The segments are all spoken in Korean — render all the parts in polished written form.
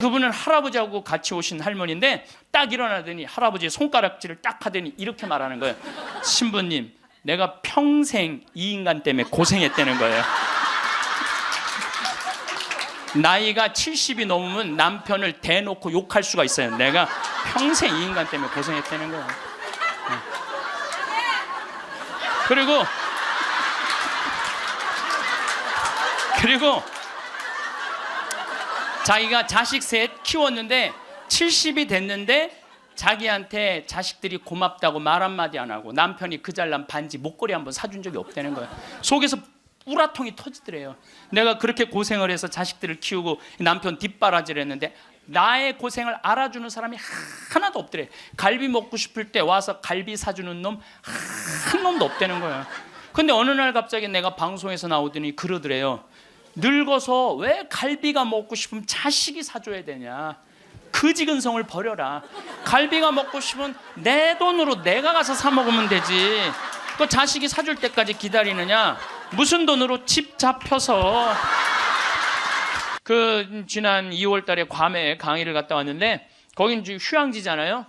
그분은 할아버지하고 같이 오신 할머니인데 딱 일어나더니 할아버지의 손가락질을 딱 하더니 이렇게 말하는 거예요. 신부님, 내가 평생 이 인간 때문에 고생했다는 거예요. 나이가 70이 넘으면 남편을 대놓고 욕할 수가 있어요. 내가 평생 이 인간 때문에 고생했다는 거예요. 그리고 자기가 자식 셋 키웠는데 70이 됐는데 자기한테 자식들이 고맙다고 말 한마디 안 하고 남편이 그 잘난 반지 목걸이 한번 사준 적이 없다는 거예요. 속에서 우라통이 터지더래요. 내가 그렇게 고생을 해서 자식들을 키우고 남편 뒷바라지를 했는데 나의 고생을 알아주는 사람이 하나도 없더래. 갈비 먹고 싶을 때 와서 갈비 사주는 놈 한 놈도 없다는 거예요. 근데 어느 날 갑자기 내가 방송에서 나오더니 그러더래요. 늙어서 왜 갈비가 먹고 싶으면 자식이 사줘야 되냐. 그지근성을 버려라. 갈비가 먹고 싶으면 내 돈으로 내가 가서 사 먹으면 되지. 그 자식이 사줄 때까지 기다리느냐. 무슨 돈으로 집 잡혀서. 그 지난 2월 달에 괌에 강의를 갔다 왔는데 거긴 휴양지잖아요.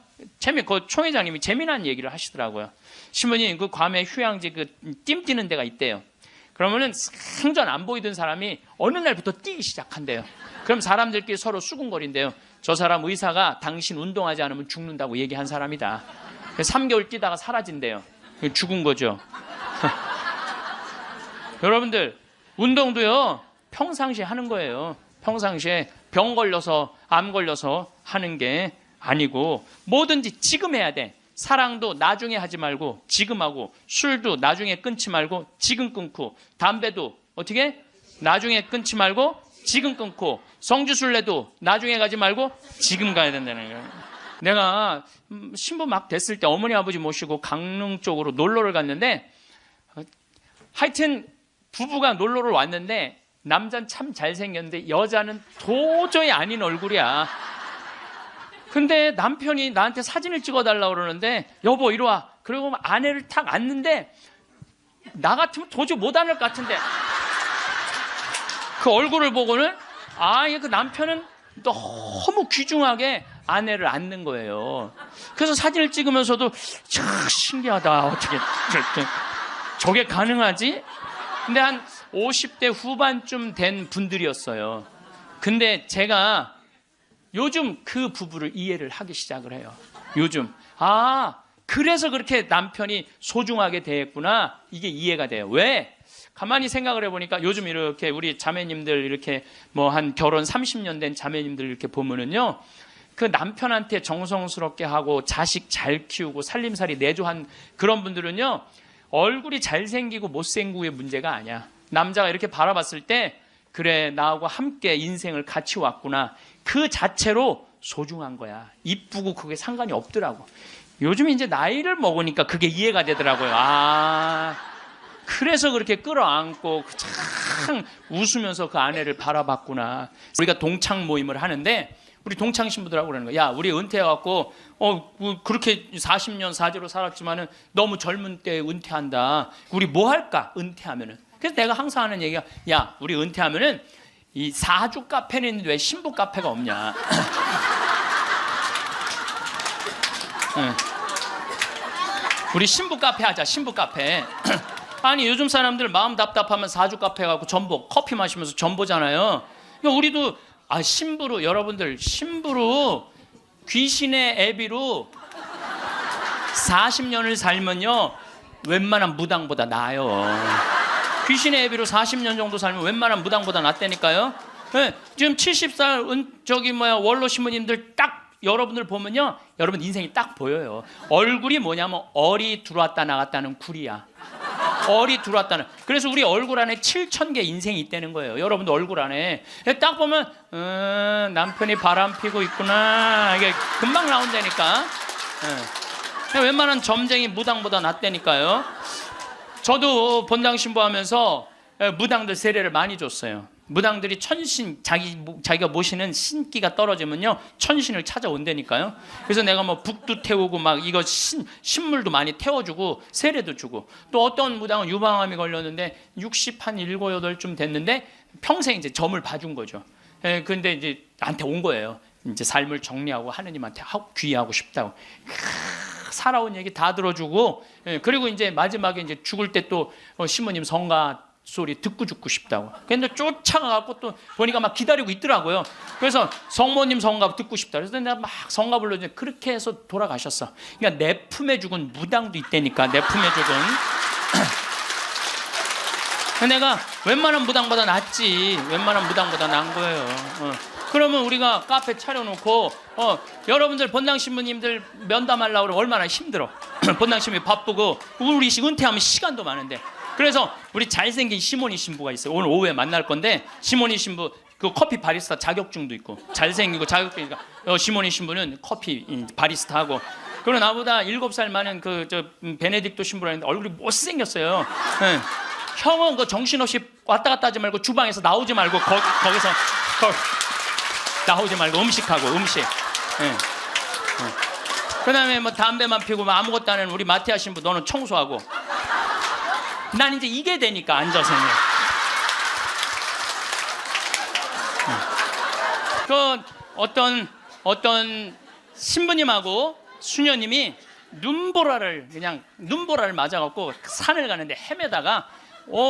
그 총회장님이 재미난 얘기를 하시더라고요. 신부님, 그 괌에 휴양지 그 띠 뛰는 데가 있대요. 그러면은 생전 안 보이던 사람이 어느 날부터 뛰기 시작한대요. 그럼 사람들끼리 서로 수군거린대요. 저 사람 의사가 당신 운동하지 않으면 죽는다고 얘기한 사람이다. 3개월 뛰다가 사라진대요. 죽은 거죠. 여러분들, 운동도요 평상시에 하는 거예요. 평상시에 병 걸려서 암 걸려서 하는 게 아니고 뭐든지 지금 해야 돼. 사랑도 나중에 하지 말고 지금 하고, 술도 나중에 끊지 말고 지금 끊고, 담배도 어떻게 나중에 끊지 말고 지금 끊고, 성주순례도 나중에 가지 말고 지금 가야 된다는 거예요. 내가 신부 막 됐을 때 어머니 아버지 모시고 강릉 쪽으로 놀러를 갔는데 하여튼 부부가 놀러를 왔는데 남자는 참 잘생겼는데 여자는 도저히 아닌 얼굴이야. 근데 남편이 나한테 사진을 찍어달라고 그러는데 여보 이리 와. 그리고 아내를 탁 앉는데 나 같으면 도저히 못 앉을 것 같은데 그 얼굴을 보고는 그 남편은 너무 귀중하게 아내를 앉는 거예요. 그래서 사진을 찍으면서도 참 신기하다. 어떻게 저게 가능하지? 근데 한 50대 후반쯤 된 분들이었어요. 근데 제가 요즘 그 부부를 이해를 하기 시작을 해요. 요즘 그래서 그렇게 남편이 소중하게 대했구나. 이게 이해가 돼요. 왜? 가만히 생각을 해보니까 요즘 이렇게 우리 자매님들 이렇게 뭐 한 결혼 30년 된 자매님들 이렇게 보면은요, 그 남편한테 정성스럽게 하고 자식 잘 키우고 살림살이 내조한 그런 분들은요, 얼굴이 잘생기고 못생기고의 문제가 아니야. 남자가 이렇게 바라봤을 때 그래, 나하고 함께 인생을 같이 왔구나. 그 자체로 소중한 거야. 이쁘고 그게 상관이 없더라고. 요즘 이제 나이를 먹으니까 그게 이해가 되더라고요. 그래서 그렇게 끌어안고 참 웃으면서 그 아내를 바라봤구나. 우리가 동창 모임을 하는데 우리 동창 신부들하고 그러는 거야. 야, 우리 은퇴해갖고 그렇게 40년 사제로 살았지만은 너무 젊은 때 은퇴한다. 우리 뭐 할까? 은퇴하면은. 그래서 내가 항상 하는 얘기가, 야, 우리 은퇴하면은 이 사주 카페는 있는데 왜 신부 카페가 없냐? 우리 신부 카페 하자. 신부 카페. 아니 요즘 사람들 마음 답답하면 사주 카페 가고 전보 커피 마시면서 전보잖아요. 그러니까 우리도 신부로, 여러분들 신부로 귀신의 애비로 40년을 살면요 웬만한 무당보다 나아요. 귀신의 애비로 40년 정도 살면 웬만한 무당보다 낫다니까요. 네, 지금 70살 원로 신부님들 딱 여러분들 보면요, 여러분 인생이 딱 보여요. 얼굴이 뭐냐면 얼이 들어왔다 나갔다는 굴이야. 얼이 들어왔다는. 그래서 우리 얼굴 안에 7,000개 인생이 있다는 거예요. 여러분들 얼굴 안에 딱 보면 남편이 바람 피고 있구나. 이게 금방 나온다니까. 웬만한 점쟁이 무당보다 낫다니까요. 저도 본당 신부하면서 무당들 세례를 많이 줬어요. 무당들이 천신, 자기가 모시는 신기가 떨어지면요 천신을 찾아온다니까요. 그래서 내가 뭐 북도 태우고 막 이거 신물도 많이 태워주고 세례도 주고, 또 어떤 무당은 유방암이 걸렸는데 60 한 7, 8쯤 됐는데 평생 이제 점을 봐준 거죠. 근데 이제 나한테 온 거예요. 이제 삶을 정리하고 하느님한테 귀의하고 싶다고. 살아온 얘기 다 들어주고, 그리고 이제 마지막에 이제 죽을 때 또 시모님 성가 소리 듣고 죽고 싶다고. 근데 쫓아가갖고 또 보니까 막 기다리고 있더라고요. 그래서 성모님 성가 듣고 싶다. 그래서 내가 막 성가 불러주니 그렇게 해서 돌아가셨어. 그러니까 내 품에 죽은 무당도 있다니까. 내 품에 죽은. 내가 웬만한 무당보다 낫지. 웬만한 무당보다 나은 거예요. 그러면 우리가 카페 차려놓고 여러분들 본당 신부님들 면담하려고 그러면 얼마나 힘들어. 본당 신부님 바쁘고 우리 은퇴하면 시간도 많은데. 그래서 우리 잘생긴 시모니 신부가 있어요. 오늘 오후에 만날 건데 시모니 신부 그 커피 바리스타 자격증도 있고 잘생기고 자격증이니까 시모니 신부는 커피 바리스타 하고. 그리고 나보다 7살 많은 베네딕토 신부라는데 얼굴이 못생겼어요. 형은 그 정신없이 왔다 갔다 하지 말고 주방에서 나오지 말고 거기서 나오지 말고 음식하고 음식. 그다음에 뭐 담배만 피우고 뭐 아무것도 안 하는 우리 마티아 신부 너는 청소하고. 난 이제 이게 되니까 앉아서. 그 어떤 신부님하고 수녀님이 눈보라를 맞아갖고 산을 가는데 헤매다가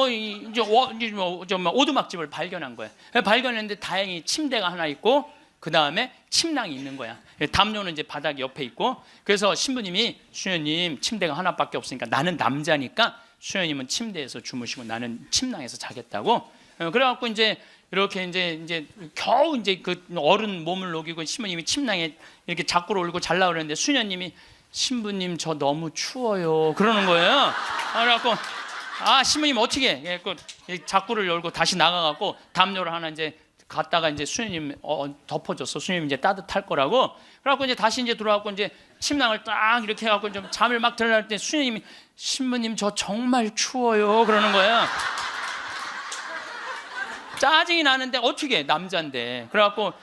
이제 오두막집을 발견한 거야. 발견했는데 다행히 침대가 하나 있고 그 다음에 침낭이 있는 거야. 담요는 이제 바닥 옆에 있고. 그래서 신부님이 수녀님 침대가 하나밖에 없으니까 나는 남자니까 수녀님은 침대에서 주무시고 나는 침낭에서 자겠다고. 그래갖고 이제 이렇게 이제 겨우 이제 그 어른 몸을 녹이고 신부님이 침낭에 이렇게 자꾸로 올고 자려고 그러는데 수녀님이 신부님 저 너무 추워요 그러는 거예요. 그래갖고 신부님 어떻게 해? 자꾸를 열고 다시 나가갖고 담요를 하나 이제 갔다가 이제 수녀님 덮어줬어. 수녀님 이제 따뜻할 거라고. 그래갖고 이제 다시 이제 들어와갖고 이제 침낭을 딱 이렇게 해갖고 좀 잠을 막 들어갈 때 수녀님이 신부님 저 정말 추워요 그러는 거야. 짜증이 나는데 어떻게 해? 남자인데. 그래갖고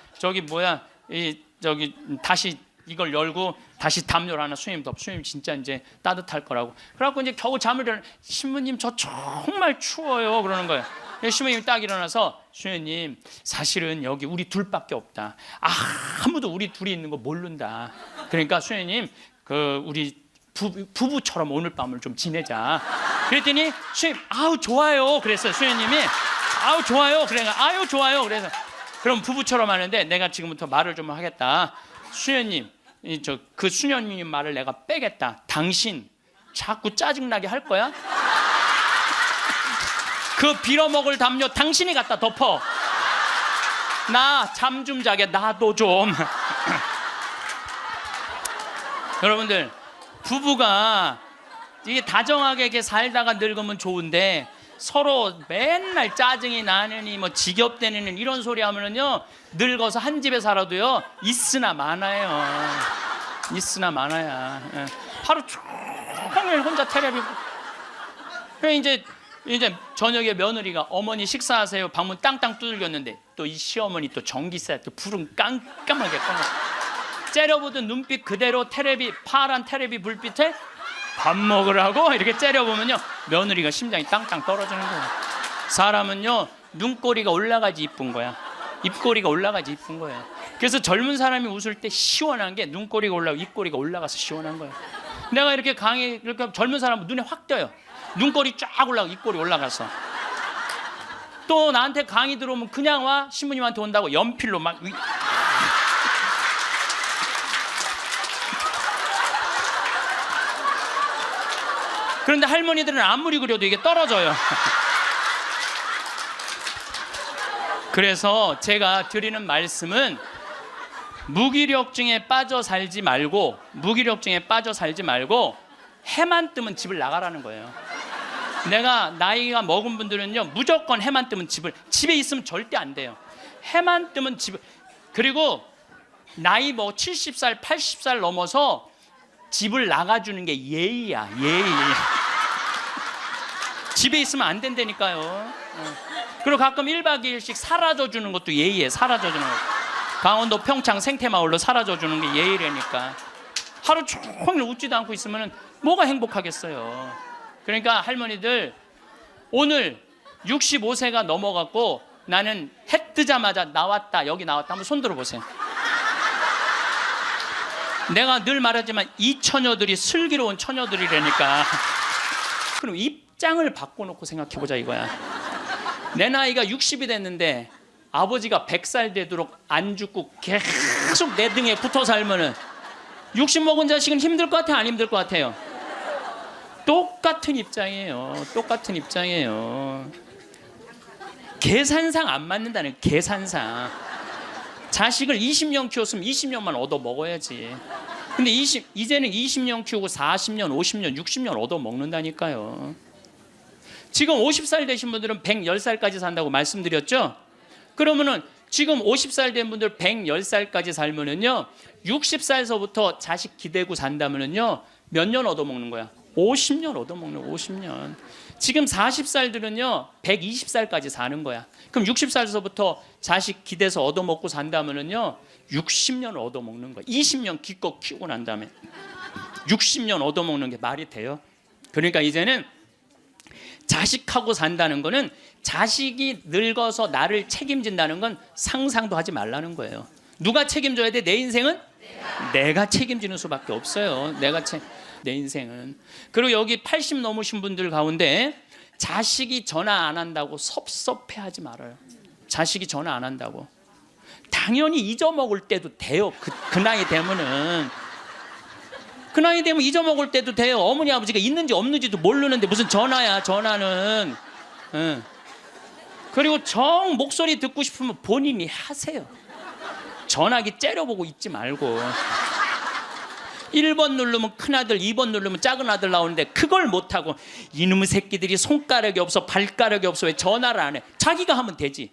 다시 이걸 열고 다시 담요를 하나 수녀님 덮. 수녀님 진짜 이제 따뜻할 거라고. 그래갖고 이제 겨우 잠을 일어나. 신부님 저 정말 추워요 그러는 거예요. 신부님이 딱 일어나서 수녀님 사실은 여기 우리 둘밖에 없다. 아무도 우리 둘이 있는 거 모른다. 그러니까 수녀님 우리 부부처럼 오늘 밤을 좀 지내자. 그랬더니 수녀님 좋아요 그랬어요. 수녀님이 좋아요. 그러니까 좋아요. 그래서 그럼 부부처럼 하는데 내가 지금부터 말을 좀 하겠다. 수녀님 그 수녀님 말을 내가 빼겠다. 당신 자꾸 짜증나게 할 거야? 그 빌어먹을 담요 당신이 갖다 덮어. 나 잠 좀 자게 나도 좀. 여러분들 부부가 이게 다정하게 이렇게 살다가 늙으면 좋은데 서로 맨날 짜증이 나느니 뭐 지겹대는 이런 소리 하면은요 늙어서 한 집에 살아도요 있으나 많아요. 있으나 많아야. 하루 종일 혼자 테레비. 이제 저녁에 며느리가 어머니 식사하세요. 방문 땅땅 두들겼는데 또 이 시어머니 또 전기세 또 불은 깜깜하게 꺼내. 째려보던 눈빛 그대로 파란 테레비 불빛에 밥 먹으라고 이렇게 째려보면요 며느리가 심장이 땅땅 떨어지는 거예요. 사람은요 눈꼬리가 올라가지 이쁜 거야. 입꼬리가 올라가지 이쁜 거예요. 그래서 젊은 사람이 웃을 때 시원한 게 눈꼬리가 올라가고 입꼬리가 올라가서 시원한 거예요. 내가 이렇게 이렇게 젊은 사람은 눈에 확 띄어요. 눈꼬리 쫙 올라가고 입꼬리 올라가서. 또 나한테 강의 들어오면 그냥 와. 신부님한테 온다고 연필로 막. 그런데 할머니들은 아무리 그려도 이게 떨어져요. 그래서 제가 드리는 말씀은 무기력증에 빠져 살지 말고 해만 뜨면 집을 나가라는 거예요. 내가 나이가 먹은 분들은요 무조건 해만 뜨면 집에 있으면 절대 안 돼요. 해만 뜨면 집을. 그리고 나이 70살 80살 넘어서 집을 나가주는 게 예의야. 예의. 집에 있으면 안 된다니까요. 그리고 가끔 1박 2일씩 사라져주는 것도 예의에. 사라져주는 거. 강원도 평창 생태마을로 사라져주는 게 예의라니까. 하루 종일 웃지도 않고 있으면 뭐가 행복하겠어요. 그러니까 할머니들 오늘 65세가 넘어갔고 나는 해 뜨자마자 나왔다, 여기 나왔다. 한번 손 들어보세요. 내가 늘 말하지만 이 처녀들이 슬기로운 처녀들이라니까. 그럼 입장을 바꿔놓고 생각해보자 이거야. 내 나이가 60이 됐는데 아버지가 100살 되도록 안 죽고 계속 내 등에 붙어 살면은 60 먹은 자식은 힘들 것 같아요, 안 힘들 것 같아요? 똑같은 입장이에요. 똑같은 입장이에요. 계산상 안 맞는다는, 계산상. 자식을 20년 키웠으면 20년만 얻어 먹어야지. 근데 이제는 20년 키우고 40년, 50년, 60년 얻어 먹는다니까요. 지금 50살 되신 분들은 110살까지 산다고 말씀드렸죠? 그러면은 지금 50살 된 분들 110살까지 살면은요, 60살서부터 자식 기대고 산다면은요, 몇 년 얻어 먹는 거야? 50년 얻어 먹는 거야, 50년. 지금 40살들은요 120살까지 사는 거야. 그럼 60살서부터 자식 기대서 얻어먹고 산다면은요 60년 얻어먹는 거야. 20년 기껏 키우고 난 다음에 60년 얻어먹는 게 말이 돼요? 그러니까 이제는 자식하고 산다는 거는, 자식이 늙어서 나를 책임진다는 건 상상도 하지 말라는 거예요. 누가 책임져야 돼? 내 인생은? 내가 책임지는 수밖에 없어요. 내 인생은. 그리고 여기 80 넘으신 분들 가운데 자식이 전화 안 한다고 섭섭해하지 말아요. 자식이 전화 안 한다고. 당연히 잊어먹을 때도 돼요. 그 나이 되면은. 그 나이 되면 잊어먹을 때도 돼요. 어머니 아버지가 있는지 없는지도 모르는데 무슨 전화야, 전화는. 응. 그리고 정 목소리 듣고 싶으면 본인이 하세요. 전화기 째려보고 있지 말고. 1번 누르면 큰아들, 2번 누르면 작은 아들 나오는데 그걸 못하고 이놈의 새끼들이 손가락이 없어, 발가락이 없어, 왜 전화를 안 해? 자기가 하면 되지.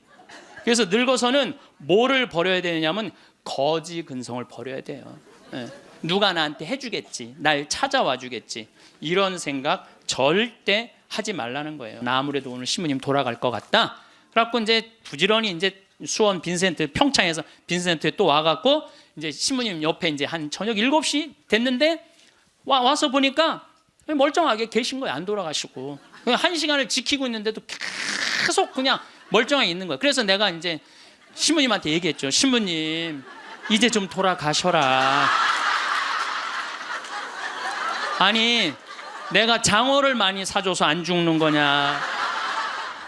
그래서 늙어서는 뭐를 버려야 되냐면 거지 근성을 버려야 돼요. 예. 누가 나한테 해주겠지, 날 찾아와 주겠지, 이런 생각 절대 하지 말라는 거예요. 나 아무래도 오늘 신부님 돌아갈 것 같다. 그래갖고 이제 부지런히 이제 수원 빈센트, 평창에서 빈센트에 또 와갖고 이제 신부님 옆에 이제 한 저녁 7시 됐는데 와서 보니까 멀쩡하게 계신 거예요. 안 돌아가시고. 그냥 1시간을 지키고 있는데도 계속 그냥 멀쩡하게 있는 거예요. 그래서 내가 이제 신부님한테 얘기했죠. 신부님, 이제 좀 돌아가셔라. 아니, 내가 장어를 많이 사줘서 안 죽는 거냐?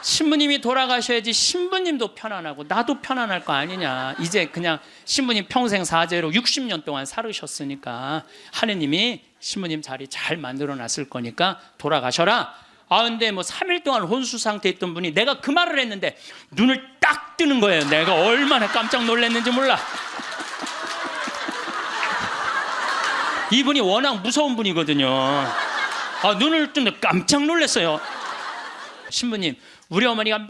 신부님이 돌아가셔야지 신부님도 편안하고 나도 편안할 거 아니냐. 이제 그냥 신부님 평생 사죄로 60년 동안 살으셨으니까 하느님이 신부님 자리 잘 만들어 놨을 거니까 돌아가셔라. 아, 근데 뭐 3일 동안 혼수 상태에 있던 분이 내가 그 말을 했는데 눈을 딱 뜨는 거예요. 내가 얼마나 깜짝 놀랐는지 몰라. 이분이 워낙 무서운 분이거든요. 아, 눈을 뜨는데 깜짝 놀랐어요. 신부님, 우리 어머니가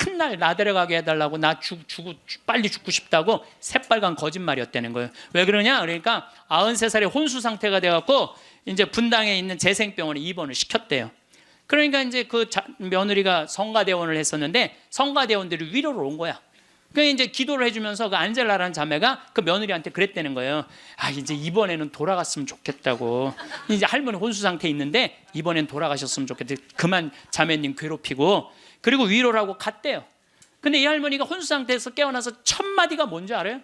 맨날 나 데려가게 해달라고, 나 빨리 죽고 싶다고 새빨간 거짓말이었다는 거예요. 왜 그러냐? 그러니까 93살에 혼수 상태가 돼갖고 이제 분당에 있는 재생병원에 입원을 시켰대요. 그러니까 이제 그 며느리가 성가대원을 했었는데 성가대원들이 위로를 온 거야. 그러니까 이제 기도를 해주면서 그 안젤라라는 자매가 그 며느리한테 그랬다는 거예요. 아, 이제 이번에는 돌아갔으면 좋겠다고. 이제 할머니 혼수 상태에 있는데 이번엔 돌아가셨으면 좋겠다. 그만 자매님 괴롭히고. 그리고 위로를 하고 갔대요. 근데 이 할머니가 혼수 상태에서 깨어나서 첫 마디가 뭔지 알아요?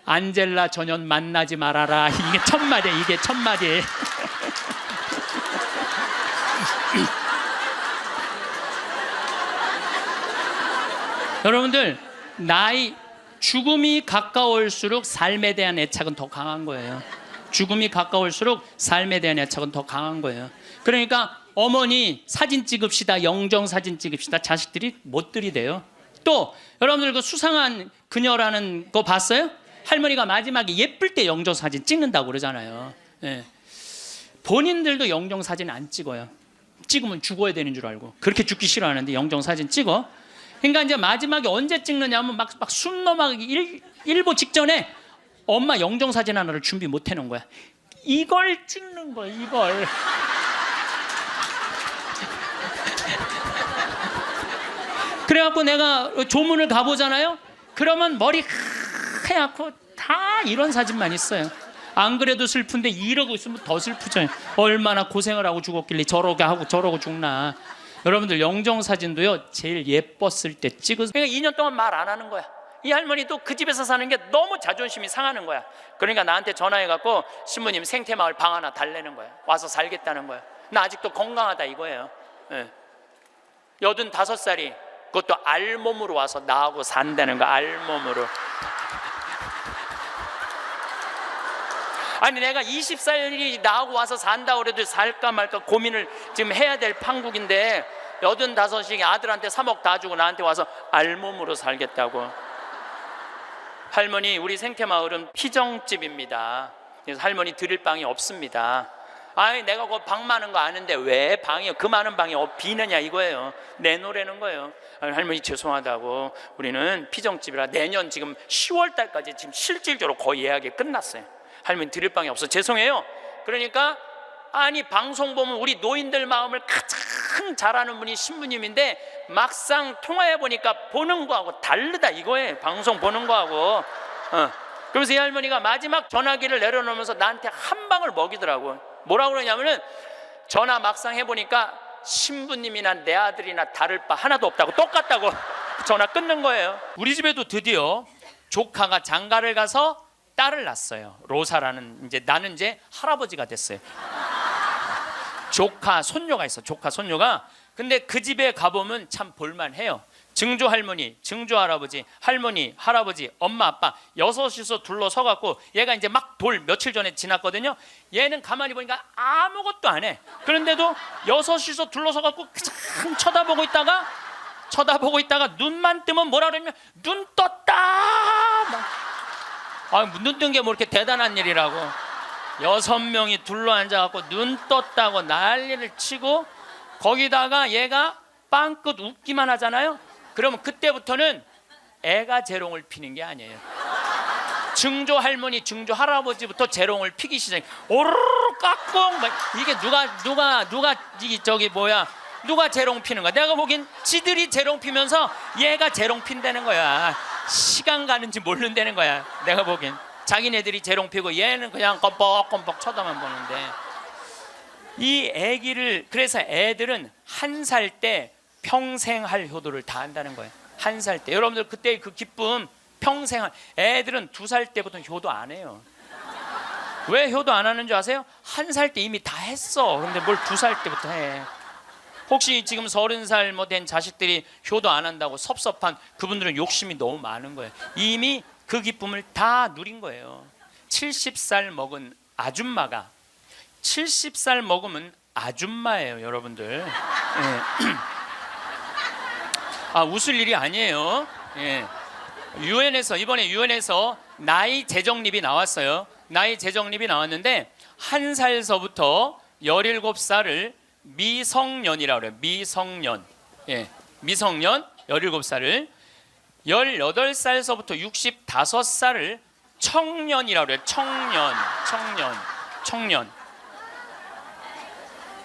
안젤라 전현 만나지 말아라. 이게 첫 마디야. 이게 첫 마디. 여러분들, 죽음이 가까울수록 삶에 대한 애착은 더 강한 거예요. 죽음이 가까울수록 삶에 대한 애착은 더 강한 거예요. 그러니까 어머니 사진 찍읍시다, 영정 사진 찍읍시다, 자식들이 못 들이대요. 또 여러분들 그 수상한 그녀라는 거 봤어요? 할머니가 마지막에 예쁠 때 영정 사진 찍는다고 그러잖아요. 예. 본인들도 영정 사진 안 찍어요. 찍으면 죽어야 되는 줄 알고. 그렇게 죽기 싫어하는데 영정 사진 찍어. 그러니까 이제 마지막에 언제 찍느냐면 막 숨 넘어가기 일보 직전에 엄마 영정 사진 하나를 준비 못 해놓은 거야. 이걸 찍는 거야, 이걸. 그래갖고 내가 조문을 가보잖아요. 그러면 머리 하얗고 다 이런 사진만 있어요. 안 그래도 슬픈데 이러고 있으면 더 슬프죠. 얼마나 고생을 하고 죽었길래 저러고 하고 저러고 죽나. 여러분들 영정사진도요 제일 예뻤을 때 찍으세요. 그러니까 2년 동안 말 안 하는 거야. 이 할머니도 그 집에서 사는 게 너무 자존심이 상하는 거야. 그러니까 나한테 전화해갖고 신부님 생태마을 방 하나 달래는 거야. 와서 살겠다는 거야. 나 아직도 건강하다 이거예요. 85살이 그것도 알몸으로 와서 나하고 산다는 거야. 알몸으로. 아니 내가 20살이 나하고 와서 산다고 그래도 살까 말까 고민을 지금 해야 될 판국인데 85이 아들한테 3억 다 주고 나한테 와서 알몸으로 살겠다고. 할머니, 우리 생태마을은 피정집입니다. 그래서 할머니 드릴 방이 없습니다. 아니 내가 그 방 많은 거 아는데 왜 방이 그 많은 방이 비느냐 이거예요. 내놓으라는 거예요. 아니, 할머니 죄송하다고 우리는 피정집이라 내년 지금 10월 달까지 지금 실질적으로 거의 예약이 끝났어요. 할머니 드릴 방이 없어 죄송해요. 그러니까 아니 방송 보면 우리 노인들 마음을 가장 잘하는 분이 신부님인데 막상 통화해 보니까 보는 거하고 다르다 이거예요. 방송 보는 거하고. 그러면서 이 할머니가 마지막 전화기를 내려놓으면서 나한테 한 방을 먹이더라고. 뭐라고 그러냐면은 전화 막상 해보니까 신부님이나 내 아들이나 다를 바 하나도 없다고, 똑같다고 전화 끊는 거예요. 우리 집에도 드디어 조카가 장가를 가서 딸을 낳았어요. 로사라는, 이제 나는 이제 할아버지가 됐어요. 조카 손녀가 있어. 조카 손녀가. 근데 그 집에 가보면 참 볼만해요. 증조 할머니, 증조 할아버지, 할머니, 할아버지, 엄마, 아빠 여섯이서 둘러서갖고 얘가 이제 막 돌 며칠 전에 지났거든요. 얘는 가만히 보니까 아무것도 안 해. 그런데도 여섯이서 둘러서갖고 참 쳐다보고 있다가 눈만 뜨면 뭐라 그러냐면 눈 떴다. 눈 뜬 게 뭐 이렇게 대단한 일이라고. 6명이 둘러앉아갖고 눈 떴다고 난리를 치고 거기다가 얘가 빵긋 웃기만 하잖아요. 그러면 그때부터는 애가 재롱을 피는 게 아니에요. 증조 할머니, 증조 할아버지부터 재롱을 피기 시작해. 오르르 깍꿍. 이게 누가 재롱 피는 거야? 내가 보기엔 지들이 재롱 피면서 얘가 재롱 핀다는 거야. 시간 가는지 모른다는 거야. 내가 보기엔 자기네들이 재롱 피고 얘는 그냥 껌뻑껌뻑 쳐다만 보는데, 이 애기를, 그래서 애들은 1살 때 평생 할 효도를 다 한다는 거예요. 1살 때. 여러분들 그때 그 기쁨 평생 애들은 2살 때부터 효도 안 해요. 왜 효도 안 하는 줄 아세요? 1살 때 이미 다 했어. 근데 뭘 2살 때부터 해. 혹시 지금 30살 뭐 된 자식들이 효도 안 한다고 섭섭한 그분들은 욕심이 너무 많은 거예요. 이미 그 기쁨을 다 누린 거예요. 70살 먹은 아줌마가 70살 먹으면 아줌마예요, 여러분들. 웃을 일이 아니에요. 이번에 유엔에서 나이 재정립이 나왔어요. 나이 재정립이 나왔는데 1살서부터 17살을 미성년이라고 그래요. 미성년. 미성년 17살을, 18살서부터 65살을 청년이라고 그래요. 청년.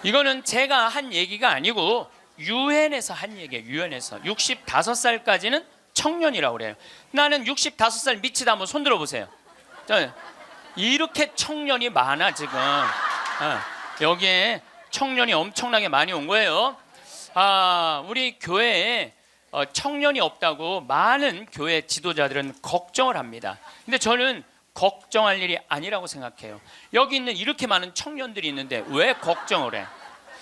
이거는 제가 한 얘기가 아니고 유엔에서 한 얘기예요. 유엔에서 65살까지는 청년이라고 그래요. 나는 65살 미치다 한번 손 들어보세요. 이렇게 청년이 많아 지금. 여기에 청년이 엄청나게 많이 온 거예요. 우리 교회에 청년이 없다고 많은 교회 지도자들은 걱정을 합니다. 근데 저는 걱정할 일이 아니라고 생각해요. 여기 있는 이렇게 많은 청년들이 있는데 왜 걱정을 해?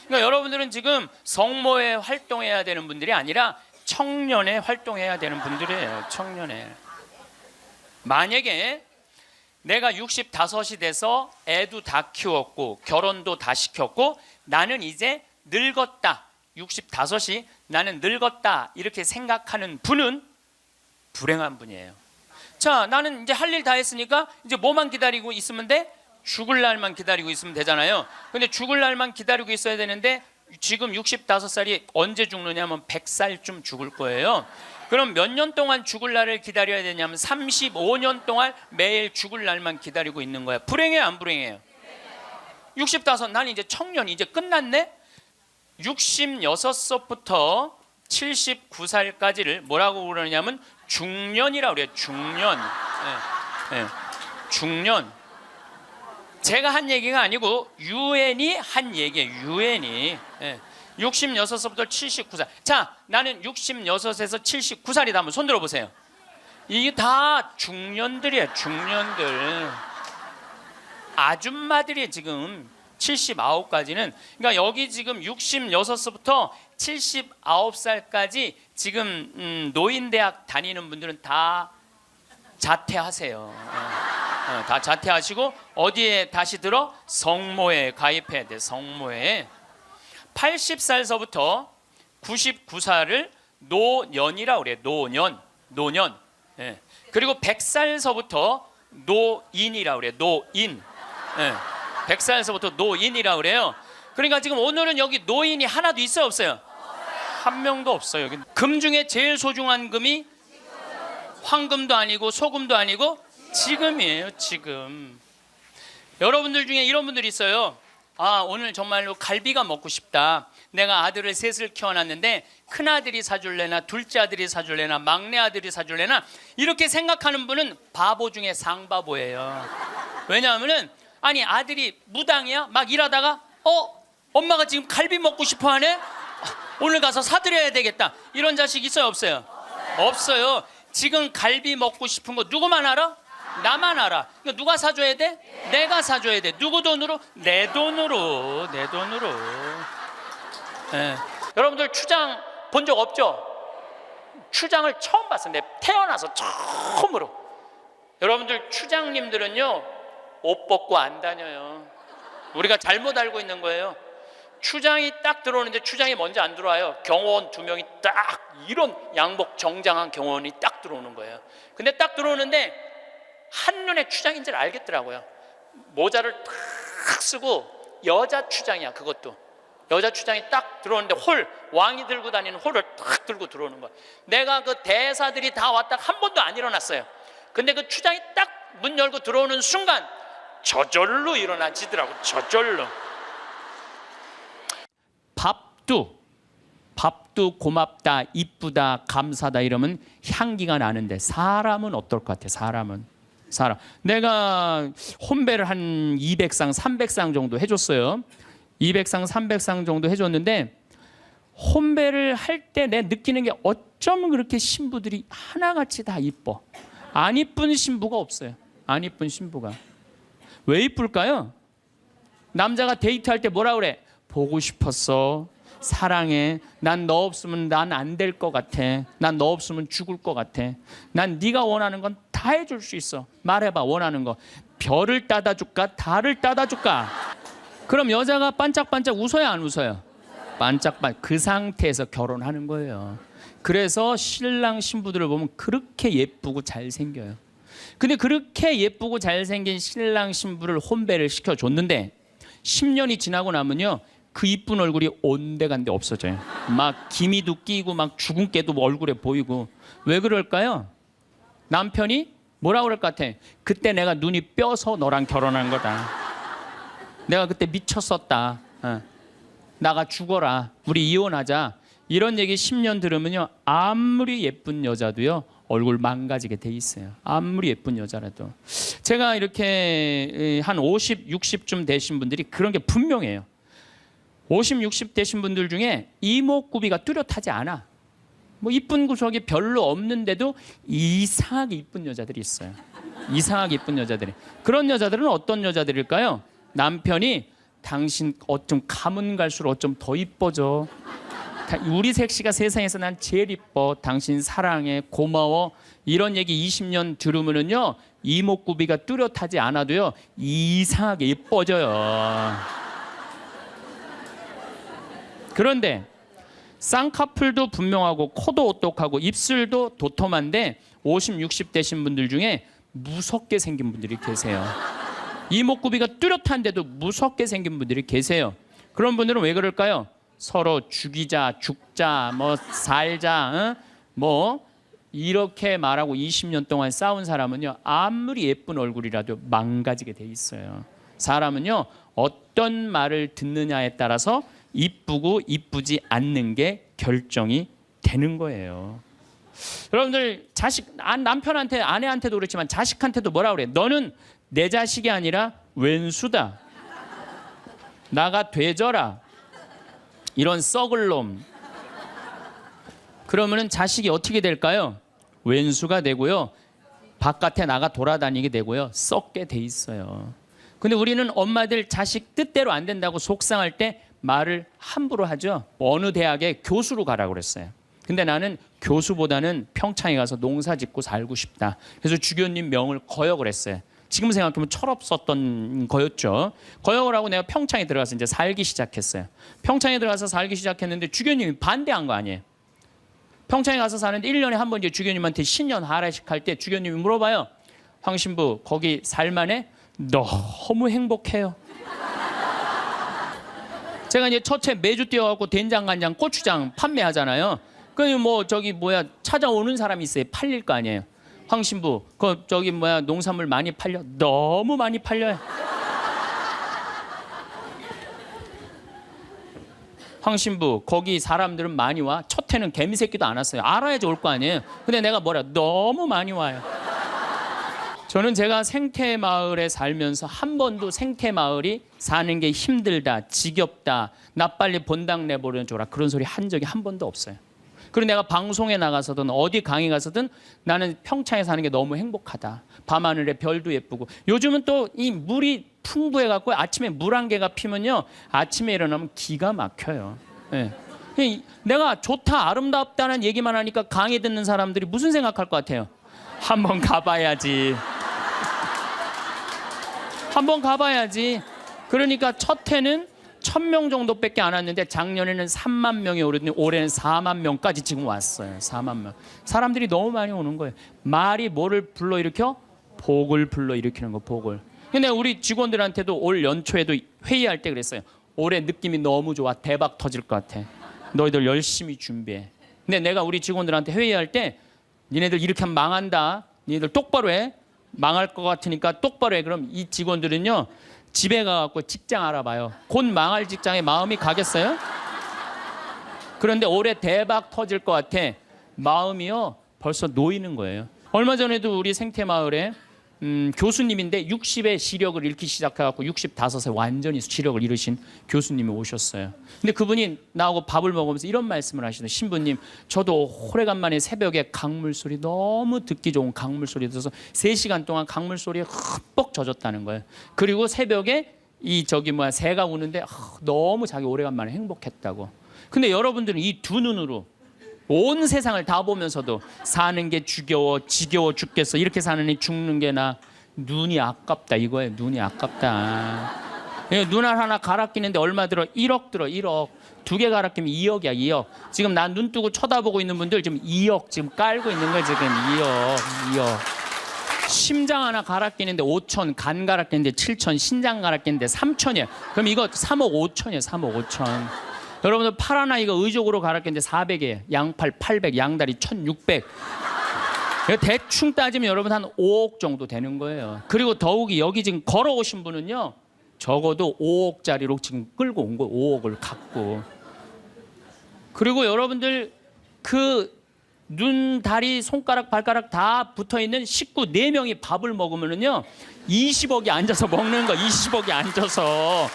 그러니까 여러분들은 지금 성모에 활동해야 되는 분들이 아니라 청년에 활동해야 되는 분들이에요. 청년에. 만약에 내가 65이 돼서 애도 다 키웠고 결혼도 다 시켰고 나는 이제 늙었다. 65이 나는 늙었다. 이렇게 생각하는 분은 불행한 분이에요. 자, 나는 이제 할 일 다 했으니까 이제 뭐만 기다리고 있으면 돼? 죽을 날만 기다리고 있으면 되잖아요. 근데 죽을 날만 기다리고 있어야 되는데 지금 65살이 언제 죽느냐면 100살쯤 죽을 거예요. 그럼 몇 년 동안 죽을 날을 기다려야 되냐면 35년 동안 매일 죽을 날만 기다리고 있는 거야. 불행해요, 안 불행해요? 65, 난 이제 청년, 이제 끝났네? 66세부터 79살까지를 뭐라고 그러냐면 중년이라고 그래요. 중년. 중년. 제가 한 얘기가 아니고 유엔이 한 얘기예요. 66부터 79살. 자, 나는 66에서 79살이다 하면 손 들어보세요. 이게 다 중년들이에요. 중년들. 아줌마들이 지금 79까지는, 그러니까 여기 지금 66부터 79살까지 지금 노인대학 다니는 분들은 다 자퇴하세요. 다 자퇴하시고 어디에 다시 들어? 성모에 가입해야 돼. 성모에. 80살서부터 99살을 노년이라고 그래요. 노년. 예. 그리고 100살서부터 노인이라고 그래요. 노인. 예. 100살서부터 노인이라고 그래요. 그러니까 지금 오늘은 여기 노인이 하나도 있어요, 없어요? 한 명도 없어요. 여기. 금 중에 제일 소중한 금이 황금도 아니고 소금도 아니고 지금이에요. 지금. 여러분들 중에 이런 분들이 있어요. 아, 오늘 정말로 갈비가 먹고 싶다. 내가 아들을 셋을 키워놨는데 큰아들이 사줄래나 둘째 아들이 사줄래나 막내 아들이 사줄래나, 이렇게 생각하는 분은 바보 중에 상바보예요. 왜냐하면은 아니 아들이 무당이야? 막 일하다가 엄마가 지금 갈비 먹고 싶어 하네? 오늘 가서 사드려야 되겠다. 이런 자식 있어요, 없어요? 없어요. 지금 갈비 먹고 싶은 거 누구만 알아? 나만 알아. 그러니까 누가 사줘야 돼? 내가 사줘야 돼. 누구 돈으로? 내 돈으로. 내 돈으로. 예. 여러분들 추장 본 적 없죠? 추장을 처음 봤어요. 내 태어나서 처음으로. 여러분들 추장님들은요 옷 벗고 안 다녀요. 우리가 잘못 알고 있는 거예요. 추장이 딱 들어오는데 추장이 먼저 안 들어와요. 경호원 2명이 딱 이런 양복 정장한 경호원이 딱 들어오는 거예요. 근데 딱 들어오는데 한눈에 추장인 줄 알겠더라고요. 모자를 탁 쓰고 여자 추장이야. 그것도 여자 추장이 딱 들어오는데 왕이 들고 다니는 홀을 탁 들고 들어오는 거야. 내가 그 대사들이 다 왔다 한 번도 안 일어났어요. 근데 그 추장이 딱 문 열고 들어오는 순간 저절로 일어나지더라고. 저절로. 밥도 고맙다, 이쁘다, 감사다 이러면 향기가 나는데 사람은 어떨 것 같아? 사람. 내가 혼배를 한 200상, 300상 정도 해줬어요. 200상, 300상 정도 해줬는데 혼배를 할 때 내 느끼는 게 어쩌면 그렇게 신부들이 하나같이 다 이뻐. 안 이쁜 신부가 없어요. 안 이쁜 신부가. 왜 이쁠까요? 남자가 데이트할 때 뭐라 그래? 보고 싶었어. 사랑해. 난 너 없으면 난 안 될 것 같아. 난 너 없으면 죽을 것 같아. 난 네가 원하는 건 다 해줄 수 있어. 말해봐, 원하는 거. 별을 따다 줄까? 달을 따다 줄까? 그럼 여자가 반짝반짝 웃어요, 안 웃어요? 반짝반짝. 그 상태에서 결혼하는 거예요. 그래서 신랑 신부들을 보면 그렇게 예쁘고 잘생겨요. 근데 그렇게 예쁘고 잘생긴 신랑 신부를 혼배를 시켜줬는데 10년이 지나고 나면요 그 이쁜 얼굴이 온데간데 없어져요. 막 기미도 끼고 막 주근깨도 얼굴에 보이고. 왜 그럴까요? 남편이 뭐라 그럴 것 같아? 그때 내가 눈이 뼈서 너랑 결혼한 거다. 내가 그때 미쳤었다. 나가 죽어라. 우리 이혼하자. 이런 얘기 10년 들으면요 아무리 예쁜 여자도요 얼굴 망가지게 돼 있어요. 아무리 예쁜 여자라도. 제가 이렇게 한 50, 60쯤 되신 분들이 그런 게 분명해요. 50, 60 되신 분들 중에 이목구비가 뚜렷하지 않아. 뭐 이쁜 구석이 별로 없는데도 이상하게 이쁜 여자들이 있어요. 이상하게 이쁜 여자들이. 그런 여자들은 어떤 여자들일까요? 남편이 당신 어쩜 가면 갈수록 어쩜 더 이뻐져. 우리 색시가 세상에서 난 제일 이뻐. 당신 사랑해. 고마워. 이런 얘기 20년 들으면은요 이목구비가 뚜렷하지 않아도요 이상하게 이뻐져요. 그런데 쌍꺼풀도 분명하고 코도 오똑하고 입술도 도톰한데 50, 60 되신 분들 중에 무섭게 생긴 분들이 계세요. 이목구비가 뚜렷한데도 무섭게 생긴 분들이 계세요. 그런 분들은 왜 그럴까요? 서로 죽이자, 죽자, 뭐 살자, 뭐 이렇게 말하고 20년 동안 싸운 사람은요 아무리 예쁜 얼굴이라도 망가지게 돼 있어요. 사람은요 어떤 말을 듣느냐에 따라서 이쁘고 이쁘지 않는 게 결정이 되는 거예요. 여러분들 남편한테 아내한테도 그렇지만 자식한테도 뭐라 그래? 너는 내 자식이 아니라 왼수다. 나가 되져라. 이런 썩을 놈. 그러면은 자식이 어떻게 될까요? 왼수가 되고요. 바깥에 나가 돌아다니게 되고요. 썩게 돼 있어요. 근데 우리는 엄마들 자식 뜻대로 안 된다고 속상할 때 말을 함부로 하죠. 어느 대학에 교수로 가라고 그랬어요. 근데 나는 교수보다는 평창에 가서 농사 짓고 살고 싶다. 그래서 주교님 명을 거역을 했어요. 지금 생각하면 철없었던 거였죠. 거역을 하고 내가 평창에 들어가서 이제 살기 시작했어요. 평창에 들어가서 살기 시작했는데 주교님이 반대한 거 아니에요. 평창에 가서 사는데 1년에 한 번 이제 주교님한테 신년 하례식 할 때 주교님이 물어봐요. 황 신부 거기 살만해? 너무 행복해요. 제가 이제 첫째 매주 뛰어갖고 된장, 간장, 고추장 판매하잖아요. 그 찾아오는 사람이 있어요. 팔릴 거 아니에요. 황 신부, 농산물 많이 팔려? 너무 많이 팔려요. 황 신부, 거기 사람들은 많이 와? 첫 해는 개미새끼도 안 왔어요. 알아야지 올 거 아니에요. 근데 내가 너무 많이 와요. 저는 제가 생태마을에 살면서 한 번도 생태마을이 사는 게 힘들다, 지겹다, 나 빨리 본당 내보내줘라 그런 소리 한 적이 한 번도 없어요. 그리고 내가 방송에 나가서든 어디 강의 가서든 나는 평창에 사는 게 너무 행복하다. 밤하늘에 별도 예쁘고. 요즘은 또 이 물이 풍부해갖고 아침에 물 한 개가 피면요. 아침에 일어나면 기가 막혀요. 네. 내가 좋다, 아름답다는 얘기만 하니까 강의 듣는 사람들이 무슨 생각할 것 같아요? 한번 가봐야지. 한번 가봐야지. 그러니까 첫 해는 1000명 정도밖에 안 왔는데 작년에는 3만 명이 오르더니 올해는 4만 명까지 지금 왔어요. 4만 명. 사람들이 너무 많이 오는 거예요. 말이 뭐를 불러일으켜? 복을 불러일으키는 거, 복을. 근데 우리 직원들한테도 올 연초에도 회의할 때 그랬어요. 올해 느낌이 너무 좋아. 대박 터질 것 같아. 너희들 열심히 준비해. 근데 내가 우리 직원들한테 회의할 때 니네들 이렇게 하면 망한다. 니네들 똑바로 해. 망할 것 같으니까 똑바로 해. 그럼 이 직원들은요. 집에 가갖고 직장 알아봐요. 곧 망할 직장에 마음이 가겠어요? 그런데 올해 대박 터질 것 같아. 마음이요. 벌써 놓이는 거예요. 얼마 전에도 우리 생태마을에 교수님인데 60에 시력을 잃기 시작해갖고 65세 완전히 시력을 잃으신 교수님이 오셨어요. 근데 그분이 나하고 밥을 먹으면서 이런 말씀을 하시더라고요. 신부님, 저도 오래간만에 새벽에 강물 소리 너무 듣기 좋은 강물 소리 들어서 3시간 동안 강물 소리에 흠뻑 젖었다는 거예요. 그리고 새벽에 새가 우는데 너무 자기 오래간만에 행복했다고. 근데 여러분들은 이 두 눈으로 온 세상을 다 보면서도 사는 게 지겨워 죽겠어. 이렇게 사느니 죽는 게 나. 눈이 아깝다 이거예요. 눈이 아깝다. 눈 하나 갈아 끼는데 얼마 들어? 1억 들어. 1억. 2개 갈아 끼면 2억이야. 2억. 지금 난 눈 뜨고 쳐다보고 있는 분들 지금 2억 지금 깔고 있는 거예요. 지금 2억. 심장 하나 갈아 끼는데 5천, 간 갈아 끼는데 7천, 신장 갈아 끼는데 3천이에요. 그럼 이거 3억 5천이에요. 3억 5천. 여러분들 팔 하나 이거 의족으로 갈아 끼는데 400이에요. 양팔 800, 양다리 1600. 대충 따지면 여러분 한 5억 정도 되는 거예요. 그리고 더욱이 여기 지금 걸어오신 분은요. 적어도 5억짜리로 지금 끌고 온 거예요. 5억을 갖고. 그리고 여러분들 그 눈, 다리, 손가락, 발가락 다 붙어있는 식구 4명이 밥을 먹으면은요. 20억이 앉아서 먹는 거. 20억이 앉아서.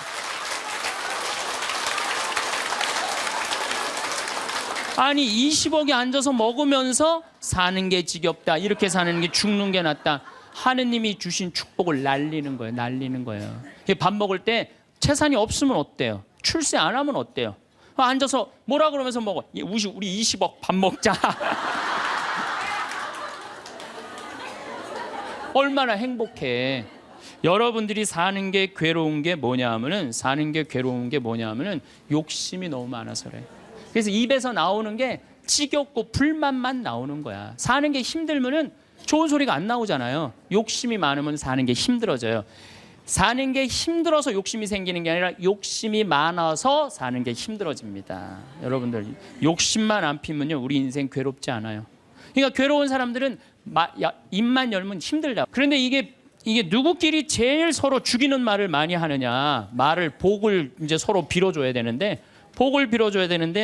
아니 20억이 앉아서 먹으면서 사는 게 지겹다. 이렇게 사는 게 죽는 게 낫다. 하느님이 주신 축복을 날리는 거예요. 날리는 거예요. 밥 먹을 때 재산이 없으면 어때요? 출세 안 하면 어때요? 앉아서 뭐라 그러면서 먹어. 우리 20억 밥 먹자. 얼마나 행복해. 여러분들이 사는 게 괴로운 게 뭐냐면은 욕심이 너무 많아서 그래. 그래서 입에서 나오는 게 지겹고 불만만 나오는 거야. 사는 게 힘들면은 좋은 소리가 안 나오잖아요. 욕심이 많으면 사는 게 힘들어져요. 사는 게 힘들어서 욕심이 생기는 게 아니라 욕심이 많아서 사는 게 힘들어집니다. 여러분들 욕심만 안 피면요 우리 인생 괴롭지 않아요. 그러니까 괴로운 사람들은 입만 열면 힘들다. 그런데 이게 누구끼리 제일 서로 죽이는 말을 많이 하느냐. 복을 이제 서로 빌어줘야 되는데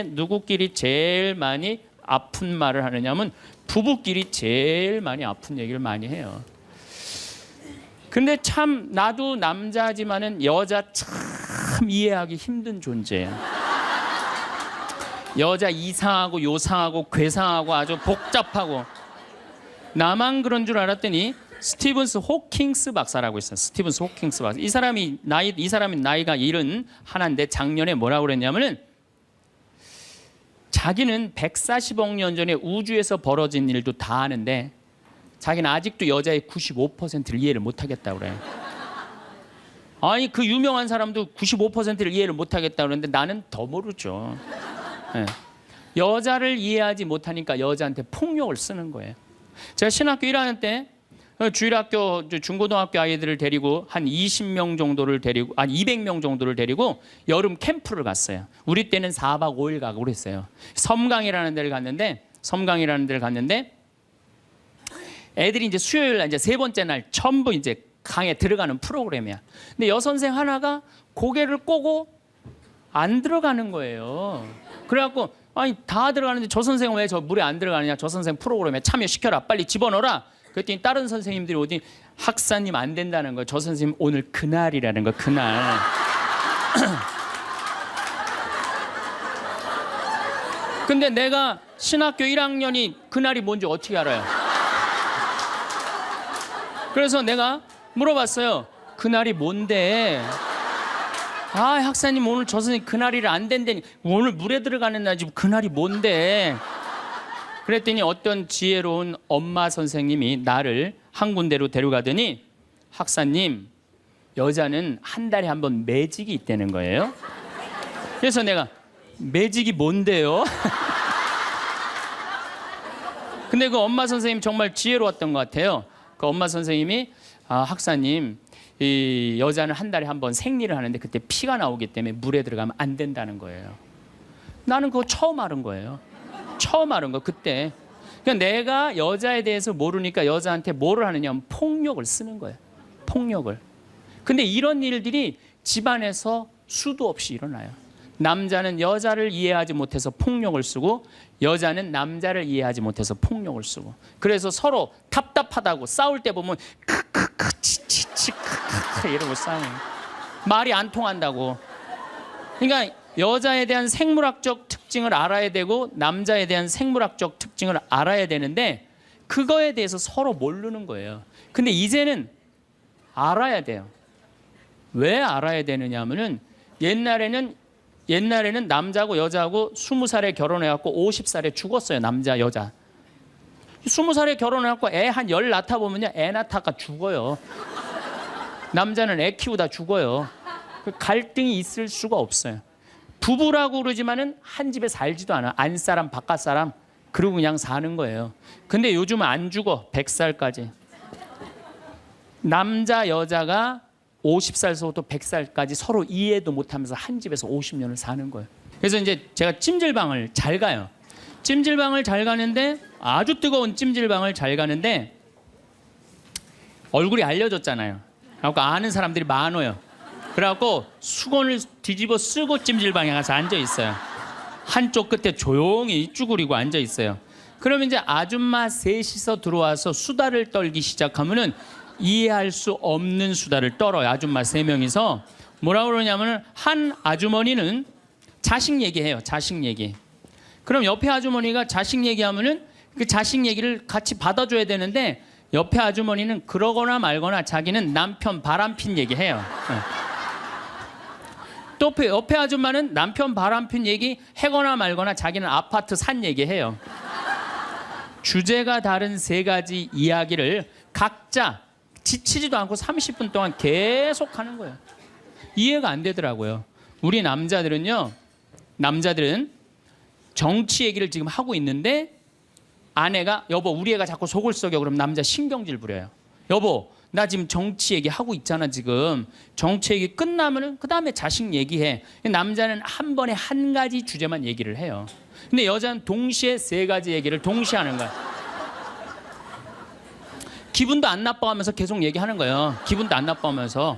누구끼리 제일 많이 아픈 말을 하느냐면 부부끼리 제일 많이 아픈 얘기를 많이 해요. 근데 참 나도 남자지만은 여자 참 이해하기 힘든 존재예요. 여자 이상하고 요상하고 괴상하고 아주 복잡하고. 나만 그런 줄 알았더니 스티븐스 호킹스 박사라고 있어요. 스티븐스 호킹스 박사. 이 사람이 나이가 71인데 작년에 뭐라고 그랬냐면은 자기는 140억 년 전에 우주에서 벌어진 일도 다 아는데 자기는 아직도 여자의 95%를 이해를 못하겠다고 그래요. 아니 그 유명한 사람도 95%를 이해를 못하겠다고 그러는데 나는 더 모르죠. 네. 여자를 이해하지 못하니까 여자한테 폭력을 쓰는 거예요. 제가 신학교 1학년 때 주일학교 중고등학교 아이들을 데리고 한 20명 정도를 데리고 200명 정도를 데리고 여름 캠프를 갔어요. 우리 때는 4박 5일 가고 그랬어요. 섬강이라는 데를 갔는데 애들이 이제 수요일 날 이제 세 번째 날 전부 이제 강에 들어가는 프로그램이야. 근데 여선생 하나가 고개를 꼬고 안 들어가는 거예요. 그래갖고 아니 다 들어가는데 저 선생은 왜 저 물에 안 들어가느냐? 저 선생 프로그램에 참여시켜라. 빨리 집어넣어라. 그랬더니 다른 선생님들이 오더니 학사님 안 된다는 거예요. 저 선생님 오늘 그날이라는 거 그날. 근데 내가 신학교 1학년이 그날이 뭔지 어떻게 알아요? 그래서 내가 물어봤어요. 그날이 뭔데? 아 학사님 오늘 저 선생님 그날이라 안 된다니. 오늘 물에 들어가는 날 지금 그날이 뭔데? 그랬더니 어떤 지혜로운 엄마 선생님이 나를 한 군데로 데려가더니 학사님 여자는 한 달에 한 번 매직이 있다는 거예요. 그래서 내가 매직이 뭔데요? 근데 그 엄마 선생님 정말 지혜로웠던 것 같아요. 그 엄마 선생님이 학사님 이 여자는 한 달에 한 번 생리를 하는데 그때 피가 나오기 때문에 물에 들어가면 안 된다는 거예요. 나는 그거 처음 알은 거예요. 처음 알은 거 그때. 그러니까 내가 여자에 대해서 모르니까 여자한테 뭐를 하느냐 폭력을 쓰는 거예요. 폭력을. 근데 이런 일들이 집안에서 수도 없이 일어나요. 남자는 여자를 이해하지 못해서 폭력을 쓰고 여자는 남자를 이해하지 못해서 폭력을 쓰고 그래서 서로 답답하다고 싸울 때 보면 크크크 치치치 크크크 이러고 싸워요. 말이 안 통한다고. 그러니까 여자에 대한 생물학적 특징을 알아야 되고 남자에 대한 생물학적 특징을 알아야 되는데 그거에 대해서 서로 모르는 거예요. 근데 이제는 알아야 돼요. 왜 알아야 되느냐 하면은 옛날에는 남자하고 여자하고 20살에 결혼해갖고 50살에 죽었어요. 남자 여자 20살에 결혼해갖고 애 한 10 낳다 보면요 애 낳다가 죽어요. 남자는 애 키우다 죽어요. 갈등이 있을 수가 없어요. 부부라고 그러지만은 한 집에 살지도 않아. 안사람 바깥사람 그러고 그냥 사는 거예요. 근데 요즘은 안 죽어. 100살까지. 남자 여자가 50살서부터 100살까지 서로 이해도 못하면서 한 집에서 50년을 사는 거예요. 그래서 이제 제가 찜질방을 잘 가요. 찜질방을 잘 가는데 아주 뜨거운 찜질방을 잘 가는데 얼굴이 알려졌잖아요. 그래갖고 아는 사람들이 많아요. 그래갖고 수건을 뒤집어 쓰고 찜질방에 가서 앉아 있어요. 한쪽 끝에 조용히 쭈그리고 앉아 있어요. 그러면 이제 아줌마 셋이서 들어와서 수다를 떨기 시작하면은 이해할 수 없는 수다를 떨어요. 아줌마 3명이서 뭐라고 그러냐면은 한 아주머니는 자식 얘기해요. 자식 얘기. 그럼 옆에 아주머니가 자식 얘기하면은 그 자식 얘기를 같이 받아줘야 되는데 옆에 아주머니는 그러거나 말거나 자기는 남편 바람핀 얘기해요. 또 옆에 아줌마는 남편 바람핀 얘기 해거나 말거나 자기는 아파트 산 얘기해요. 주제가 다른 3가지 이야기를 각자 지치지도 않고 30분 동안 계속 하는 거예요. 이해가 안 되더라고요. 우리 남자들은 정치 얘기를 지금 하고 있는데 아내가 여보 우리 애가 자꾸 속을 썩여 그럼 남자 신경질 부려요. 여보 나 지금 정치 얘기하고 있잖아 지금. 정치 얘기 끝나면은 그 다음에 자식 얘기해. 남자는 한 번에 한 가지 주제만 얘기를 해요. 근데 여자는 동시에 3가지 얘기를 동시에 하는 거야. 기분도 안 나빠하면서 계속 얘기하는 거예요. 기분도 안 나빠하면서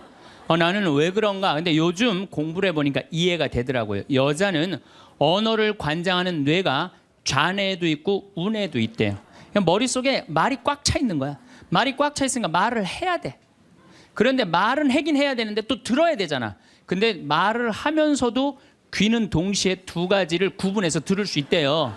나는 왜 그런가. 근데 요즘 공부를 해보니까 이해가 되더라고요. 여자는 언어를 관장하는 뇌가 좌뇌에도 있고 우뇌에도 있대요. 머릿속에 말이 꽉 차 있는 거야. 말이 꽉 차 있으니까 말을 해야 돼. 그런데 말은 하긴 해야 되는데 또 들어야 되잖아. 근데 말을 하면서도 귀는 동시에 두 가지를 구분해서 들을 수 있대요.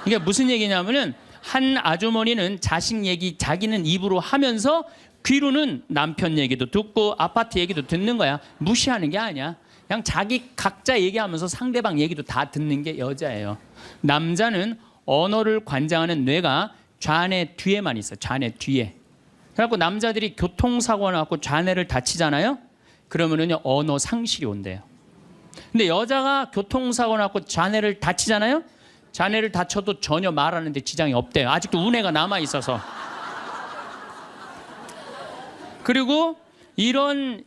이게 무슨 얘기냐면은 한 아주머니는 자식 얘기 자기는 입으로 하면서 귀로는 남편 얘기도 듣고 아파트 얘기도 듣는 거야. 무시하는 게 아니야. 그냥 자기 각자 얘기하면서 상대방 얘기도 다 듣는 게 여자예요. 남자는 언어를 관장하는 뇌가 좌뇌 뒤에만 있어요. 좌뇌 뒤에. 그래갖고 남자들이 교통사고 나갖고 좌뇌를 다치잖아요. 그러면은요 언어 상실이 온대요. 근데 여자가 교통사고 나갖고 좌뇌를 다치잖아요. 좌뇌를 다쳐도 전혀 말하는데 지장이 없대요. 아직도 우뇌가 남아 있어서. 그리고 이런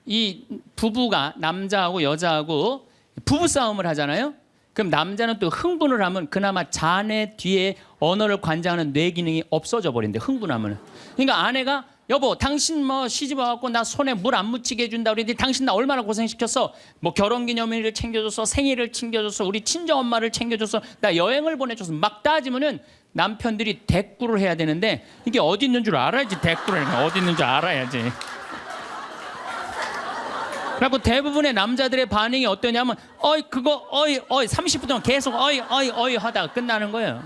이 부부가 남자하고 여자하고 부부 싸움을 하잖아요. 그럼 남자는 또 흥분을 하면 그나마 좌뇌 뒤에 언어를 관장하는 뇌 기능이 없어져 버린대. 흥분하면. 그러니까 아내가 여보 당신 뭐 시집 와갖고 나 손에 물 안 묻히게 해준다 그랬더니 당신 나 얼마나 고생시켰어. 뭐 결혼기념일을 챙겨줬어, 생일을 챙겨줬어, 우리 친정엄마를 챙겨줬어, 나 여행을 보내줬어. 막 따지면은 남편들이 대꾸를 해야 되는데 이게 어디 있는 줄 알아야지. 대꾸를 어디 있는 줄 알아야지. 그리고 대부분의 남자들의 반응이 어떠냐면 어이 그거 어이 30분 동안 계속 어이 하다가 끝나는 거예요.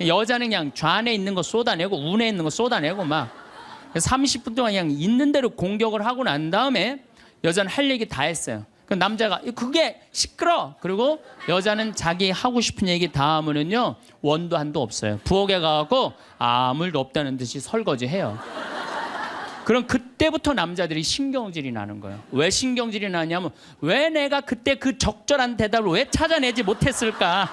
여자는 그냥 좌뇌에 있는 거 쏟아내고 우뇌에 있는 거 쏟아내고 막 30분 동안 그냥 있는 대로 공격을 하고 난 다음에 여자는 할 얘기 다 했어요. 그 남자가 그게 시끄러. 그리고 여자는 자기 하고 싶은 얘기 다 하면은요 원도 한도 없어요. 부엌에 가갖고 아무 일도 없다는 듯이 설거지해요. 그럼 그때부터 남자들이 신경질이 나는 거예요. 왜 신경질이 나냐면 왜 내가 그때 그 적절한 대답을 왜 찾아내지 못했을까?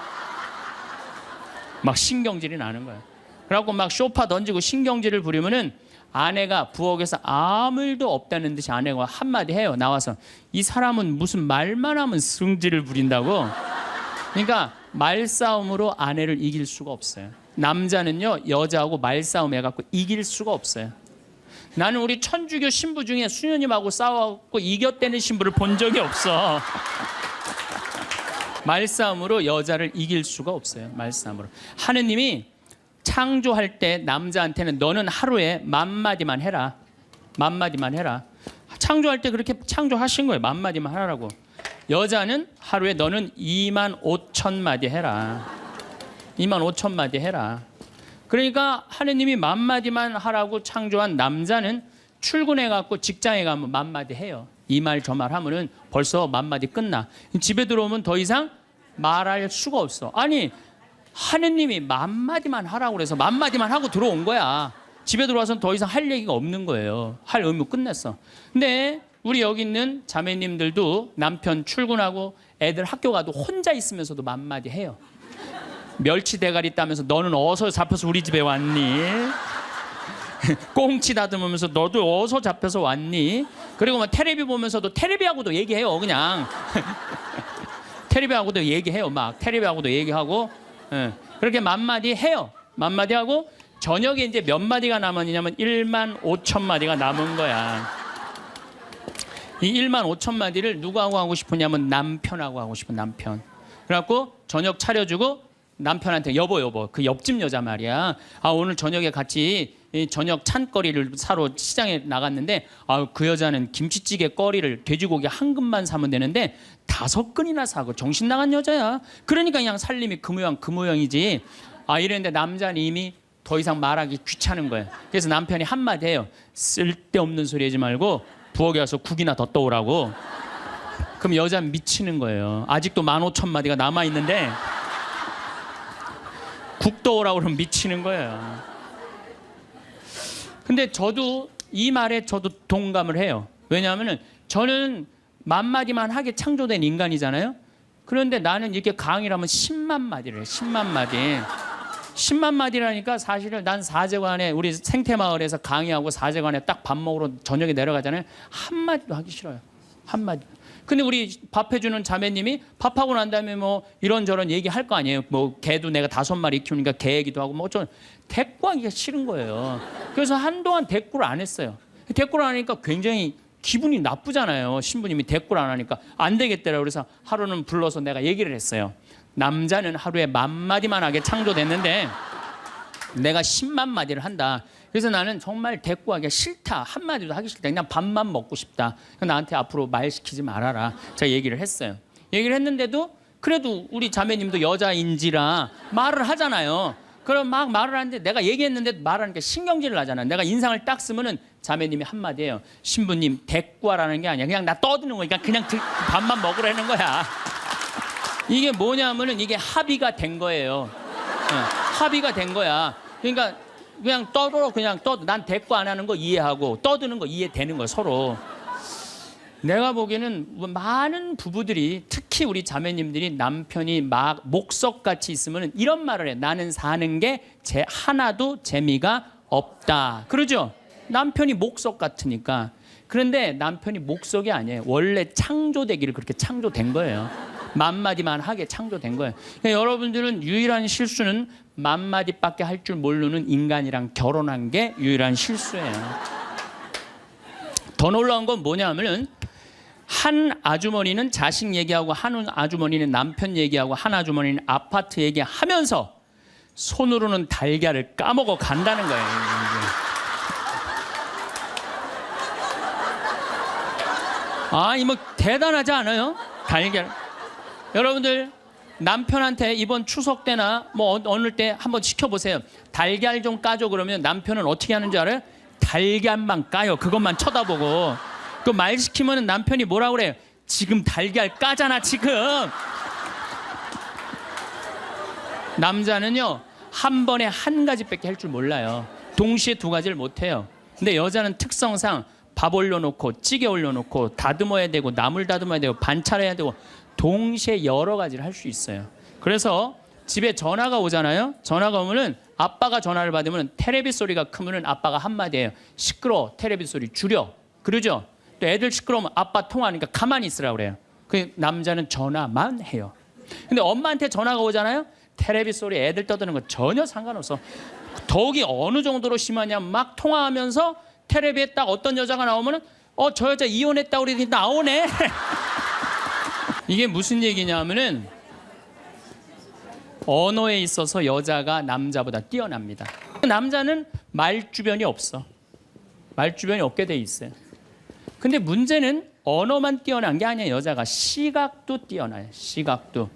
막 신경질이 나는 거예요. 그래갖고 막 쇼파 던지고 신경질을 부리면은 아내가 부엌에서 아무 일도 없다는 듯이 아내가 한마디 해요. 나와서 이 사람은 무슨 말만 하면 승질을 부린다고. 그러니까 말싸움으로 아내를 이길 수가 없어요. 남자는요 여자하고 말싸움 해갖고 이길 수가 없어요. 나는 우리 천주교 신부 중에 수녀님하고 싸워갖고 이겼다는 신부를 본 적이 없어. 말싸움으로 여자를 이길 수가 없어요. 말싸움으로. 하느님이 창조할 때 남자한테는 너는 하루에 10,000마디만 해라. 10,000마디만 해라. 창조할 때 그렇게 창조하신 거예요. 10,000마디만 하라고. 여자는 하루에 너는 25,000마디 해라. 25,000마디 해라. 그러니까 하느님이 10,000마디만 하라고 창조한 남자는 출근해갖고 직장에 가면 10,000마디 해요. 이 말 저 말 하면은 벌써 10,000마디 끝나. 집에 들어오면 더 이상 말할 수가 없어. 아니 하느님이 10,000마디만 하라고 그래서 10,000마디만 하고 들어온 거야. 집에 들어와서는 더 이상 할 얘기가 없는 거예요. 할 의무 끝냈어. 근데 우리 여기 있는 자매님들도 남편 출근하고 애들 학교 가도 혼자 있으면서도 10,000마디 해요. 멸치 대가리 따면서 너는 어디서 잡혀서 우리 집에 왔니? 꽁치 다듬으면서 너도 어디서 잡혀서 왔니? 그리고 막 테레비 보면서도 테레비하고도 얘기해요. 그냥 테레비하고도 얘기해요. 막 테레비하고도 얘기하고 그렇게 10,000마디 해요. 10,000마디 하고 저녁에 이제 몇 마디가 남았냐면 15,000마디가 남은 거야. 이 15,000마디를 누구하고 하고 싶으냐면 남편하고 하고 싶은 남편. 그래갖고 저녁 차려주고 남편한테 여보 그 옆집 여자 말이야. 아 오늘 저녁에 같이 저녁 찬거리를 사러 시장에 나갔는데 그 여자는 김치찌개 거리를 돼지고기 한 근만 사면 되는데 5근이나 사고 정신 나간 여자야. 그러니까 그냥 살림이 그 모양이지. 이랬는데 남자는 이미 더 이상 말하기 귀찮은 거예요. 그래서 남편이 한마디 해요. 쓸데없는 소리 하지 말고 부엌에 와서 국이나 더 떠오라고. 그럼 여자는 미치는 거예요. 아직도 15,000마디가 남아있는데 국 떠오라고 그러면 미치는 거예요. 근데 저도 이 말에 저도 동감을 해요. 왜냐하면 저는 10,000마디만 하게 창조된 인간이잖아요. 그런데 나는 이렇게 강의를 하면 10만 마디를 해요. 10만 마디. 10만 마디라니까 사실은 난 사제관에 우리 생태마을에서 강의하고 사제관에 딱 밥 먹으러 저녁에 내려가잖아요. 한마디도 하기 싫어요. 한마디. 근데 우리 밥 해주는 자매님이 밥하고 난 다음에 뭐 이런저런 얘기할 거 아니에요. 뭐 개도 내가 5마리 키우니까 개 얘기도 하고 뭐 어쩌면 대꾸하기가 싫은 거예요. 그래서 한동안 대꾸를 안 했어요. 대꾸를 안 하니까 굉장히 기분이 나쁘잖아요. 신부님이 대꾸를 안 하니까 안 되겠더라고요. 그래서 하루는 불러서 내가 얘기를 했어요. 남자는 하루에 10,000마디만 하게 창조됐는데 내가 10만 마디를 한다. 그래서 나는 정말 대꾸하기가 싫다. 한마디도 하기 싫다. 그냥 밥만 먹고 싶다. 나한테 앞으로 말 시키지 말아라. 제가 얘기를 했어요. 얘기를 했는데도 그래도 우리 자매님도 여자인지라 말을 하잖아요. 그럼 막 말을 하는데 내가 얘기했는데 말하니까 신경질을 나잖아. 내가 인상을 딱 쓰면은 자매님이 한마디예요. 신부님 대꾸하라는 게 아니야. 그냥 나 떠드는 거니까 그냥 밥만 먹으라는 거야. 이게 뭐냐면은 이게 합의가 된 거예요. 합의가 된 거야. 그러니까 그냥 떠들어 그냥 떠. 난 대꾸 안 하는 거 이해하고 떠드는 거 이해되는 거 서로. 내가 보기에는 많은 부부들이 특히 우리 자매님들이 남편이 막 목석같이 있으면 이런 말을 해. 나는 사는 게 하나도 재미가 없다. 그러죠? 남편이 목석 같으니까. 그런데 남편이 목석이 아니에요. 원래 창조되기를 그렇게 창조된 거예요. 만마디만 하게 창조된 거예요. 그러니까 여러분들은 유일한 실수는 만마디밖에 할 줄 모르는 인간이랑 결혼한 게 유일한 실수예요. 더 놀라운 건 뭐냐면은 한 아주머니는 자식 얘기하고 한 아주머니는 남편 얘기하고 한 아주머니는 아파트 얘기하면서 손으로는 달걀을 까먹어 간다는 거예요. 아, 뭐 대단하지 않아요? 달걀. 여러분들 남편한테 이번 추석 때나 뭐 어느 때 한번 시켜보세요. 달걀 좀 까줘 그러면 남편은 어떻게 하는지 알아요? 달걀만 까요. 그것만 쳐다보고. 그 말 시키면 남편이 뭐라고 그래요? 지금 달걀 까잖아 지금. 남자는요 한 번에 한 가지밖에 할 줄 몰라요. 동시에 두 가지를 못해요. 근데 여자는 특성상 밥 올려놓고 찌개 올려놓고 다듬어야 되고 나물 다듬어야 되고 반찬해야 되고 동시에 여러 가지를 할 수 있어요. 그래서 집에 전화가 오잖아요. 전화가 오면은 아빠가 전화를 받으면 테레비 소리가 크면은 아빠가 한마디예요. 시끄러워. 테레비 소리 줄여. 그러죠? 또 애들 시끄러우면 아빠 통화하니까 가만히 있으라 그래요. 그 남자는 전화만 해요. 근데 엄마한테 전화가 오잖아요. 테레비 소리 애들 떠드는 거 전혀 상관없어. 더욱이 어느 정도로 심하냐면 막 통화하면서 테레비에 딱 어떤 여자가 나오면은 저 여자 이혼했다고 그러더니 나오네. 이게 무슨 얘기냐면은 언어에 있어서 여자가 남자보다 뛰어납니다. 남자는 말주변이 없어. 말주변이 없게 돼 있어요. 근데 문제는 언어만 뛰어난 게 아니에요. 여자가 시각도 뛰어나요. 시각도.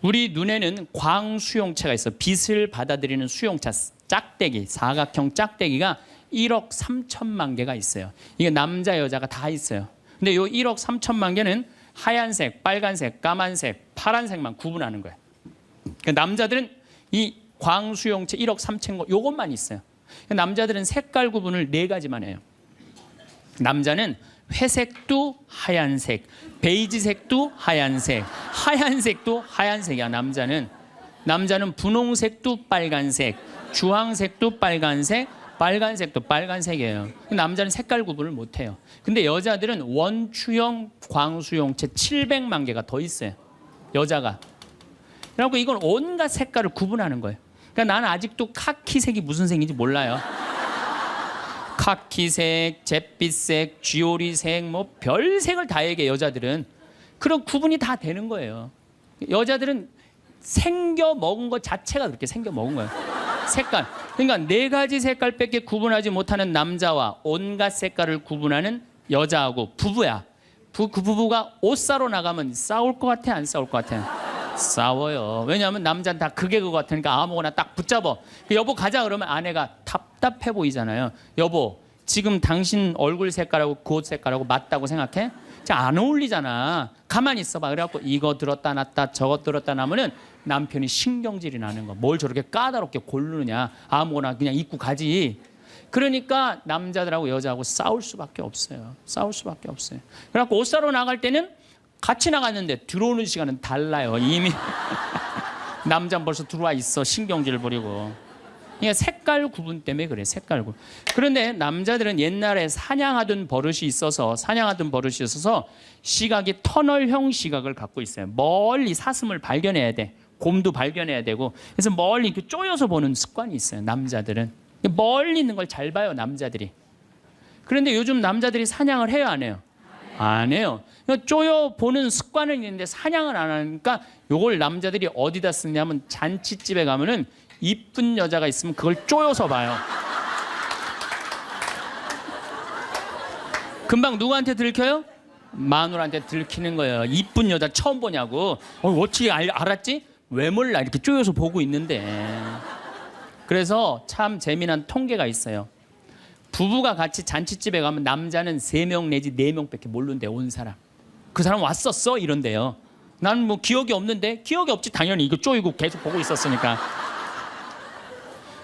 우리 눈에는 광수용체가 있어. 빛을 받아들이는 수용체, 짝대기, 사각형 짝대기가 1억 3천만 개가 있어요. 이게 남자 여자가 다 있어요. 근데 요 1억 3천만 개는 하얀색, 빨간색, 까만색, 파란색만 구분하는 거예요. 그러니까 남자들은 이 광수용체 1억 3천 거 요것만 있어요. 그러니까 남자들은 색깔 구분을 4가지만 해요. 남자는 회색도 하얀색, 베이지색도 하얀색, 하얀색도 하얀색이야. 남자는 분홍색도 빨간색, 주황색도 빨간색, 빨간색도 빨간색이에요. 남자는 색깔 구분을 못해요. 근데 여자들은 원추형 광수용체 700만 개가 더 있어요. 여자가. 그래갖고 이건 온갖 색깔을 구분하는 거예요. 그러니까 나는 아직도 카키색이 무슨 색인지 몰라요. 카키색, 잿빛색, 쥐오리색, 뭐 별색을 다 얘기해. 여자들은 그런 구분이 다 되는 거예요. 여자들은 생겨 먹은 것 자체가 그렇게 생겨 먹은 거예요. 색깔. 그러니까 4가지 색깔밖에 구분하지 못하는 남자와 온갖 색깔을 구분하는 여자하고 부부야. 그 부부가 옷 사러 나가면 싸울 것 같아, 안 싸울 것 같아? 싸워요. 왜냐하면 남자는 다 그게 그거 같으니까 아무거나 딱 붙잡아. 여보 가자 그러면 아내가 답답해 보이잖아요. 여보 지금 당신 얼굴 색깔하고 그 옷 색깔하고 맞다고 생각해? 안 어울리잖아. 가만히 있어봐. 그래갖고 이거 들었다 놨다 저것 들었다 놔면은 남편이 신경질이 나는 거. 뭘 저렇게 까다롭게 고르느냐. 아무거나 그냥 입고 가지. 그러니까 남자들하고 여자하고 싸울 수밖에 없어요. 싸울 수밖에 없어요. 그래갖고 옷 사러 나갈 때는 같이 나갔는데 들어오는 시간은 달라요. 이미 남자는 벌써 들어와 있어. 신경질 부리고. 그러니까 색깔 구분 때문에 그래. 색깔 구분. 그런데 남자들은 옛날에 사냥하던 버릇이 있어서 시각이 터널형 시각을 갖고 있어요. 멀리 사슴을 발견해야 돼. 곰도 발견해야 되고. 그래서 멀리 이렇게 쪼여서 보는 습관이 있어요. 남자들은. 멀리 있는 걸 잘 봐요. 남자들이. 그런데 요즘 남자들이 사냥을 해요, 안 해요? 안 해요. 쪼여 보는 습관은 있는데 사냥을 안 하니까 요걸 남자들이 어디다 쓰냐면 잔치집에 가면은 이쁜 여자가 있으면 그걸 쪼여서 봐요. 금방 누구한테 들켜요? 마누라한테 들키는 거예요. 이쁜 여자 처음 보냐고. 어떻게 알았지? 왜 몰라? 이렇게 쪼여서 보고 있는데. 그래서 참 재미난 통계가 있어요. 부부가 같이 잔치집에 가면 남자는 3명 내지 4명밖에 모르는데 온 사람. 그 사람 왔었어? 이런데요. 나는 뭐 기억이 없는데. 기억이 없지 당연히. 이거 쪼이고 계속 보고 있었으니까.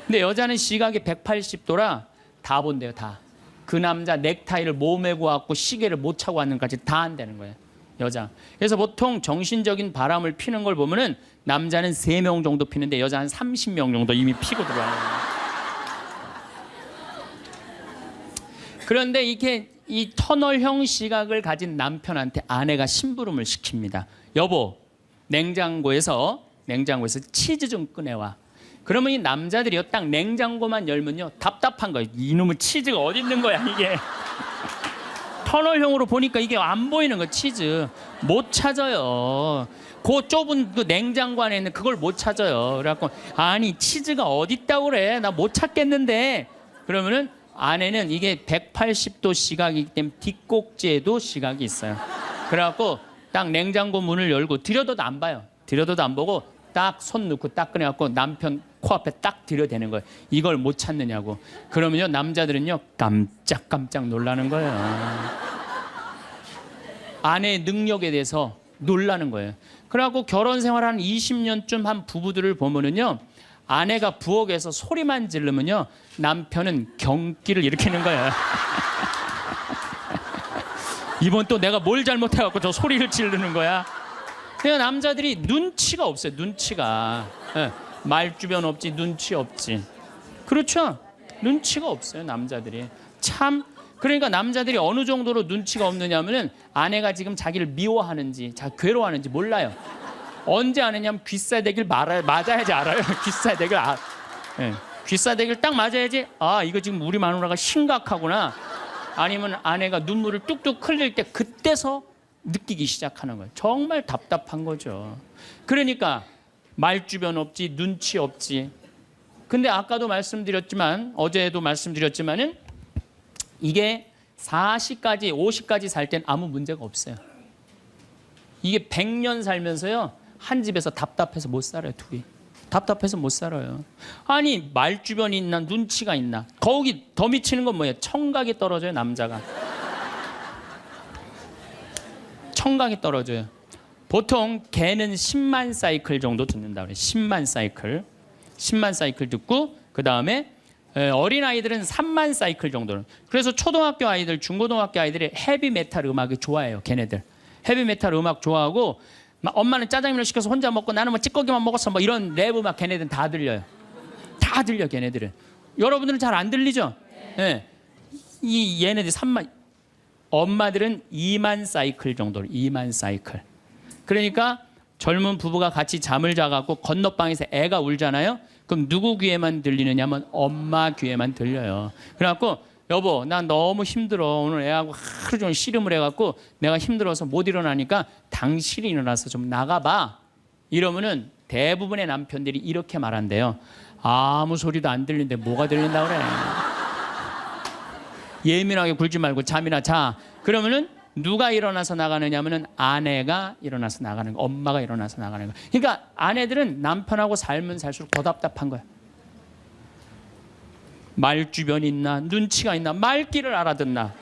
근데 여자는 시각이 180도라 다 본대요. 다. 그 남자 넥타이를 몸에 고왔고 시계를 못 차고 왔는까지 다 한다는 거예요. 여자. 그래서 보통 정신적인 바람을 피는 걸 보면은 남자는 3명 정도 피는데 여자 한 30명 정도 이미 피고 들어와요. 그런데 이게 이 터널형 시각을 가진 남편한테 아내가 심부름을 시킵니다. 여보, 냉장고에서 치즈 좀 꺼내와. 그러면 이 남자들이요, 딱 냉장고만 열면요, 답답한 거예요. 이놈의 치즈가 어디 있는 거야, 이게. 터널형으로 보니까 이게 안 보이는 거예요, 치즈. 못 찾아요. 그 좁은 그 냉장고 안에 있는 그걸 못 찾아요. 그래갖고, 아니, 치즈가 어디 있다고 그래. 나 못 찾겠는데. 그러면은 아내는 이게 180도 시각이기 때문에 뒷꼭지에도 시각이 있어요. 그래갖고 딱 냉장고 문을 열고 들여다도 안 봐요. 들여다도 안 보고 딱 손 넣고 딱 꺼내갖고 남편 코앞에 딱 들여대는 거예요. 이걸 못 찾느냐고. 그러면요 남자들은요 깜짝깜짝 놀라는 거예요. 아내의 능력에 대해서 놀라는 거예요. 그래갖고 결혼 생활 한 20년쯤 한 부부들을 보면은요 아내가 부엌에서 소리만 지르면요 남편은 경기를 일으키는 거예요. 이번 또 내가 뭘 잘못해갖고 저 소리를 지르는 거야. 그러니까 남자들이 눈치가 없어요. 눈치가. 네. 말주변 없지 눈치 없지. 그렇죠? 눈치가 없어요 남자들이. 참 그러니까 남자들이 어느 정도로 눈치가 없느냐면은 아내가 지금 자기를 미워하는지 괴로워하는지 몰라요. 언제 아느냐면 귀싸대기를 맞아야지 알아요. 귀싸대기를 네. 귀싸대기를 딱 맞아야지 아 이거 지금 우리 마누라가 심각하구나. 아니면 아내가 눈물을 뚝뚝 흘릴 때 그때서 느끼기 시작하는 거예요. 정말 답답한 거죠. 그러니까 말주변 없지 눈치 없지. 근데 아까도 말씀드렸지만 어제도 말씀드렸지만은 이게 40까지 50까지 살 땐 아무 문제가 없어요. 이게 100년 살면서요 한 집에서 답답해서 못 살아요. 둘이 답답해서 못 살아요. 아니 말주변이 있나 눈치가 있나. 거기 더 미치는 건 뭐예요? 청각이 떨어져요. 남자가 청각이 떨어져요. 보통 개는 10만 사이클 정도 듣는다 그래요. 10만 사이클 듣고 그 다음에 어린아이들은 3만 사이클 정도는. 그래서 초등학교 아이들 중고등학교 아이들이 헤비메탈 음악이 좋아해요. 걔네들 헤비메탈 음악 좋아하고 엄마는 짜장면을 시켜서 혼자 먹고 나는 뭐 찌꺼기만 먹었어 뭐 이런 랩 음악 걔네들은 다 들려요. 다 들려 걔네들은. 여러분들은 잘 안 들리죠? 네. 이 얘네들 3만 엄마들은 2만 사이클 정도 2만 사이클. 그러니까 젊은 부부가 같이 잠을 자갖고 건너방에서 애가 울잖아요. 그럼 누구 귀에만 들리느냐면 엄마 귀에만 들려요. 그래갖고 여보 나 너무 힘들어 오늘 애하고 하루 종일 씨름을 해갖고 내가 힘들어서 못 일어나니까 당신이 일어나서 좀 나가봐. 이러면은 대부분의 남편들이 이렇게 말한대요. 아무 소리도 안 들리는데 뭐가 들린다 그래. 예민하게 굴지 말고 잠이나 자. 그러면은 누가 일어나서 나가느냐면은 아내가 일어나서 나가는 거, 엄마가 일어나서 나가는 거. 그러니까 아내들은 남편하고 살면 살수록 더 답답한 거야. 말주변이 있나 눈치가 있나 말귀를 알아듣나.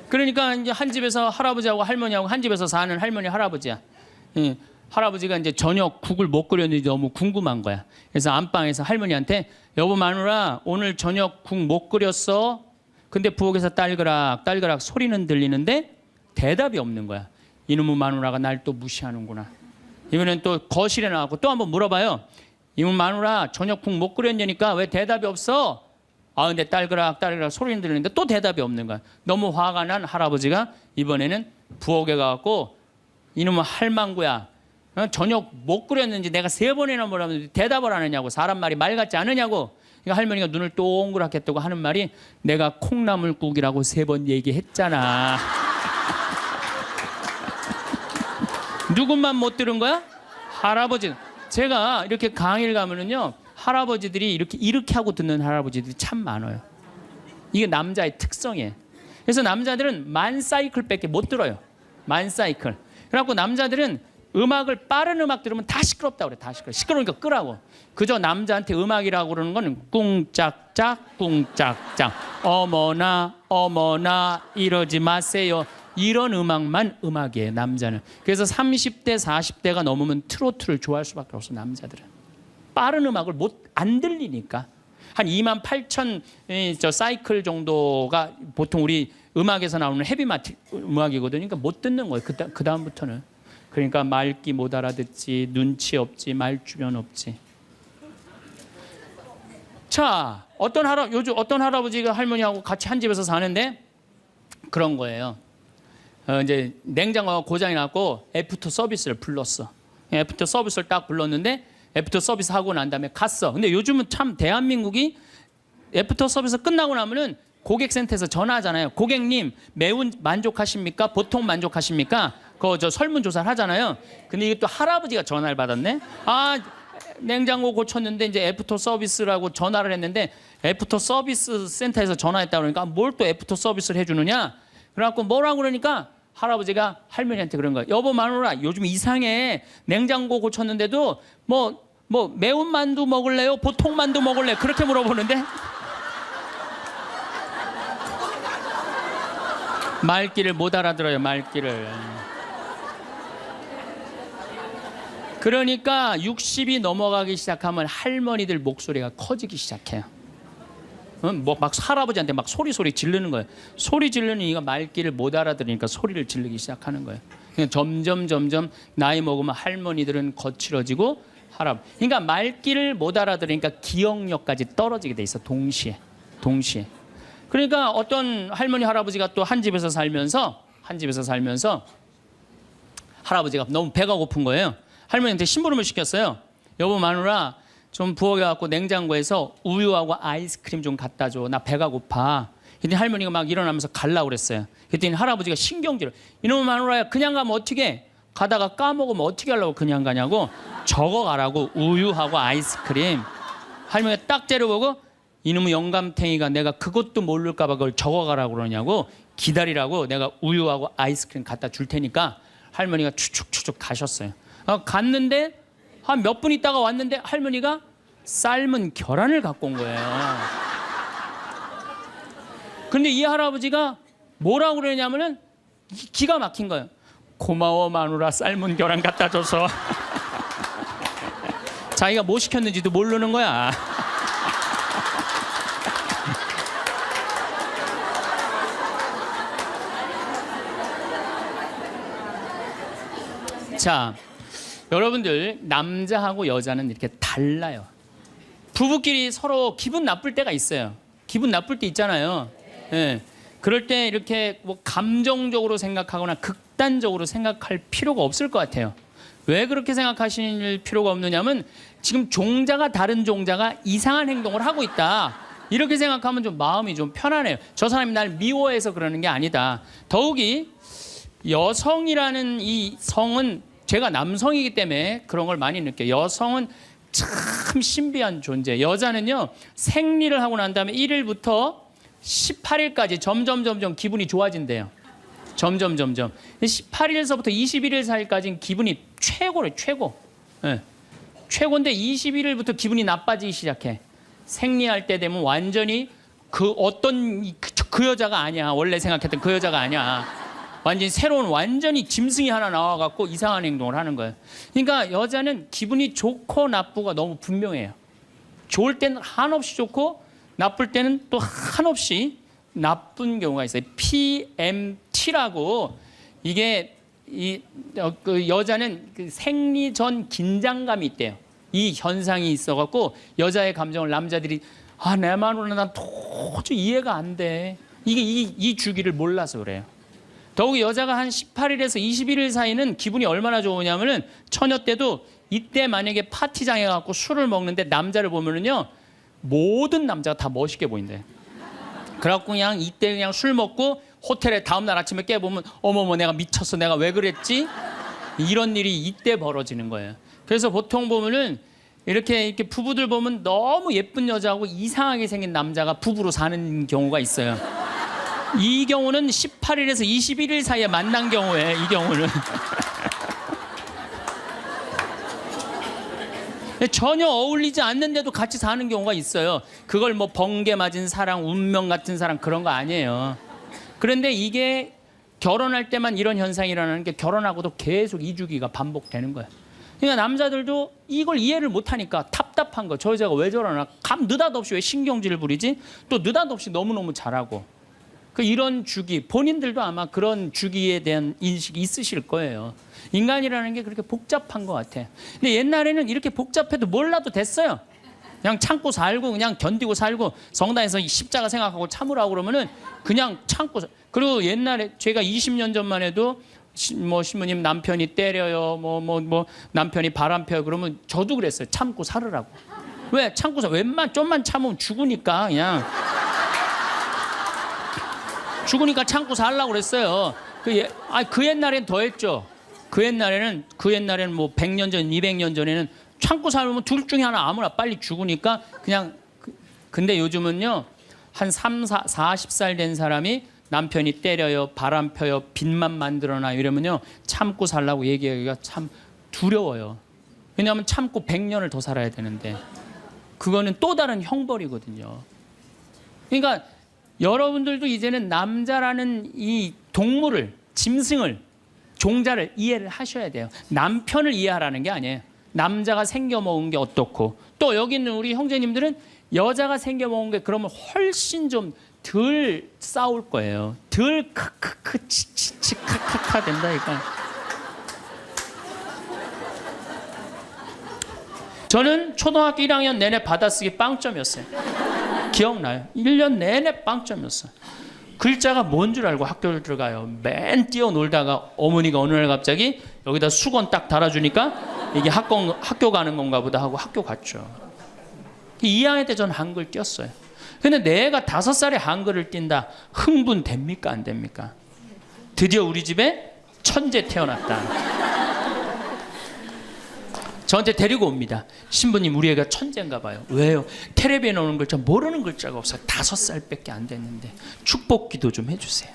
그러니까 이제 한 집에서 할아버지하고 할머니하고 한 집에서 사는 할머니 할아버지야. 할아버지가 이제 저녁 국을 못 끓였는지 너무 궁금한 거야. 그래서 안방에서 할머니한테 여보 마누라 오늘 저녁 국 못 끓였어? 근데 부엌에서 딸그락 소리는 들리는데 대답이 없는 거야. 이놈의 마누라가 날 또 무시하는구나. 이번엔 또 거실에 나가고 또 한번 물어봐요. 이놈의 마누라 저녁 국 못 끓였냐니까 왜 대답이 없어? 아 근데 딸그락 소리는 들리는데 또 대답이 없는 거야. 너무 화가 난 할아버지가 이번에는 부엌에 가갖고 이놈의 할망구야. 저녁 못 끓였는지 내가 3번이나 물었는데 대답을 안 하냐고. 사람 말이 말 같지 않으냐고. 그러니까 할머니가 눈을 동그랗게 뜨고 하는 말이 내가 콩나물국이라고 3번 얘기했잖아. 누군만 못 들은 거야? 할아버지. 제가 이렇게 강의를 가면은요 할아버지들이 이렇게 하고 듣는 할아버지들이 참 많아요. 이게 남자의 특성이에요. 그래서 남자들은 만 사이클밖에 못 들어요. 만 사이클. 그래갖고 남자들은 빠른 음악 들으면 다 시끄럽다고 그래. 다 시끄러우니까 끄라고. 그저 남자한테 음악이라고 그러는 거는 꿍짝짝 꿍짝짝 어머나 어머나 이러지 마세요. 이런 음악만 음악이에요, 남자는. 그래서 30대 40대가 넘으면 트로트를 좋아할 수밖에 없어, 남자들은. 빠른 음악을 안 들리니까. 한 28,000 사이클 정도가 보통 우리 음악에서 나오는 헤비메탈 음악이거든요. 그러니까 못 듣는 거예요, 그 다음부터는. 그러니까 말귀 못 알아듣지, 눈치 없지, 말주변 없지. 자, 요즘 어떤 할아버지가 할머니하고 같이 한 집에서 사는데 그런 거예요. 이제 냉장고가 고장이 났고 애프터 서비스를 불렀어. 애프터 서비스를 딱 불렀는데 애프터 서비스 하고 난 다음에 갔어. 근데 요즘은 참 대한민국이 애프터 서비스 끝나고 나면은 고객센터에서 전화하잖아요. 고객님 매운 만족하십니까? 보통 만족하십니까? 저 설문조사를 하잖아요. 근데 이게 또 할아버지가 전화를 받았네. 냉장고 고쳤는데 이제 애프터 서비스라고 전화를 했는데 애프터 서비스 센터에서 전화했다 그러니까 뭘 또 애프터 서비스를 해주느냐? 그래갖고 뭐라고 그러니까 할아버지가 할머니한테 그런 거예요. 여보 마누라 요즘 이상해. 냉장고 고쳤는데도 뭐 매운 만두 먹을래요? 보통 만두 먹을래요? 그렇게 물어보는데 말귀를 못 알아들어요. 말귀를. 그러니까 60이 넘어가기 시작하면 할머니들 목소리가 커지기 시작해요. 막 할아버지한테 막 소리 지르는 거예요. 소리 지르는 이가 말귀를 못 알아들으니까 소리를 지르기 시작하는 거예요. 그러니까 점점 나이 먹으면 할머니들은 거칠어지고 그러니까 말귀를 못 알아들으니까 기억력까지 떨어지게 돼 있어. 동시에. 그러니까 어떤 할머니 할아버지가 또 한 집에서 살면서 할아버지가 너무 배가 고픈 거예요. 할머니한테 심부름을 시켰어요. 여보 마누라 좀 부엌에갖고 냉장고에서 우유하고 아이스크림 좀 갖다 줘. 나 배가 고파. 그랬더니 할머니가 막 일어나면서 가려고 그랬어요. 그랬더니 할아버지가 신경질을. 이놈의 마누라야 그냥 가면 어떻게 가다가 까먹으면 어떻게 하려고 그냥 가냐고. 적어가라고. 우유하고 아이스크림. 할머니가 딱 째려보고 이놈의 영감탱이가 내가 그것도 모를까 봐 그걸 적어가라고 그러냐고. 기다리라고 내가 우유하고 아이스크림 갖다 줄 테니까. 할머니가 추측 가셨어요. 갔는데 한 몇 분 있다가 왔는데 할머니가 삶은 계란을 갖고 온 거예요. 근데 이 할아버지가 뭐라고 그러냐면은 기가 막힌 거예요. 고마워 마누라 삶은 계란 갖다 줘서. 자기가 뭐 시켰는지도 모르는 거야. 자, 여러분들 남자하고 여자는 이렇게 달라요. 부부끼리 서로 기분 나쁠 때가 있어요. 기분 나쁠 때 있잖아요. 예. 그럴 때 이렇게 뭐 감정적으로 생각하거나 극단적으로 생각할 필요가 없을 것 같아요. 왜 그렇게 생각하실 필요가 없느냐면 지금 종자가 다른 종자가 이상한 행동을 하고 있다. 이렇게 생각하면 좀 마음이 좀 편안해요. 저 사람이 날 미워해서 그러는 게 아니다. 더욱이 여성이라는 이 성은 제가 남성이기 때문에 그런 걸 많이 느껴요. 여성은 참 신비한 존재. 여자는요 생리를 하고 난 다음에 1일부터 18일까지 점점 기분이 좋아진대요. 점점 18일서부터 21일 사이까지는 기분이 최고래. 최고. 네. 최고인데 21일부터 기분이 나빠지기 시작해. 생리할 때 되면 완전히 그 여자가 아니야. 원래 생각했던 그 여자가 아니야. 완전히 새로운 완전히 짐승이 하나 나와갖고 이상한 행동을 하는 거예요. 그러니까 여자는 기분이 좋고 나쁘고 너무 분명해요. 좋을 때는 한없이 좋고 나쁠 때는 또 한없이 나쁜 경우가 있어요. PMT라고 이게 그 여자는 그 생리 전 긴장감이 있대요. 이 현상이 있어갖고 여자의 감정을 남자들이 내 마누라 난 도저히 이해가 안 돼. 이 주기를 몰라서 그래요. 더욱이 여자가 한 18일에서 21일 사이는 기분이 얼마나 좋으냐면은 처녀 때도 이때 만약에 파티장에 가고 술을 먹는데 남자를 보면은요 모든 남자가 다 멋있게 보인대. 그래갖고 그냥 이때 그냥 술 먹고 호텔에 다음날 아침에 깨보면 어머머 내가 미쳤어 내가 왜 그랬지? 이런 일이 이때 벌어지는 거예요. 그래서 보통 보면은 이렇게 부부들 보면 너무 예쁜 여자하고 이상하게 생긴 남자가 부부로 사는 경우가 있어요. 이 경우는 18일에서 21일 사이에 만난 경우에 이 경우는 전혀 어울리지 않는데도 같이 사는 경우가 있어요. 그걸 뭐 번개 맞은 사랑, 운명 같은 사랑 그런 거 아니에요. 그런데 이게 결혼할 때만 이런 현상이 일어나는 게 결혼하고도 계속 이주기가 반복되는 거예요. 그러니까 남자들도 이걸 이해를 못하니까 답답한 거. 저 여자가 왜 저러나? 느닷없이 왜 신경질을 부리지? 또 느닷없이 너무너무 잘하고. 이런 주기, 본인들도 아마 그런 주기에 대한 인식이 있으실 거예요. 인간이라는 게 그렇게 복잡한 것 같아. 근데 옛날에는 이렇게 복잡해도 몰라도 됐어요. 그냥 참고 살고 그냥 견디고 살고 성당에서 십자가 생각하고 참으라고 그러면은 그냥 참고. 그리고 옛날에 제가 20년 전만 해도 뭐 신부님 남편이 때려요, 뭐 남편이 바람 펴요 그러면 저도 그랬어요. 참고 살으라고. 왜 참고 살? 좀만 참으면 죽으니까 그냥. 죽으니까 참고 살라고 그랬어요. 그 옛날엔 더 했죠. 그 옛날에는 뭐 100년 전, 200년 전에는 참고 살면 둘 중에 하나 아무나 빨리 죽으니까 그냥. 근데 요즘은요, 한 40살 된 사람이 남편이 때려요, 바람 펴요, 빚만 만들어놔 이러면요, 참고 살라고 얘기하기가 참 두려워요. 왜냐하면 참고 100년을 더 살아야 되는데 그거는 또 다른 형벌이거든요. 그러니까 여러분들도 이제는 남자라는 이 동물을, 짐승을, 종자를 이해를 하셔야 돼요. 남편을 이해하라는 게 아니에요. 남자가 생겨먹은 게 어떻고, 또 여기 있는 우리 형제님들은 여자가 생겨먹은 게 그러면 훨씬 좀 덜 싸울 거예요. 덜 크크크 치치치 카카카 된다니까. 저는 초등학교 1학년 내내 받아쓰기 빵점이었어요. 기억나요? 1년 내내 빵점이었어요. 글자가 뭔 줄 알고 학교를 들어가요. 맨 뛰어놀다가 어머니가 어느 날 갑자기 여기다 수건 딱 달아주니까 이게 학교 가는 건가 보다 하고 학교 갔죠. 2학년 때 전 한글 띄었어요. 근데 내가 5살에 한글을 띈다. 흥분됩니까? 안 됩니까? 드디어 우리 집에 천재 태어났다. 저한테 데리고 옵니다. 신부님, 우리 애가 천재인가 봐요. 왜요? 텔레비에 나오는 글자 모르는 글자가 없어요. 5살밖에 안 됐는데 축복기도 좀 해주세요.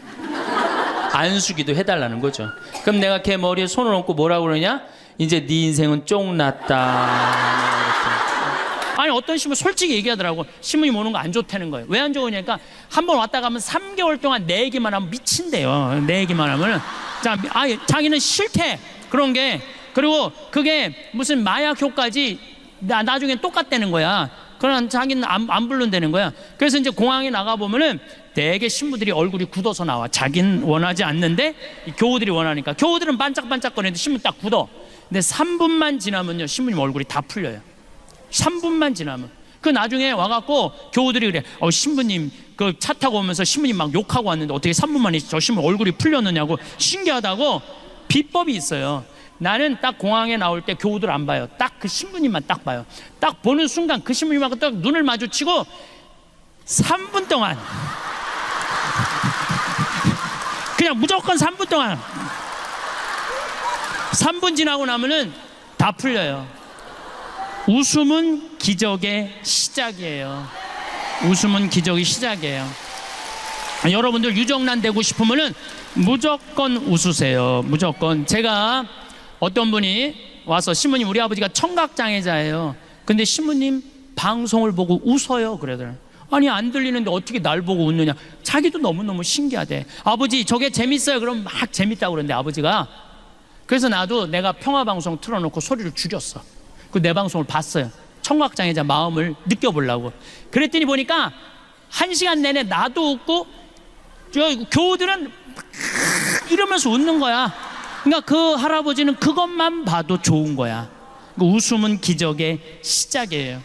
안수기도 해달라는 거죠. 그럼 내가 걔 머리에 손을 얹고 뭐라고 그러냐? 이제 네 인생은 쫑났다. 아니, 어떤 신부 솔직히 얘기하더라고. 신부님 오는 거 안 좋다는 거예요. 왜 안 좋으냐니까 한 번 왔다 가면 3개월 동안 내 얘기만 하면 미친대요. 내 얘기만 하면 자기는 싫대 그런 게. 그리고 그게 무슨 마약 효과지 나중에 똑같다는 거야. 그러나 자기는 안 부른다는 거야. 그래서 이제 공항에 나가보면은 되게 신부들이 얼굴이 굳어서 나와. 자기는 원하지 않는데 교우들이 원하니까. 교우들은 반짝반짝거리는데 신부 딱 굳어. 근데 3분만 지나면요, 신부님 얼굴이 다 풀려요. 3분만 지나면. 그 나중에 와갖고 교우들이 그래. 신부님 그 차 타고 오면서 신부님 막 욕하고 왔는데 어떻게 3분 만에 저 신부 얼굴이 풀렸느냐고. 신기하다고. 비법이 있어요. 나는 딱 공항에 나올 때 교우들 안 봐요. 딱 그 신부님만 딱 봐요. 딱 보는 순간 그 신부님하고 딱 눈을 마주치고 3분 동안 그냥 무조건 3분 동안 3분 지나고 나면은 다 풀려요. 웃음은 기적의 시작이에요. 웃음은 기적의 시작이에요. 여러분들 유정란 되고 싶으면은 무조건 웃으세요. 무조건. 제가 어떤 분이 와서 신부님, 우리 아버지가 청각장애자예요. 근데 신부님 방송을 보고 웃어요. 그러더라고요. 아니, 안 들리는데 어떻게 날 보고 웃느냐. 자기도 너무너무 신기하대. 아버지 저게 재밌어요. 그럼 막 재밌다고 그러는데 아버지가. 그래서 나도 내가 평화방송 틀어놓고 소리를 줄였어. 그 내 방송을 봤어요. 청각장애자 마음을 느껴보려고. 그랬더니 보니까 1시간 내내 나도 웃고 저 교우들은 이러면서 웃는 거야. 그러니까 그 할아버지는 그것만 봐도 좋은 거야. 웃음은 기적의 시작이에요.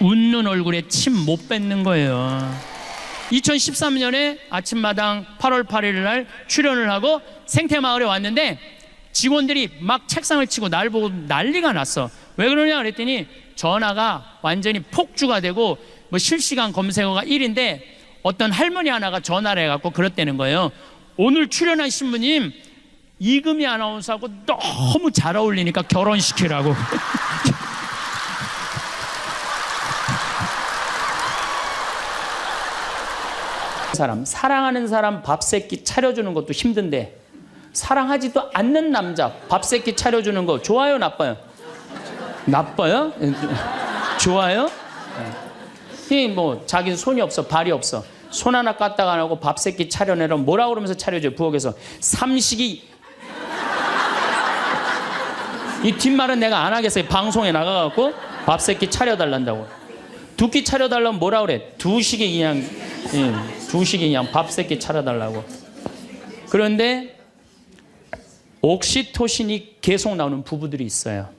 웃는 얼굴에 침 못 뱉는 거예요. 2013년에 아침마당 8월 8일 날 출연을 하고 생태마을에 왔는데 직원들이 막 책상을 치고 날 보고 난리가 났어. 왜 그러냐 그랬더니 전화가 완전히 폭주가 되고 뭐 실시간 검색어가 1인데 어떤 할머니 하나가 전화를 해갖고 그랬다는 거예요. 오늘 출연한 신부님 이금희 아나운서하고 너무 잘 어울리니까 결혼시키라고. 사랑하는 사람 밥 세끼 차려주는 것도 힘든데 사랑하지도 않는 남자 밥 세끼 차려주는 거 좋아요, 나빠요? 나빠요? 좋아요? 이 뭐 자기는 손이 없어, 발이 없어. 손 하나 까딱 안 하고 밥 세끼 차려내라 뭐라 그러면서 차려줘요, 부엌에서. 삼식이. 이 뒷말은 내가 안 하겠어요. 방송에 나가갖고 밥 세끼 차려달란다고. 두 끼 차려달라면 뭐라 그래? 두 식이 그냥 밥 세끼 차려달라고. 그런데 옥시토신이 계속 나오는 부부들이 있어요.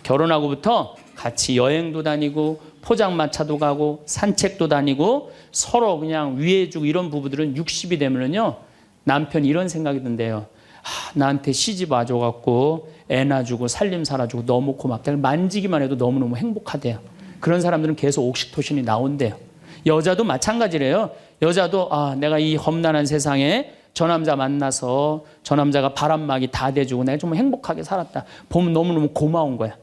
결혼하고부터 같이 여행도 다니고 포장마차도 가고 산책도 다니고 서로 그냥 위해주고 이런 부부들은 60이 되면은요, 남편이 이런 생각이 든대요. 나한테 시집 와줘갖고 애 낳아주고 살림 살아주고 너무 고맙다. 만지기만 해도 너무너무 행복하대요. 그런 사람들은 계속 옥시토신이 나온대요. 여자도 마찬가지래요. 여자도 내가 이 험난한 세상에 저 남자 만나서 저 남자가 바람막이 다 대주고 내가 좀 행복하게 살았다. 보면 너무너무 고마운 거야.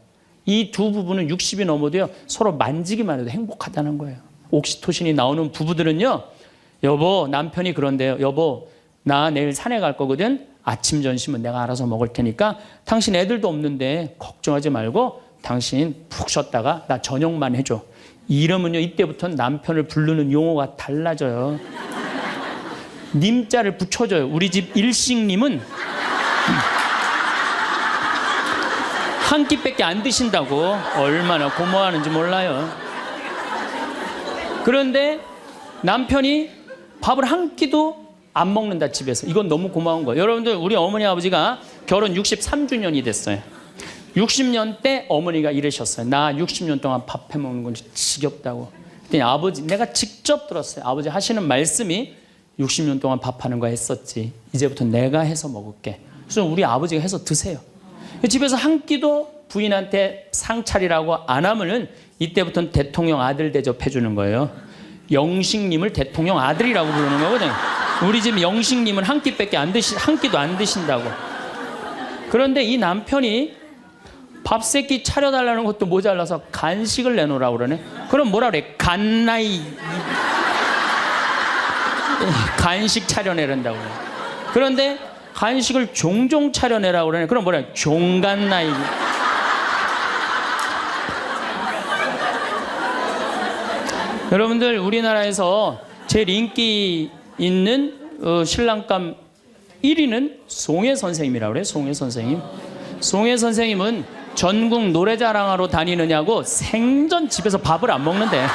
이 두 부부는 60이 넘어도요, 서로 만지기만 해도 행복하다는 거예요. 옥시토신이 나오는 부부들은요, 여보, 남편이 그런데요. 여보, 나 내일 산에 갈 거거든. 아침 점심은 내가 알아서 먹을 테니까 당신 애들도 없는데 걱정하지 말고 당신 푹 쉬었다가 나 저녁만 해줘. 이러면요, 이때부터는 남편을 부르는 용어가 달라져요. 님자를 붙여줘요. 우리 집 일식님은 한 끼밖에 안 드신다고. 얼마나 고마워하는지 몰라요. 그런데 남편이 밥을 한 끼도 안 먹는다, 집에서. 이건 너무 고마운 거예요. 여러분들, 우리 어머니 아버지가 결혼 63주년이 됐어요. 60년 때 어머니가 이러셨어요. 나 60년 동안 밥 해먹는 건 지겹다고. 그랬더니 아버지, 내가 직접 들었어요. 아버지 하시는 말씀이 60년 동안 밥하는 거 했었지. 이제부터 내가 해서 먹을게. 그래서 우리 아버지가 해서 드세요. 집에서 한 끼도 부인한테 상 차리라고 안 하면은 이때부터는 대통령 아들 대접해 주는 거예요. 영식님을 대통령 아들이라고 부르는 거거든요. 우리 집 영식님은 한 끼밖에 한 끼도 안 드신다고. 그런데 이 남편이 밥 세끼 차려달라는 것도 모자라서 간식을 내놓으라고 그러네. 그럼 뭐라 그래? 간나이. 간식 차려내란다고 그래. 그런데 간식을 종종 차려내라고 그러네. 그럼 뭐라 그래? 종간나이. 여러분들, 우리나라에서 제일 인기 있는 신랑감 1위는 송혜 선생님이라고 그래요. 송혜 선생님. 송혜 선생님은 전국 노래자랑하러 다니느냐고 생전 집에서 밥을 안 먹는데.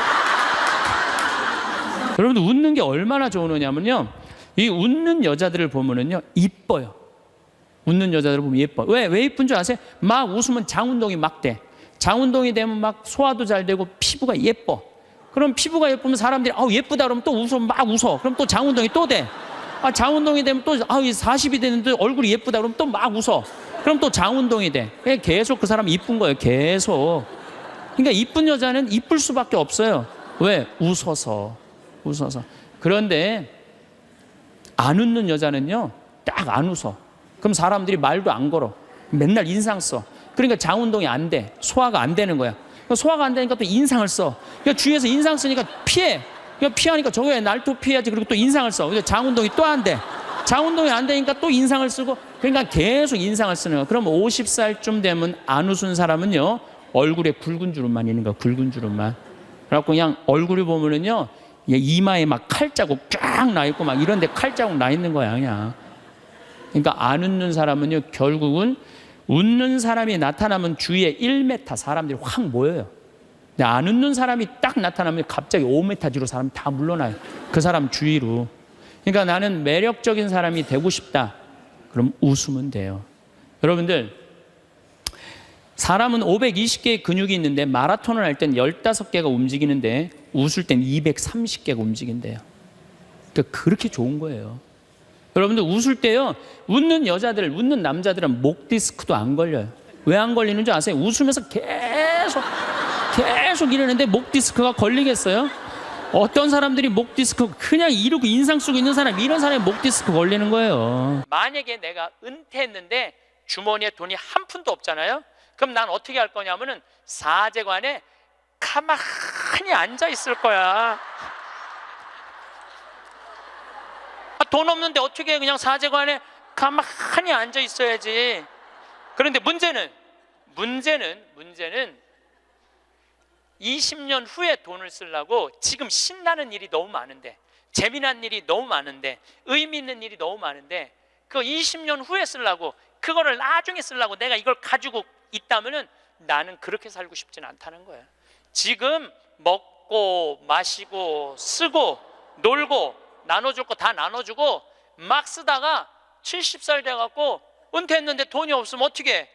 여러분들, 웃는 게 얼마나 좋으냐면요, 이 웃는 여자들을 보면은요, 이뻐요. 웃는 여자들을 보면 예뻐. 왜 이쁜 줄 아세요? 막 웃으면 장운동이 막 돼. 장운동이 되면 막 소화도 잘 되고 피부가 예뻐. 그럼 피부가 예쁘면 사람들이 예쁘다 그러면 또 웃어, 막 웃어. 그럼 또 장운동이 또 돼. 장운동이 되면 또 40이 되는데 얼굴이 예쁘다 그러면 또 막 웃어. 그럼 또 장운동이 돼. 계속 그 사람이 이쁜 거예요. 계속. 그러니까 이쁜 여자는 이쁠 수밖에 없어요. 왜? 웃어서. 그런데 안 웃는 여자는요, 딱 안 웃어. 그럼 사람들이 말도 안 걸어. 맨날 인상 써. 그러니까 장운동이 안 돼. 소화가 안 되는 거야. 소화가 안 되니까 또 인상을 써. 그러니까 주위에서 인상 쓰니까 피해. 그러니까 피하니까 저거에 날 또 피해야지. 그리고 또 인상을 써. 그러니까 장운동이 또 안 돼. 장운동이 안 되니까 또 인상을 쓰고. 그러니까 계속 인상을 쓰는 거야. 그럼 50살쯤 되면 안 웃은 사람은요, 얼굴에 굵은 주름만 있는 거야. 굵은 주름만. 그래갖고 그냥 얼굴을 보면은요, 이마에 막 칼자국 쫙 나 있고 막 이런데 칼자국 나 있는 거야, 그냥. 그러니까 안 웃는 사람은요, 결국은 웃는 사람이 나타나면 주위에 1m 사람들이 확 모여요. 근데 안 웃는 사람이 딱 나타나면 갑자기 5m 뒤로 사람이 다 물러나요. 그 사람 주위로. 그러니까 나는 매력적인 사람이 되고 싶다. 그럼 웃으면 돼요. 여러분들, 사람은 520개의 근육이 있는데 마라톤을 할 땐 15개가 움직이는데 웃을 땐 230개가 움직인대요. 그러니까 그렇게 좋은 거예요. 여러분들, 웃을 때요, 웃는 여자들, 웃는 남자들은 목 디스크도 안 걸려요. 왜 안 걸리는 줄 아세요? 웃으면서 계속 이러는데 목 디스크가 걸리겠어요? 어떤 사람들이 목 디스크 그냥 이러고 인상 쓰고 있는 사람, 이런 사람이 목 디스크 걸리는 거예요. 만약에 내가 은퇴했는데 주머니에 돈이 한 푼도 없잖아요. 그럼 난 어떻게 할 거냐면은 사제관에 가만히 앉아 있을 거야. 돈 없는데 어떻게 그냥 사제관에 가만히 앉아 있어야지. 그런데 문제는 20년 후에 돈을 쓰려고 지금 신나는 일이 너무 많은데, 재미난 일이 너무 많은데, 의미 있는 일이 너무 많은데, 그 20년 후에 쓰려고, 그거를 나중에 쓰려고 내가 이걸 가지고 있다면은 나는 그렇게 살고 싶지는 않다는 거예요. 지금 먹고 마시고 쓰고 놀고 나눠줄 거 다 나눠주고 막 쓰다가 70살 돼갖고 은퇴했는데 돈이 없으면 어떻게 해?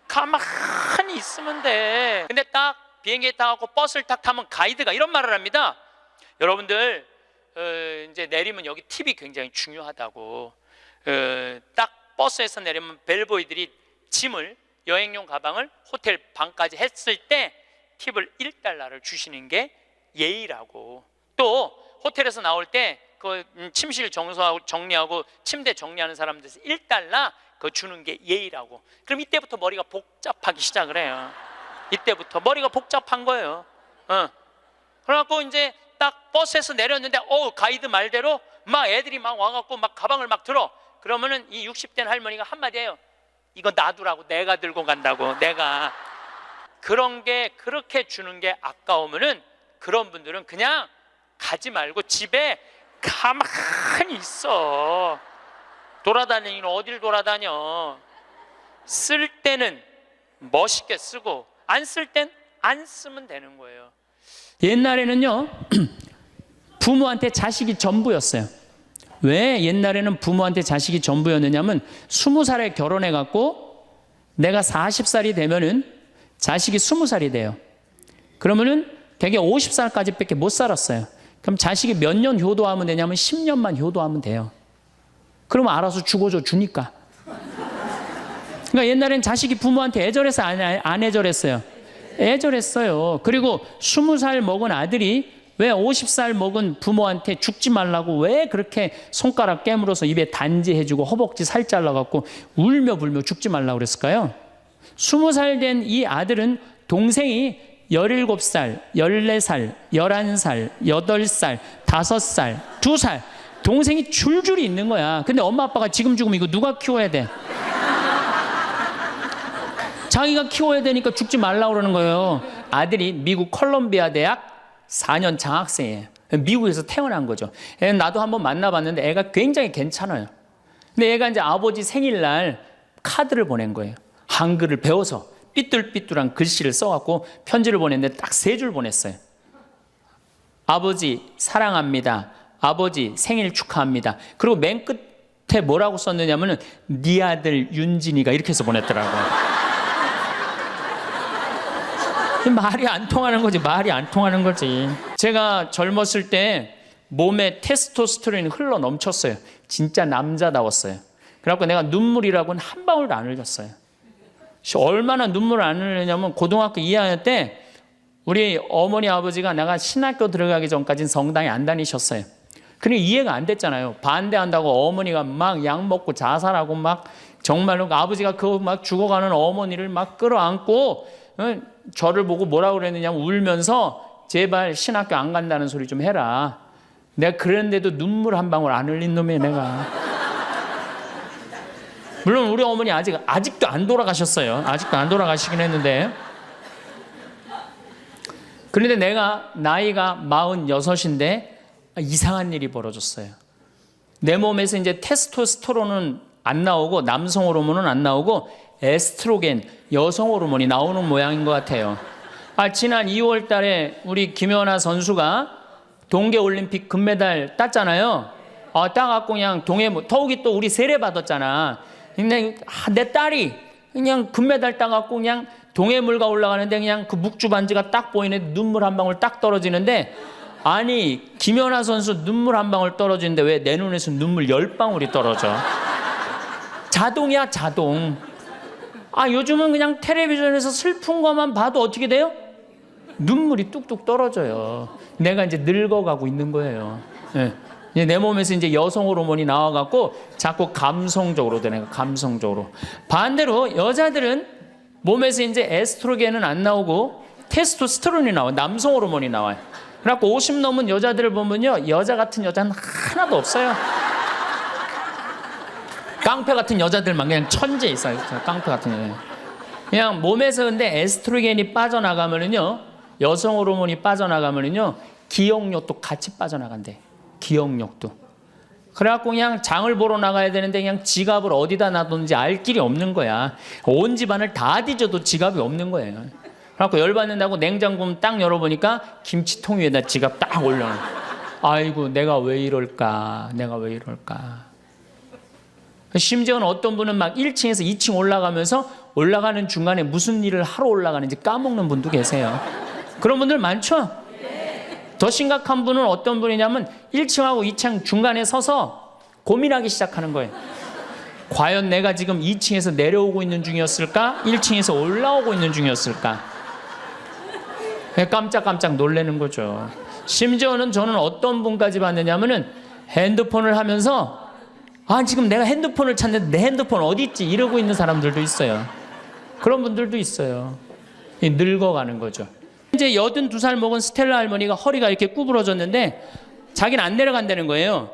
가만히 있으면 돼. 근데 딱 비행기에 타갖고 버스를 딱 타면 가이드가 이런 말을 합니다. 여러분들 이제 내리면 여기 팁이 굉장히 중요하다고. 딱 버스에서 내리면 벨보이들이 짐을, 여행용 가방을 호텔 방까지 했을 때 팁을 1달러를 주시는 게 예의라고. 또 호텔에서 나올 때 그 침실 청소하고 정리하고 침대 정리하는 사람들에서 1달러 그거 주는 게 예의라고. 그럼 이때부터 머리가 복잡하기 시작을 해요. 이때부터 머리가 복잡한 거예요. 그래갖고 이제 딱 버스에서 내렸는데 가이드 말대로 막 애들이 막 와갖고 막 가방을 막 들어. 그러면은 이 60대 할머니가 한마디 해요. 이거 놔두라고, 내가 들고 간다고. 내가. 그런 게 그렇게 주는 게 아까우면은 그런 분들은 그냥 가지 말고 집에 가만히 있어. 돌아다니는 어딜 돌아다녀. 쓸 때는 멋있게 쓰고 안 쓸 땐 안 쓰면 되는 거예요. 옛날에는요 부모한테 자식이 전부였어요. 왜 옛날에는 부모한테 자식이 전부였느냐면 20살에 결혼해 갖고 내가 40살이 되면은 자식이 20살이 돼요. 그러면은 되게 50살까지 밖에 못 살았어요. 그럼 자식이 몇 년 효도하면 되냐면 10년만 효도하면 돼요. 그러면 알아서 죽어줘 주니까. 그러니까 옛날엔 자식이 부모한테 애절해서 안 애절했어요. 애절했어요. 그리고 20살 먹은 아들이 왜 50살 먹은 부모한테 죽지 말라고 왜 그렇게 손가락 깨물어서 입에 단지해주고 허벅지 살 잘라갖고 울며 불며 죽지 말라고 그랬을까요? 20살 된 이 아들은 동생이 17살, 14살, 11살, 8살, 5살, 2살 동생이 줄줄이 있는 거야. 근데 엄마 아빠가 지금 죽으면 이거 누가 키워야 돼? 자기가 키워야 되니까 죽지 말라고 그러는 거예요. 아들이 미국 컬럼비아 대학 4년 장학생이에요. 미국에서 태어난 거죠. 나도 한번 만나봤는데 애가 굉장히 괜찮아요. 근데 애가 이제 아버지 생일날 카드를 보낸 거예요. 한글을 배워서 삐뚤삐뚤한 글씨를 써갖고 편지를 보냈는데 딱 3줄 보냈어요. 아버지 사랑합니다. 아버지 생일 축하합니다. 그리고 맨 끝에 뭐라고 썼느냐면은 네 아들 윤진이가 이렇게 해서 보냈더라고요. 말이 안 통하는 거지. 말이 안 통하는 거지. 제가 젊었을 때 몸에 테스토스테론이 흘러 넘쳤어요. 진짜 남자다웠어요. 그래갖고 내가 눈물이라고는 한 방울도 안 흘렸어요. 얼마나 눈물을 안 흘리냐면 고등학교 2학년 때 우리 어머니 아버지가 내가 신학교 들어가기 전까지는 성당에 안 다니셨어요. 그러니까 이해가 안 됐잖아요. 반대한다고 어머니가 막 약 먹고 자살하고 막 정말로 아버지가 그 막 죽어가는 어머니를 막 끌어안고 저를 보고 뭐라고 그랬느냐면 울면서 제발 신학교 안 간다는 소리 좀 해라. 내가 그랬는데도 눈물 한 방울 안 흘린 놈이에요 내가. 물론 우리 어머니 아직도 안 돌아가셨어요. 아직도 안 돌아가시긴 했는데. 그런데 내가 나이가 46인데 이상한 일이 벌어졌어요. 내 몸에서 이제 테스토스테론은 안 나오고 남성 호르몬은 안 나오고 에스트로겐 여성 호르몬이 나오는 모양인 것 같아요. 지난 2월 달에 우리 김연아 선수가 동계올림픽 금메달 땄잖아요. 따갖고 그냥 더욱이 또 우리 세례 받았잖아. 근데 내 딸이 그냥 금메달 따갖고 그냥 동해물가 올라가는데 그냥 그 묵주 반지가 딱 보이는데 눈물 한 방울 딱 떨어지는데 아니 김연아 선수 눈물 한 방울 떨어지는데 왜 내 눈에서 눈물 10방울이 떨어져? 자동이야 자동. 요즘은 그냥 텔레비전에서 슬픈 것만 봐도 어떻게 돼요? 눈물이 뚝뚝 떨어져요. 내가 이제 늙어가고 있는 거예요. 네. 내 몸에서 이제 여성 호르몬이 나와갖고 자꾸 감성적으로 되는 거예요. 감성적으로. 반대로 여자들은 몸에서 이제 에스트로겐은 안 나오고 테스토스테론이 나와요. 남성 호르몬이 나와요. 그래갖고 50 넘은 여자들을 보면요, 여자 같은 여자는 하나도 없어요. 깡패 같은 여자들만 그냥 천재 있어요. 깡패 같은 여자. 그냥 몸에서 근데 에스트로겐이 빠져나가면은요, 여성 호르몬이 빠져나가면은요, 기억력도 같이 빠져나간대. 기억력도. 그래갖고 그냥 장을 보러 나가야 되는데 그냥 지갑을 어디다 놔뒀는지 알 길이 없는 거야. 온 집안을 다 뒤져도 지갑이 없는 거예요. 그래갖고 열받는다고 냉장고 딱 열어보니까 김치통 위에다 지갑 딱 올려놔. 아이고, 내가 왜 이럴까? 내가 왜 이럴까? 심지어는 어떤 분은 막 1층에서 2층 올라가면서 올라가는 중간에 무슨 일을 하러 올라가는지 까먹는 분도 계세요. 그런 분들 많죠? 더 심각한 분은 어떤 분이냐면 1층하고 2층 중간에 서서 고민하기 시작하는 거예요. 과연 내가 지금 2층에서 내려오고 있는 중이었을까? 1층에서 올라오고 있는 중이었을까? 깜짝깜짝 놀라는 거죠. 심지어는 저는 어떤 분까지 봤느냐면은 핸드폰을 하면서 지금 내가 핸드폰을 찾는데 내 핸드폰 어디 있지? 이러고 있는 사람들도 있어요. 그런 분들도 있어요. 늙어가는 거죠. 이제 82살 먹은 스텔라 할머니가 허리가 이렇게 구부러졌는데 자기는 안 내려간다는 거예요.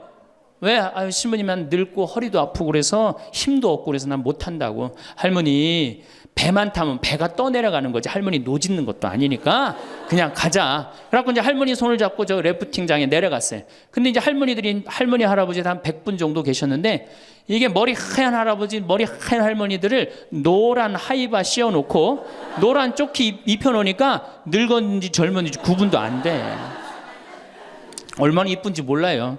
왜? 신부님은 늙고 허리도 아프고 그래서 힘도 없고 그래서 난 못한다고. 할머니, 배만 타면 배가 떠내려가는 거지. 할머니 노짓는 것도 아니니까 그냥 가자. 그래갖고 이제 할머니 손을 잡고 저 래프팅장에 내려갔어요. 근데 이제 할머니, 할아버지 한 100분 정도 계셨는데 이게 머리 하얀 할아버지, 머리 하얀 할머니들을 노란 하이바 씌워놓고 노란 조끼 입혀놓으니까 늙었는지 젊었는지 구분도 안 돼. 얼마나 이쁜지 몰라요.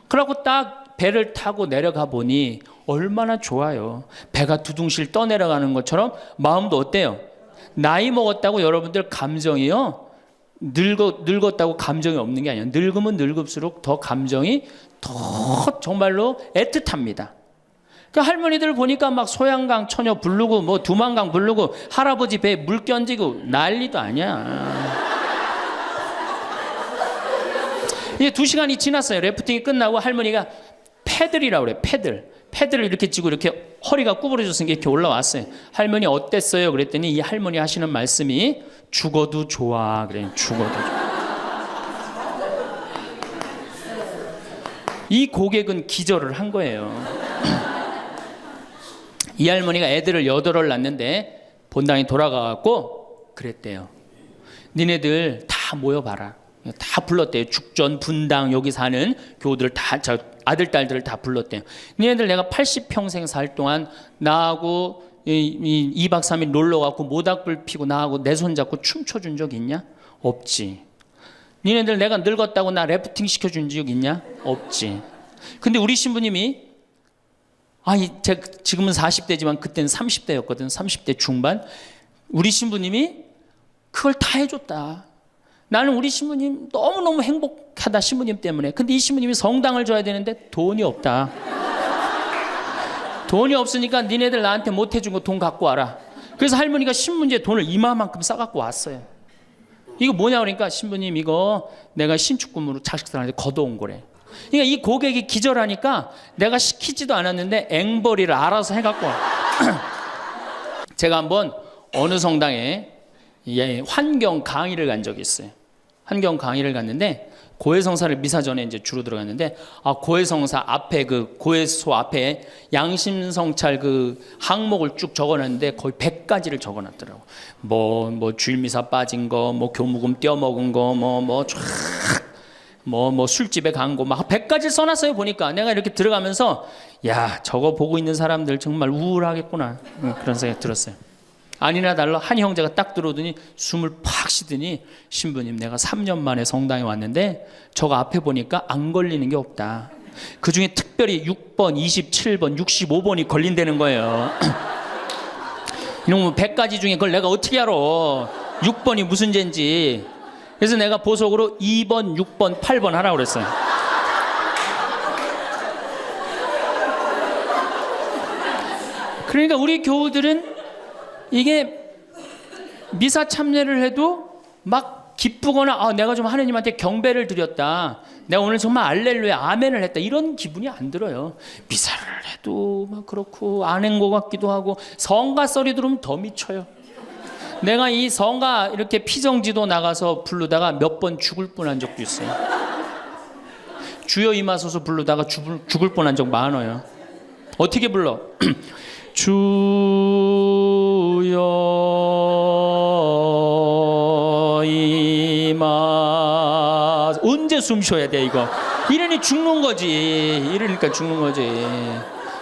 그러고 딱 배를 타고 내려가 보니 얼마나 좋아요. 배가 두둥실 떠내려가는 것처럼 마음도 어때요? 나이 먹었다고 여러분들 감정이요, 늙었다고 감정이 없는 게 아니에요. 늙으면 늙을수록 더 감정이 더 정말로 애틋합니다. 그 할머니들 보니까 막 소양강 처녀 부르고 뭐 두만강 부르고 할아버지 배에 물 끼얹고 난리도 아니야. 이제 2시간이 지났어요. 래프팅이 끝나고 할머니가 패들이라고 그래. 패들을 이렇게 쥐고 이렇게 허리가 구부러졌으니까 이렇게 올라왔어요. 할머니 어땠어요? 그랬더니 이 할머니 하시는 말씀이 죽어도 좋아. 그래. 죽어도 좋아. 이 고객은 기절을 한 거예요. 이 할머니가 애들을 8을 낳는데 본당에 돌아가갖고 그랬대요. 니네들 다 모여봐라. 다 불렀대요. 죽전, 분당, 여기 사는 교우들 다, 아들, 딸들을 다 불렀대요. 니네들 내가 80평생 살 동안 나하고 2박 3일 놀러 가고 모닥불 피고 나하고 내 손 잡고 춤춰준 적 있냐? 없지. 니네들 내가 늙었다고 나 래프팅 시켜준 적 있냐? 없지. 근데 우리 신부님이 제가 지금은 40대지만 그때는 30대였거든. 30대 중반. 우리 신부님이 그걸 다 해줬다. 나는 우리 신부님 너무너무 행복하다, 신부님 때문에. 근데 이 신부님이 성당을 줘야 되는데 돈이 없다. 돈이 없으니까 니네들 나한테 못 해준 거 돈 갖고 와라. 그래서 할머니가 신문지에 돈을 이마만큼 싸갖고 왔어요. 이거 뭐냐 그러니까 신부님 이거 내가 신축금으로 자식들한테 걷어온 거래. 그러니까 이 고객이 기절하니까 내가 시키지도 않았는데 앵벌이를 알아서 해갖고 와. 제가 한번 어느 성당에 환경 강의를 간 적이 있어요. 환경 강의를 갔는데 고해성사를 미사 전에 이제 주로 들어갔는데 고해성사 앞에 그 고해소 앞에 양심성찰 그 항목을 쭉 적어놨는데 거의 100가지를 적어놨더라고. 뭐 주일미사 빠진 거, 뭐 교무금 떼어먹은 거, 뭐 술집에 간 거 막 100가지 써놨어요. 보니까 내가 이렇게 들어가면서 야 저거 보고 있는 사람들 정말 우울하겠구나 그런 생각이 들었어요. 아니나 달라 한 형제가 딱 들어오더니 숨을 팍 쉬더니 신부님 내가 3년 만에 성당에 왔는데 저거 앞에 보니까 안 걸리는 게 없다. 그중에 특별히 6번, 27번, 65번이 걸린다는 거예요. 이놈 100가지 중에 그걸 내가 어떻게 알아. 6번이 무슨 죄인지. 그래서 내가 보석으로 2번, 6번, 8번 하라고 그랬어요. 그러니까 우리 교우들은 이게 미사 참여를 해도 막 기쁘거나 내가 좀 하느님한테 경배를 드렸다, 내가 오늘 정말 알렐루야 아멘을 했다, 이런 기분이 안 들어요. 미사를 해도 막 그렇고 안 한 것 같기도 하고 성가 소리 들으면 더 미쳐요. 내가 이 성가 이렇게 피정지도 나가서 부르다가 몇 번 죽을 뻔한 적도 있어요. 주여 임하소서 부르다가 죽을 뻔한 적 많아요. 어떻게 불러? 주여 이마. 언제 숨 쉬어야 돼 이거? 이러니 죽는 거지. 이러니까 죽는 거지.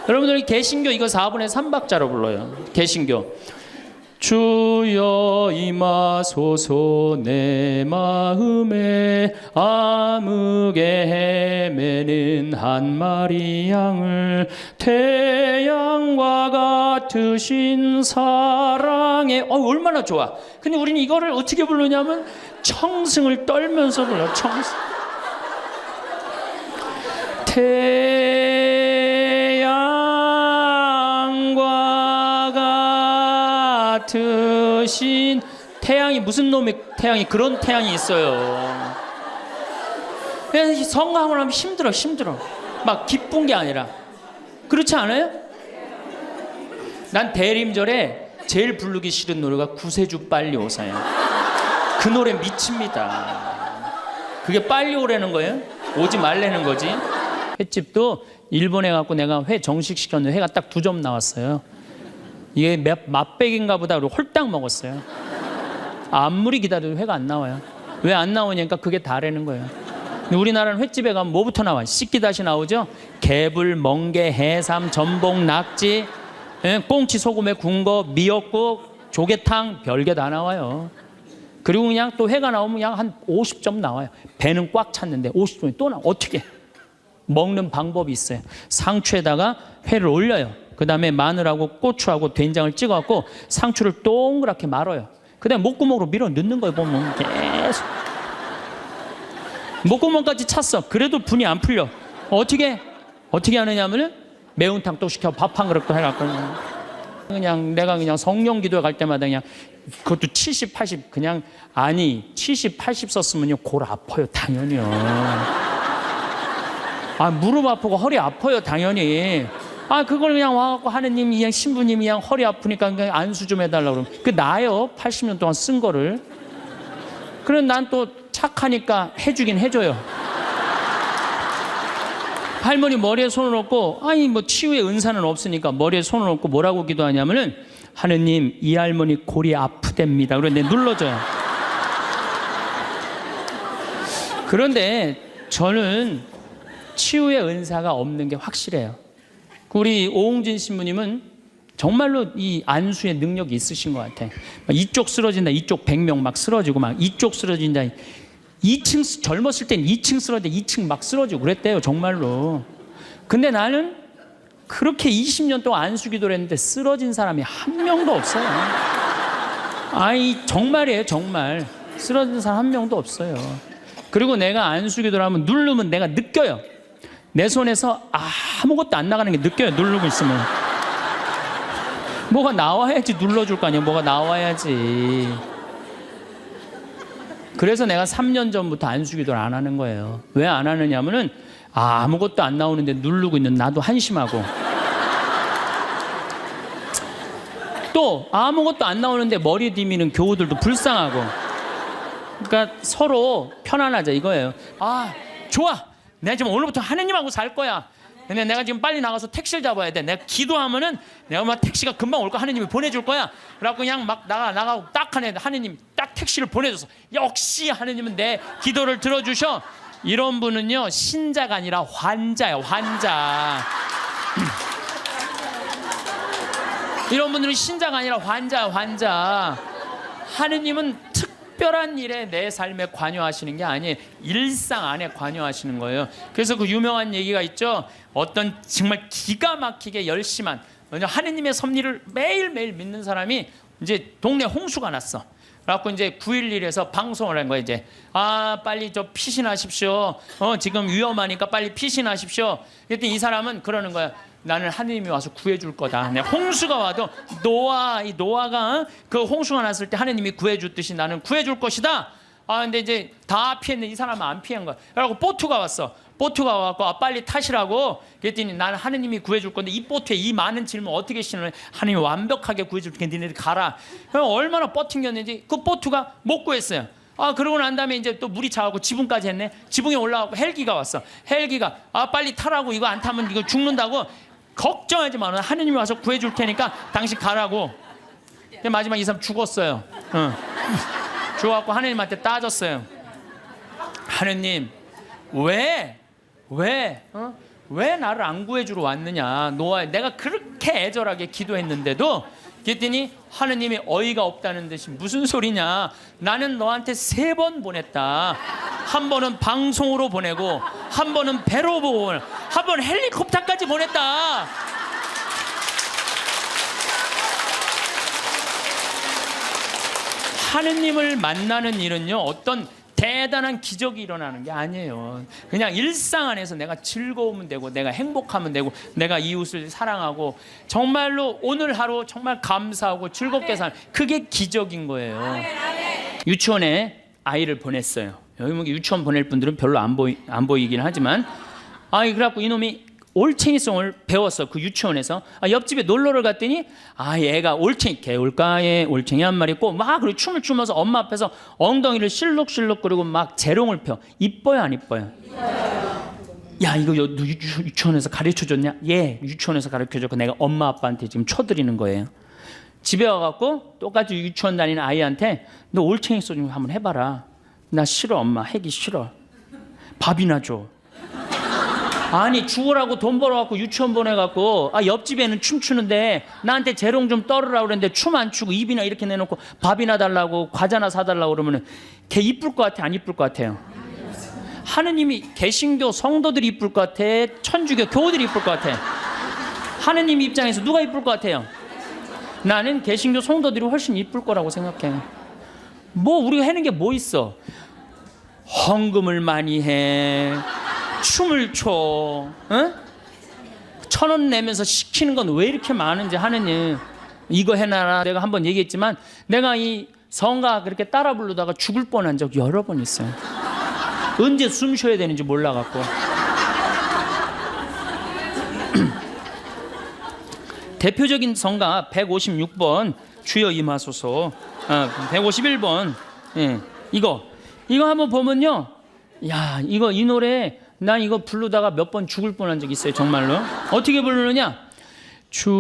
여러분들 개신교 이거 4분의 3박자로 불러요. 개신교. 주여 임하소서 내 마음에 암흑에 헤매는 한 마리 양을 태양과 같으신 사랑에 얼마나 좋아. 근데 우리는 이거를 어떻게 부르냐면 청승을 떨면서 불러. 청승. 태양과 같으신 태양이 무슨 놈의 태양이 그런 태양이 있어요. 그래서 성가함을 하면 힘들어. 막 기쁜 게 아니라. 그렇지 않아요? 난 대림절에 제일 부르기 싫은 노래가 구세주 빨리 오사야. 그 노래 미칩니다. 그게 빨리 오라는 거예요? 오지 말라는 거지. 횟집도 일본에 갖고 내가 회 정식 시켰는데 회가 딱 2점 나왔어요. 이게 맛백인가 보다. 그리고 홀딱 먹었어요. 아무리 기다려도 회가 안 나와요. 왜 안 나오냐니까 그게 다라는 거예요. 근데 우리나라는 횟집에 가면 뭐부터 나와? 씻기다시 나오죠? 개불, 멍게, 해삼, 전복, 낙지, 꽁치 소금에 구운 거, 미역국, 조개탕, 별게 다 나와요. 그리고 그냥 또 회가 나오면 그냥 한 50점 나와요. 배는 꽉 찼는데 50점이 또 나와. 어떻게? 먹는 방법이 있어요. 상추에다가 회를 올려요. 그 다음에 마늘하고 고추하고 된장을 찍어갖고 상추를 동그랗게 말아요. 그 다음에 목구멍으로 밀어 넣는 거예요. 보면 계속 목구멍까지 찼어. 그래도 분이 안 풀려. 어떻게 하느냐면은 매운탕 또 시켜 밥 한 그릇 또 해갖고 그냥 내가 그냥 성령 기도에 갈 때마다 그냥 그것도 70, 80 그냥 아니 70, 80 썼으면요 골 아파요 당연히요. 무릎 아프고 허리 아파요 당연히. 그걸 그냥 와갖고 하느님 그냥 신부님이 그냥 허리 아프니까 그냥 안수 좀 해달라고 그러면 그 나요. 80년 동안 쓴 거를. 그럼 난 또 착하니까 해주긴 해줘요. 할머니 머리에 손을 얹고 뭐 치유의 은사는 없으니까 머리에 손을 얹고 뭐라고 기도하냐면은 하느님 이 할머니 골이 아프답니다. 그런데 눌러줘요. 그런데 저는 치유의 은사가 없는 게 확실해요. 우리 오홍진 신부님은 정말로 이 안수의 능력이 있으신 것 같아. 이쪽 쓰러진다, 이쪽 100명 막 쓰러지고 막 이쪽 쓰러진다. 2층 젊었을 땐 2층 쓰러져 2층 막 쓰러지고 그랬대요 정말로. 근데 나는 그렇게 20년 동안 안수 기도를 했는데 쓰러진 사람이 한 명도 없어요. 정말이에요 정말. 쓰러진 사람 한 명도 없어요. 그리고 내가 안수 기도를 하면 누르면 내가 느껴요. 내 손에서 아무것도 안 나가는 게 느껴요. 누르고 있으면 뭐가 나와야지 눌러줄 거 아니에요. 뭐가 나와야지. 그래서 내가 3년 전부터 안수 기도를 안 하는 거예요. 왜 안 하느냐면은 아무것도 안 나오는데 누르고 있는 나도 한심하고 또 아무것도 안 나오는데 머리 디미는 교우들도 불쌍하고. 그러니까 서로 편안하자 이거예요. 좋아. 내가 지금 오늘부터 하느님하고 살 거야. 근데 내가 지금 빨리 나가서 택시를 잡아야 돼. 내가 기도하면은 내가 막 택시가 금방 올 거야. 하느님이 보내줄 거야. 그래갖고 그냥 막 나가고 딱 하느님 딱 택시를 보내줘서 역시 하느님은 내 기도를 들어주셔. 이런 분은요 신자가 아니라 환자예요. 환자. 이런 분들은 신자가 아니라 환자. 하느님은 특별한 일에 내 삶에 관여하시는 게 아니에요. 일상 안에 관여하시는 거예요. 그래서 그 유명한 얘기가 있죠. 어떤 정말 기가 막히게 열심한 하느님의 섭리를 매일매일 믿는 사람이 이제 동네 홍수가 났어. 그래갖고 이제 911에서 방송을 한 거예요. 이제 빨리 피신하십시오. 지금 위험하니까 빨리 피신하십시오. 그랬더니 이 사람은 그러는 거야. 나는 하느님이 와서 구해줄 거다. 홍수가 와도 노아가 그 홍수가 났을 때 하느님이 구해줬듯이 나는 구해줄 것이다. 근데 이제 다 피했는데 이 사람은 안 피한 거야. 그래갖고 보트가 왔어. 보트가 와갖고 빨리 타시라고. 그랬더니 나는 하느님이 구해줄 건데 이 보트에 이 많은 짐을 어떻게 실으면 하느님이 완벽하게 구해줄 테니까 니네들 가라. 그럼 얼마나 버팅겼는지 그 보트가 못 구했어요. 그러고 난 다음에 이제 또 물이 차고 지붕까지 했네. 지붕에 올라가고 헬기가 왔어. 헬기가 빨리 타라고. 이거 안 타면 이거 죽는다고. 걱정하지 마. 하느님이 와서 구해줄 테니까 당신 가라고. 마지막 이 사람 죽었어요. 죽어갖고 하느님한테 따졌어요. 하느님, 왜 나를 안 구해주러 왔느냐? 내가 그렇게 애절하게 기도했는데도. 그랬더니 하느님이 어이가 없다는 듯이 무슨 소리냐? 나는 너한테 3번 보냈다. 한 번은 방송으로 보내고, 한 번은 배로 보고, 한 번 헬리콥터까지 보냈다. 하느님을 만나는 일은요, 어떤 대단한 기적이 일어나는 게 아니에요. 그냥 일상 안에서 내가 즐거우면 되고, 내가 행복하면 되고, 내가 이웃을 사랑하고, 정말로 오늘 하루 정말 감사하고 즐겁게 사는, 그게 기적인 거예요. 유치원에 아이를 보냈어요. 여기 뭐 유치원 보낼 분들은 별로 안 보이긴 하지만, 그래갖고 이놈이 올챙이송을 배웠어. 그 유치원에서. 옆집에 놀러를 갔더니 얘가 개울가에 올챙이 한 마리 있고 막 그리고 춤을 추면서 엄마 앞에서 엉덩이를 실룩실룩 그리고 막 재롱을 펴. 이뻐요, 안 이뻐요? 야, 이거 유치원에서 가르쳐줬냐? 예, 유치원에서 가르쳐줬고 내가 엄마 아빠한테 지금 쳐드리는 거예요. 집에 와갖고 똑같이 유치원 다니는 아이한테 너 올챙이송 좀 한번 해봐라. 나 싫어, 엄마. 하기 싫어. 밥이나 줘. 아니, 죽으라고 돈 벌어갖고 유치원 보내갖고 옆집에는 춤추는데 나한테 재롱 좀 떨으라고 그랬는데 춤 안 추고 입이나 이렇게 내놓고 밥이나 달라고 과자나 사달라고 그러면은 걔 이쁠 것 같아, 안 이쁠 것 같아요? 하느님이 개신교 성도들이 이쁠 것 같아, 천주교 교우들이 이쁠 것 같아? 하느님 입장에서 누가 이쁠 것 같아요? 나는 개신교 성도들이 훨씬 이쁠 거라고 생각해. 우리가 하는 게 뭐 있어? 헌금을 많이 해, 춤을 춰, 1,000원 내면서 시키는 건 왜 이렇게 많은지. 하느님 이거 해놔라. 내가 한번 얘기했지만 내가 이 성가 그렇게 따라 부르다가 죽을 뻔한 적 여러 번 있어요. 언제 숨 쉬어야 되는지 몰라갖고. 대표적인 성가 156번 주여 임하소서, 151번 이거 한번 보면요, 야, 이 노래 난 이거 부르다가 몇 번 죽을 뻔한 적 있어요. 정말로. 어떻게 부르느냐? 주여,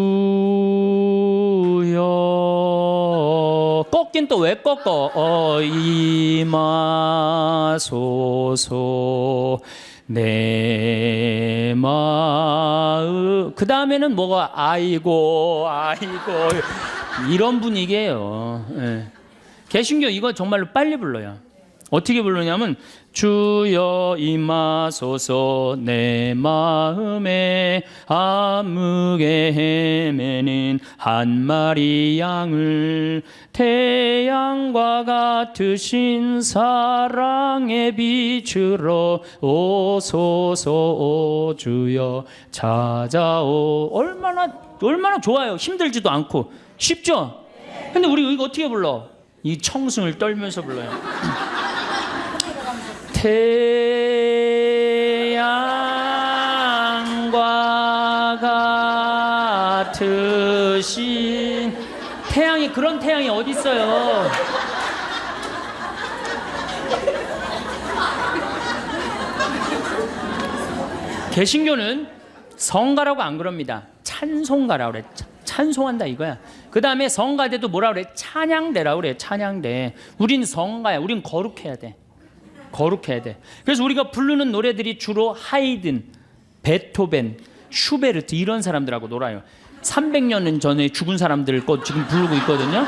꺾긴 또 왜 꺾어? 임하소서 내 마음. 그 다음에는 뭐가 아이고 이런 분위기예요. 개신교 이거 정말로 빨리 불러요. 어떻게 부르냐면 주여 임하소서 내 마음에 암흑에 헤매는 한 마리 양을 태양과 같으신 사랑의 빛으로 오소서 오 주여 찾아오. 얼마나 좋아요. 힘들지도 않고 쉽죠? 근데 우리 이거 어떻게 불러? 이 청승을 떨면서 불러요. 태양과 같으신 태양이, 그런 태양이 어디 있어요? 개신교는 성가라고 안 그럽니다. 찬송가라고 그래. 찬송한다 이거야. 그 다음에 성가대도 뭐라 그래? 찬양대라고 그래. 찬양대. 우린 성가야. 우린 거룩해야 돼. 거룩해야 돼. 그래서 우리가 부르는 노래들이 주로 하이든, 베토벤, 슈베르트 이런 사람들하고 놀아요. 300년 전에 죽은 사람들 거 지금 부르고 있거든요.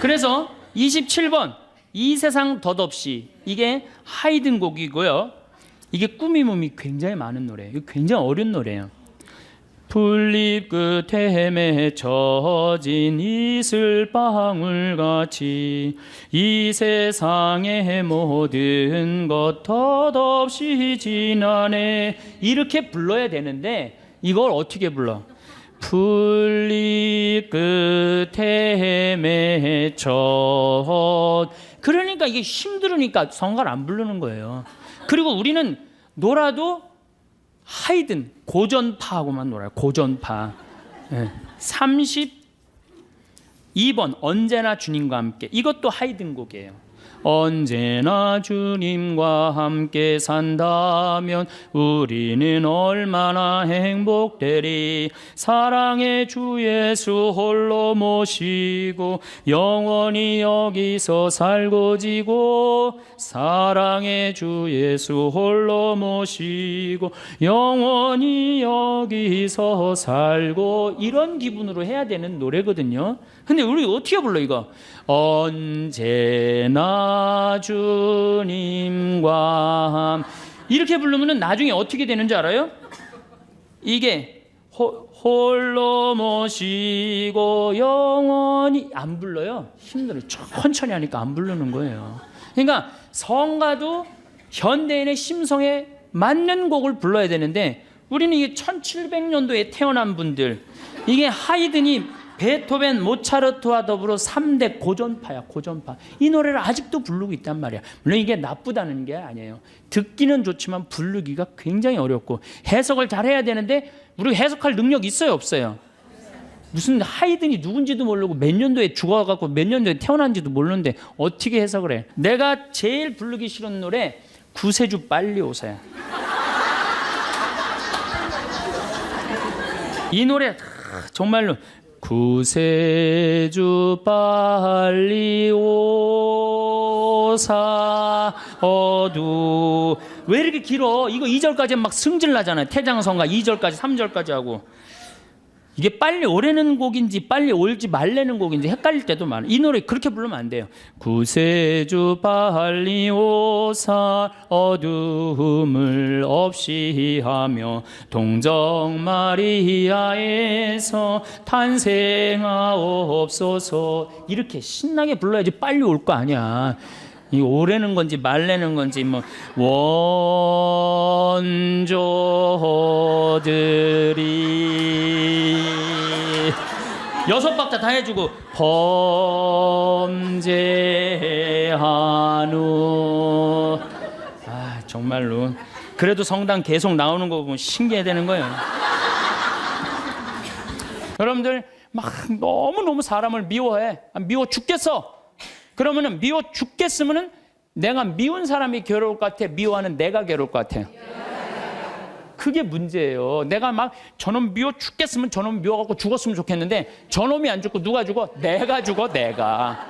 그래서 27번 이 세상 덧없이, 이게 하이든 곡이고요. 이게 꾸미몸이 굉장히 많은 노래예요. 이거 굉장히 어려운 노래예요. 풀잎 끝에 맺혀진 이슬방울같이 이 세상의 모든 것 덧없이 지나네. 이렇게 불러야 되는데 이걸 어떻게 불러? 풀잎 끝에 맺혀. 그러니까 이게 힘들으니까 성가를 안 부르는 거예요. 그리고 우리는 놀아도 하이든 고전파하고만 놀아요. 고전파. 32번 언제나 주님과 함께, 이것도 하이든 곡이에요. 언제나 주님과 함께 산다면 우리는 얼마나 행복되리. 사랑의 주 예수 홀로 모시고 영원히 여기서 살고 지고, 사랑의 주 예수 홀로 모시고 영원히 여기서 살고, 이런 기분으로 해야 되는 노래거든요. 근데 우리 어떻게 불러 이거? 언제나 주님과 이렇게 부르면 나중에 어떻게 되는 줄 알아요? 이게 홀로 모시고 영원히 안 불러요. 힘들어요. 천천히 하니까 안 부르는 거예요. 그러니까 성가도 현대인의 심성에 맞는 곡을 불러야 되는데, 우리는 이게 1700년도에 태어난 분들, 이게 하이든이 베토벤, 모차르트와 더불어 3대 고전파야, 고전파. 이 노래를 아직도 부르고 있단 말이야. 물론 이게 나쁘다는 게 아니에요. 듣기는 좋지만 부르기가 굉장히 어렵고 해석을 잘해야 되는데, 우리 해석할 능력 있어요, 없어요? 무슨 하이든이 누군지도 모르고 몇 년도에 죽어갖고 몇 년도에 태어난지도 모르는데 어떻게 해석을 해? 내가 제일 부르기 싫은 노래 구세주 빨리 오세요. 이 노래 정말로 구세주 빨리 오사 어두. 왜 이렇게 길어? 이거 2절까지 막 승질 나잖아요. 태장성가 2절까지 3절까지 하고. 이게 빨리 오래는 곡인지 빨리 올지 말래는 곡인지 헷갈릴 때도 많아요. 이 노래 그렇게 부르면 안 돼요. 구세주 빨리 오사 어두움을 없이 하며 동정 마리아에서 탄생하옵소서. 이렇게 신나게 불러야지 빨리 올 거 아니야. 이 오래는 건지 말래는 건지 뭐 원조들이 6박자 다 해주고 범죄한후. 아 정말로 그래도 성당 계속 나오는 거 보면 신기해되는 거예요. 여러분들 막 너무너무 사람을 미워해. 미워 죽겠어. 그러면은 미워 죽겠으면은 내가 미운 사람이 괴로울 것 같아, 미워하는 내가 괴로울 것 같아요? 그게 문제예요. 내가 막 저놈 미워 죽겠으면 저놈 미워갖고 죽었으면 좋겠는데, 저놈이 안 죽고 누가 죽어? 내가 죽어, 내가.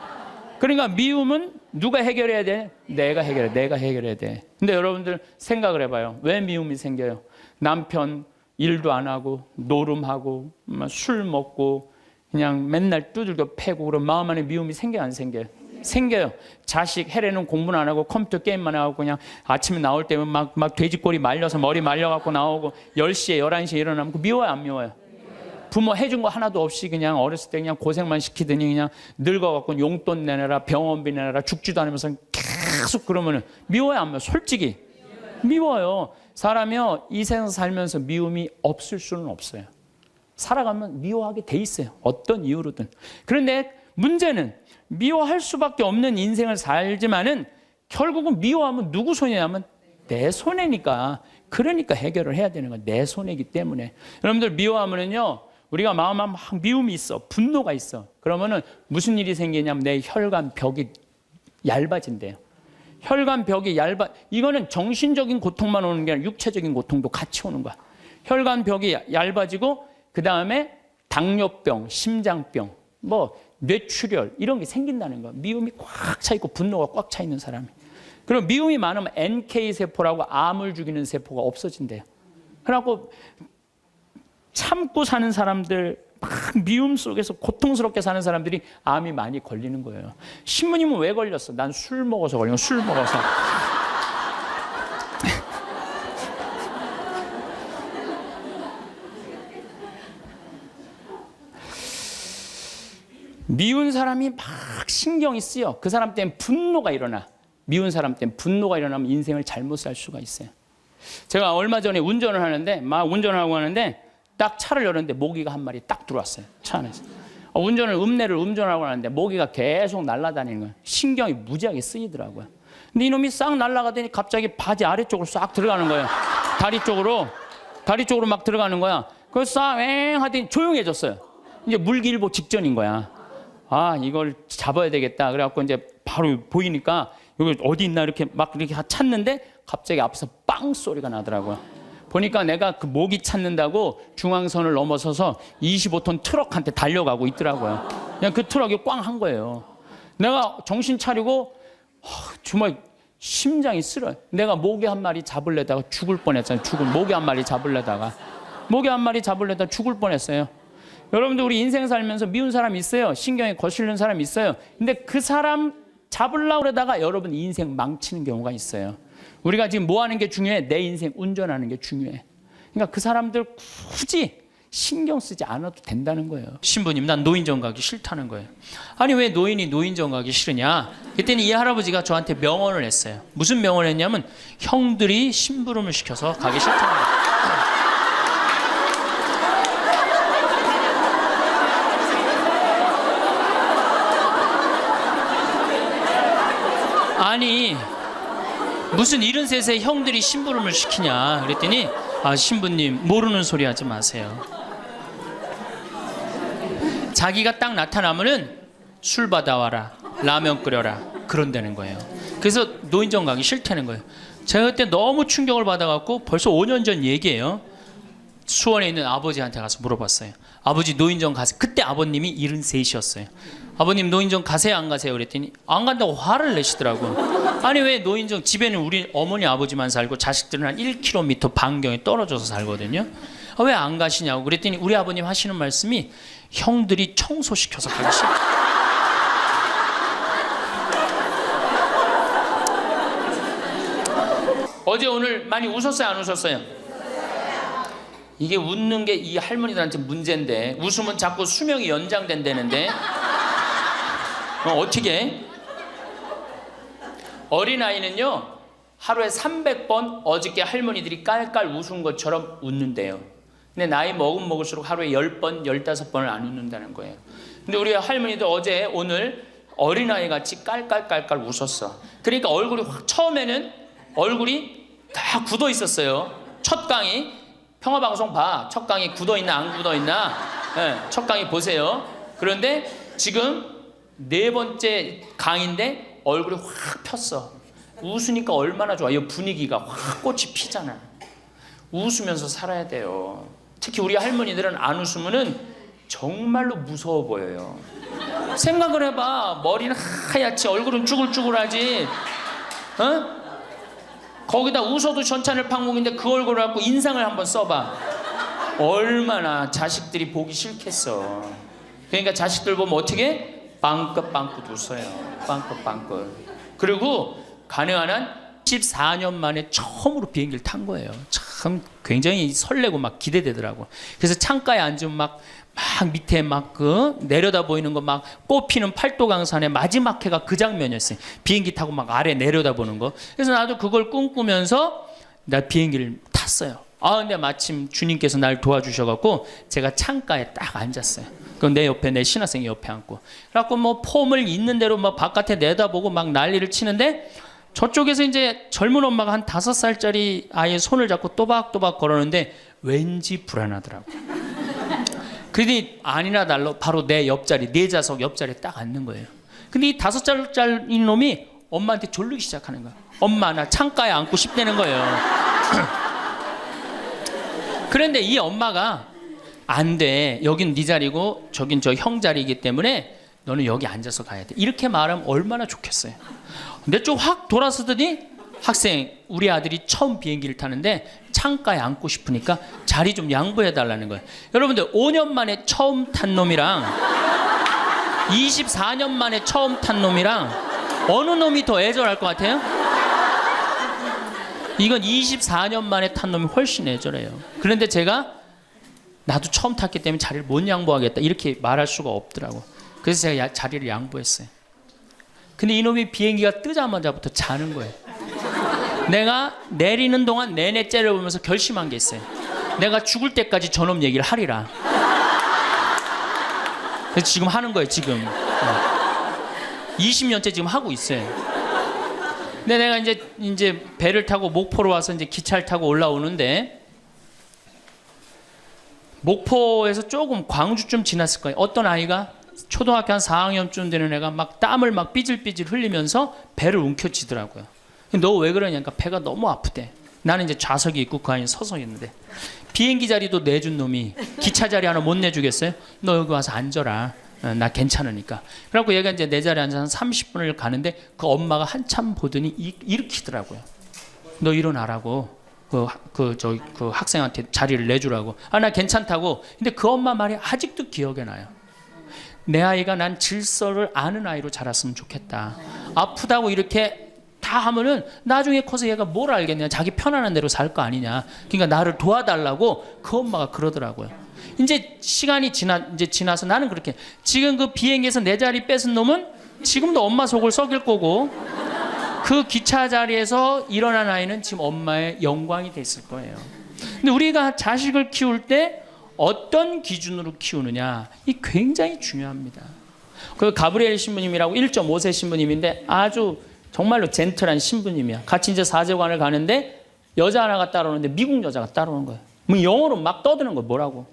그러니까 미움은 누가 해결해야 돼? 내가 해결해야 돼. 근데 여러분들 생각을 해봐요. 왜 미움이 생겨요? 남편 일도 안 하고 노름하고 술 먹고 그냥 맨날 두들겨 패고, 그럼 마음 안에 미움이 생겨요, 안 생겨요? 생겨요. 자식 해례는 공부는 안 하고 컴퓨터 게임만 하고 그냥 아침에 나올 때면 막 돼지꼬리 말려서 머리 말려갖고 나오고 10시에 11시에 일어나면 그 미워요, 안 미워요? 부모 해준 거 하나도 없이 그냥 어렸을 때 그냥 고생만 시키더니 그냥 늙어갖고 용돈 내놔라, 병원비 내놔라, 죽지도 않으면서 계속 그러면은 미워요, 안 미워요? 솔직히 미워요. 사람이요, 이 세상 살면서 미움이 없을 수는 없어요. 살아가면 미워하게 돼 있어요, 어떤 이유로든. 그런데 문제는 미워할 수밖에 없는 인생을 살지만은 결국은 미워하면 누구 손해냐면 내 손해니까. 그러니까 해결을 해야 되는 거야. 내 손해이기 때문에. 여러분들 미워하면은요, 우리가 마음에 막 미움이 있어, 분노가 있어. 그러면은 무슨 일이 생기냐면 내 혈관 벽이 얇아진대요. 혈관 벽이 이거는 정신적인 고통만 오는 게 아니라 육체적인 고통도 같이 오는 거야. 혈관 벽이 얇아지고 그 다음에 당뇨병, 심장병, 뭐 뇌출혈 이런 게 생긴다는 거야. 미움이 꽉 차 있고 분노가 꽉 차 있는 사람이. 그리고 미움이 많으면 NK세포라고 암을 죽이는 세포가 없어진대요. 그래갖고 참고 사는 사람들, 막 미움 속에서 고통스럽게 사는 사람들이 암이 많이 걸리는 거예요. 신부님은 왜 걸렸어? 난 술 먹어서 걸린 거야. 술 먹어서. 미운 사람이 막 신경이 쓰여. 그 사람 때문에 분노가 일어나. 미운 사람 때문에 분노가 일어나면 인생을 잘못 살 수가 있어요. 제가 얼마 전에 운전을 하는데, 막 운전을 하고 하는데 딱 차를 열었는데 모기가 한 마리 딱 들어왔어요, 차 안에서. 음내를 운전하고 하는데 모기가 계속 날아다니는 거예요. 신경이 무지하게 쓰이더라고요. 근데 이놈이 싹 날아가더니 갑자기 바지 아래쪽으로 싹 들어가는 거예요. 다리 쪽으로 막 들어가는 거야. 그래서 싹 하더니 조용해졌어요. 이제 물기일보 직전인 거야. 아, 이걸 잡아야 되겠다. 그래갖고 이제 바로 보이니까 여기 어디 있나 이렇게 막 이렇게 찾는데 갑자기 앞에서 빵 소리가 나더라고요. 보니까 내가 그 모기 찾는다고 중앙선을 넘어서서 25톤 트럭한테 달려가고 있더라고요. 그냥 그 트럭이 꽝 한 거예요. 내가 정신 차리고 정말 심장이 쓰러요. 내가 모기 한 마리 잡으려다가 죽을 뻔했잖아요. 모기 한 마리 잡으려다가 죽을 뻔했어요. 여러분들 우리 인생 살면서 미운 사람 있어요. 신경이 거슬리는 사람 있어요. 근데 그 사람 잡으려고 그러다가 여러분 인생 망치는 경우가 있어요. 우리가 지금 뭐 하는 게 중요해? 내 인생 운전하는 게 중요해. 그러니까 그 사람들 굳이 신경 쓰지 않아도 된다는 거예요. 신부님, 난 노인정 가기 싫다는 거예요. 아니 왜 노인이 노인정 가기 싫으냐? 그때는 이 할아버지가 저한테 명언을 했어요. 무슨 명언을 했냐면 형들이 심부름을 시켜서 가기 싫다는 거예요. 아니 무슨 73세 형들이 심부름을 시키냐 그랬더니 신부님 모르는 소리 하지 마세요. 자기가 딱 나타나면은 술 받아와라, 라면 끓여라 그런다는 거예요. 그래서 노인정 가기 싫다는 거예요. 제가 그때 너무 충격을 받아갖고 벌써 5년 전 얘기예요. 수원에 있는 아버지한테 가서 물어봤어요. 아버지 노인정 가세요. 그때 아버님이 73이셨어요. 아버님 노인정 가세요 안 가세요? 그랬더니 안 간다고 화를 내시더라고요. 아니 왜 노인정, 집에는 우리 어머니 아버지만 살고 자식들은 한 1km 반경에 떨어져서 살거든요. 왜 안 가시냐고 그랬더니 우리 아버님 하시는 말씀이 형들이 청소시켜서 가기 싫어. 어제 오늘 많이 웃었어요 안 웃었어요? 이게 웃는 게 이 할머니들한테 문제인데 웃으면 자꾸 수명이 연장된다는데 어떻게? 어린아이는요 하루에 300번 어저께 할머니들이 깔깔 웃은 것처럼 웃는데요. 근데 나이 먹을수록 하루에 10번, 15번을 안 웃는다는 거예요. 근데 우리 할머니도 어제 오늘 어린아이 같이 깔깔깔깔 웃었어. 그러니까 얼굴이 처음에는 얼굴이 다 굳어 있었어요. 첫 강의 평화방송 봐. 첫 강의 굳어 있나 안 굳어 있나? 네, 첫 강의 보세요. 그런데 지금 4번째 강의인데 얼굴이 확 폈어. 웃으니까 얼마나 좋아. 이 분위기가 확 꽃이 피잖아. 웃으면서 살아야 돼요. 특히 우리 할머니들은 안 웃으면은 정말로 무서워 보여요. 생각을 해봐. 머리는 하얗지 얼굴은 쭈글쭈글하지. 어? 거기다 웃어도 전차늘 팡목인데 그 얼굴을 갖고 인상을 한번 써봐. 얼마나 자식들이 보기 싫겠어. 그러니까 자식들 보면 어떻게? 빵긋빵긋 웃어요. 빵긋빵긋. 그리고 가능한 한 14년 만에 처음으로 비행기를 탄 거예요. 참 굉장히 설레고 막 기대되더라고. 그래서 창가에 앉으면 막 밑에 내려다 보이는 거 막 꽃피는 팔도강산의 마지막 해가 그 장면이었어요. 비행기 타고 막 아래 내려다 보는 거. 그래서 나도 그걸 꿈꾸면서 나 비행기를 탔어요. 근데 마침 주님께서 날 도와주셔갖고 제가 창가에 딱 앉았어요. 그럼 내 옆에 내 신학생이 옆에 앉고. 그래갖고 뭐 폼을 있는 대로 막 바깥에 내다보고 막 난리를 치는데 저쪽에서 이제 젊은 엄마가 한 5살짜리 아이의 손을 잡고 또박또박 걸었는데 왠지 불안하더라고. 그러더니 아니나 달라 바로 내 옆자리, 내 좌석 옆자리에 딱 앉는 거예요. 근데 이 5살짜리 놈이 엄마한테 졸르기 시작하는 거야. 엄마 나 창가에 앉고 싶다는 거예요. 그런데 이 엄마가 안 돼. 여긴 네 자리고 저긴 저 형 자리이기 때문에 너는 여기 앉아서 가야 돼. 이렇게 말하면 얼마나 좋겠어요. 내 쪽 확 돌아서더니 학생 우리 아들이 처음 비행기를 타는데 창가에 앉고 싶으니까 자리 좀 양보해 달라는 거예요. 여러분들 5년 만에 처음 탄 놈이랑 24년 만에 처음 탄 놈이랑 어느 놈이 더 애절할 것 같아요? 이건 24년 만에 탄 놈이 훨씬 애절해요. 그런데 제가 나도 처음 탔기 때문에 자리를 못 양보하겠다 이렇게 말할 수가 없더라고. 그래서 제가 자리를 양보했어요. 근데 이놈이 비행기가 뜨자마자부터 자는 거예요. 내가 내리는 동안 내내 째려보면서 결심한 게 있어요. 내가 죽을 때까지 저놈 얘기를 하리라. 그래서 지금 하는 거예요. 지금 20년째 지금 하고 있어요. 근데 내가 이제 배를 타고 목포로 와서 이제 기차를 타고 올라오는데 목포에서 조금 광주쯤 지났을 거예요. 어떤 아이가 초등학교 한 4학년쯤 되는 애가 막 땀을 막 삐질삐질 흘리면서 배를 움켜쥐더라고요. 너 왜 그러냐니까 배가 너무 아프대. 나는 이제 좌석에 있고 그 안에 서서 있는데 비행기 자리도 내준 놈이 기차 자리 하나 못 내주겠어요? 너 여기 와서 앉아라. 나 괜찮으니까. 그래갖고 얘가 이제 내 자리에 앉아서 한 30분을 가는데 그 엄마가 한참 보더니 일으키더라고요. 너 일어나라고. 그 학생한테 자리를 내주라고. 나 괜찮다고. 근데 그 엄마 말이 아직도 기억에 나요. 내 아이가 난 질서를 아는 아이로 자랐으면 좋겠다. 아프다고 이렇게 다 하면은 나중에 커서 얘가 뭘 알겠냐. 자기 편안한 대로 살 거 아니냐. 그러니까 나를 도와달라고 그 엄마가 그러더라고요. 이제 시간이 지나서 나는 그렇게 지금 그 비행기에서 내 자리 뺏은 놈은 지금도 엄마 속을 썩일 거고 그 기차 자리에서 일어난 아이는 지금 엄마의 영광이 됐을 거예요. 근데 우리가 자식을 키울 때 어떤 기준으로 키우느냐 이 굉장히 중요합니다. 그 가브리엘 신부님이라고 1.5세 신부님인데 아주 정말로 젠틀한 신부님이야. 같이 이제 사제관을 가는데 여자 하나가 따라오는데 미국 여자가 따라오는 거예요. 뭐 영어로 막 떠드는 거예요. 뭐라고.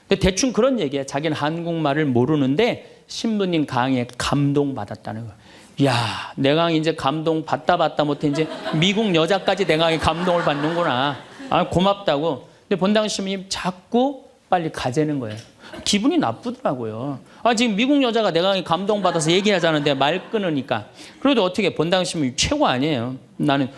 근데 대충 그런 얘기야. 자기는 한국말을 모르는데 신부님 강의에 감동받았다는 거예요. 야, 내 강의 이제 감동 받다 못해 이제 미국 여자까지 내 강의 감동을 받는구나. 고맙다고. 근데 본당 신부님 자꾸 빨리 가재는 거예요. 기분이 나쁘더라고요. 지금 미국 여자가 내 강의 감동받아서 얘기하자는데 말 끊으니까. 그래도 어떻게 본당 신부님 최고 아니에요. 나는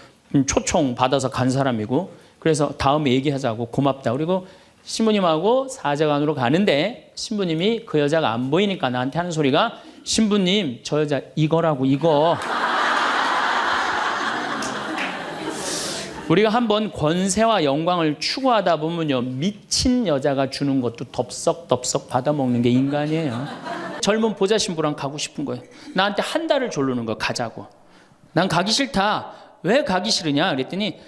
초청 받아서 간 사람이고. 그래서 다음에 얘기하자고 고맙다. 그리고 신부님하고 사제관으로 가는데 신부님이 그 여자가 안 보이니까 나한테 하는 소리가 신부님 저 여자 이거라고 이거. 우리가 한번 권세와 영광을 추구하다 보면요 미친 여자가 주는 것도 덥석 받아먹는 게 인간이에요. 젊은 보자 신부랑 가고 싶은 거예요. 나한테 한 달을 졸르는 거 가자고. 난 가기 싫다. 왜 가기 싫으냐 그랬더니